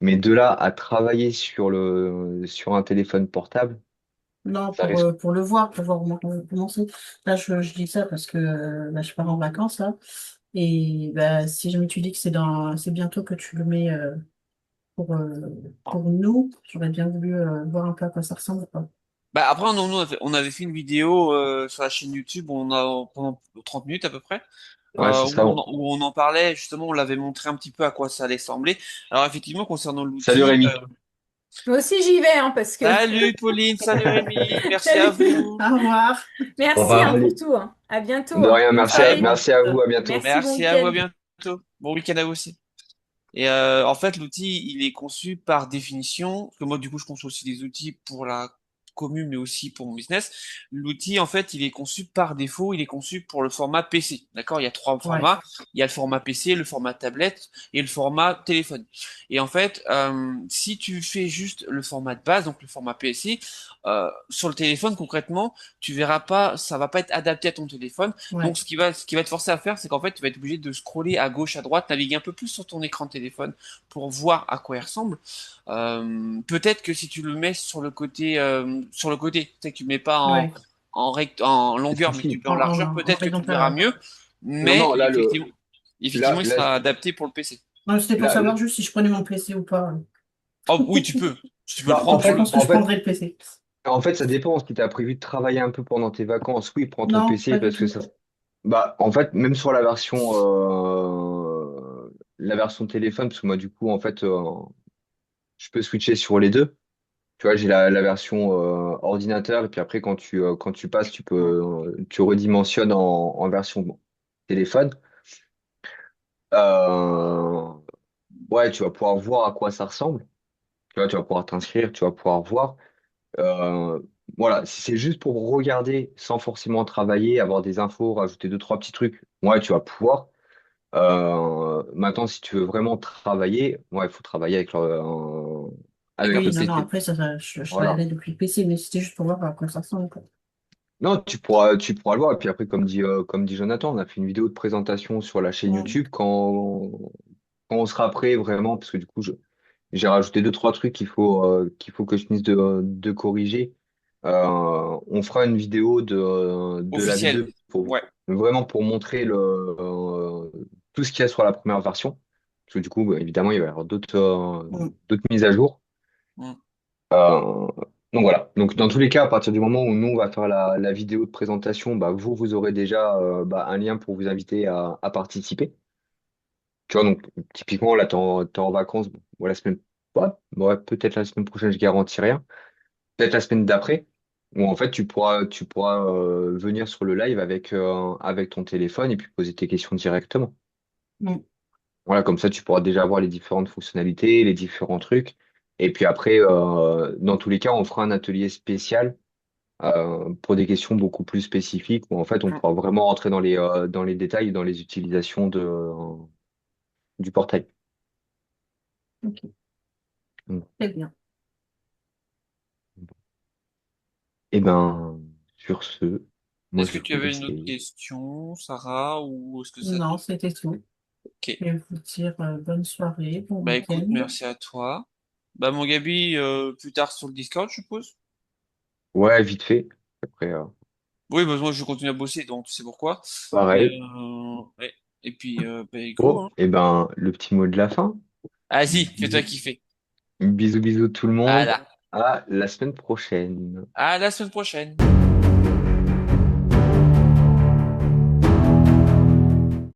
mais de là à travailler sur un téléphone portable, Non, Ça risque. pour le voir, pour voir comment c'est. Là, je dis ça parce que bah, je pars en vacances, là. Et bah, si jamais tu dis que c'est bientôt que tu le mets pour nous, j'aurais bien voulu voir un peu à quoi ça ressemble, quoi. Bah après, on avait fait une vidéo sur la chaîne YouTube, où on a pendant 30 minutes à peu près, Ouais, c'est ça. où on en parlait, justement, on l'avait montré un petit peu à quoi ça allait ressembler. Alors effectivement, concernant Salut l'outil, Rémi. Moi aussi, j'y vais, hein, parce que salut Pauline, salut Rémi, merci à salut. vous. Au revoir. Au Merci hein, revoir. pour Allez, tout, hein. À bientôt, de hein. rien, Bonne soirée. merci à vous, à bientôt. Merci, bon Merci à vous, à week-end. bientôt. Bon week-end à vous aussi. Et en fait, l'outil, il est conçu par définition, parce que moi, du coup, je conçois aussi des outils pour la commune, mais aussi pour mon business. L'outil, en fait, il est conçu par défaut, il est conçu pour le format PC. D'accord? Il y a trois Ouais, formats. Il y a le format PC, le format tablette et le format téléphone. Et en fait, si tu fais juste le format de base, donc le format PC, sur le téléphone, concrètement, tu verras pas, ça va pas être adapté à ton téléphone. ouais. Donc, ce qui va te forcer à faire, c'est qu'en fait, tu vas être obligé de scroller à gauche, à droite, naviguer un peu plus sur ton écran de téléphone pour voir à quoi il ressemble. Peut-être que si tu le mets sur le côté, tu sais que tu mets pas Ouais. en Si, longueur, mais que tu si. le mets en largeur, En peut-être que tu le réglementaire, verras ouais. mieux. Non, Mais non, là, effectivement, il là, sera adapté pour le PC. Non, c'était pour là, savoir juste si je prenais mon PC ou pas. Oh oui, tu peux. Si tu veux le bah, prendre, tu Je le. pense que je prendrais le PC. en fait, ça dépend. Si tu as prévu de travailler un peu pendant tes vacances, oui, prends ton Non, PC pas du parce que tout. ça. Bah, en fait, même sur la version téléphone, parce que moi, du coup, en fait, je peux switcher sur les deux. Tu vois, j'ai la version ordinateur et puis après, quand tu passes, tu redimensionnes en version téléphone. Euh, ouais, tu vas pouvoir voir à quoi ça ressemble. Tu vois, tu vas pouvoir t'inscrire, tu vas pouvoir voir. Euh, voilà, si c'est juste pour regarder sans forcément travailler, avoir des infos, rajouter deux, trois petits trucs, ouais, tu vas pouvoir. Maintenant, si tu veux vraiment travailler, ouais, il faut travailler Avec un avec Oui, le non, non, PC. après, je Voilà. travaillerai depuis le PC, mais c'était juste pour voir à quoi ça ressemble, quoi. Non, tu pourras le voir. Et puis après, comme dit Jonathan, on a fait une vidéo de présentation sur la chaîne Ouais. YouTube quand on sera prêt vraiment, parce que du coup, j'ai rajouté deux, trois trucs qu'il faut que je finisse de corriger. On fera une vidéo de la officiel. V2 pour, Ouais. vraiment pour montrer tout ce qu'il y a sur la première version. Parce que du coup, bah, évidemment, il va y avoir Mm. d'autres mises à jour. Mm. Euh, donc voilà. Donc dans tous les cas, à partir du moment où nous on va faire la vidéo de présentation, bah, vous aurez déjà un lien pour vous inviter à participer. Tu vois, donc typiquement là, t'es en vacances, bon, la semaine, ouais, peut-être la semaine prochaine, je garantis rien. Peut-être la semaine d'après, où en fait tu pourras venir sur le live avec ton téléphone et puis poser tes questions directement. Mm. Voilà, comme ça tu pourras déjà voir les différentes fonctionnalités, les différents trucs. Et puis après, dans tous les cas, on fera un atelier spécial pour des questions beaucoup plus spécifiques où en fait on Mm. pourra vraiment rentrer dans les détails, dans les utilisations du portail. Ok, Donc, très bien. et ben, sur ce, moi Est-ce que je vais tu vous avais une autre laisser. question, Sarah, ou est-ce que ça te... Non, c'était tout. Ok. Je vais vous dire bonne soirée, bon Bah écoute, week-end. merci à toi. Bah mon Gabi, plus tard sur le Discord, je suppose. Ouais, vite fait. Après, Oui, bah moi je continue à bosser, donc tu sais pourquoi. Mais pareil. ouais. Et puis bah go, Bon, hein. et ben, le petit mot de la fin. Vas-y, fais-toi Bisous, kiffer. bisous, bisous tout le monde. Voilà. À la semaine prochaine. À la semaine prochaine.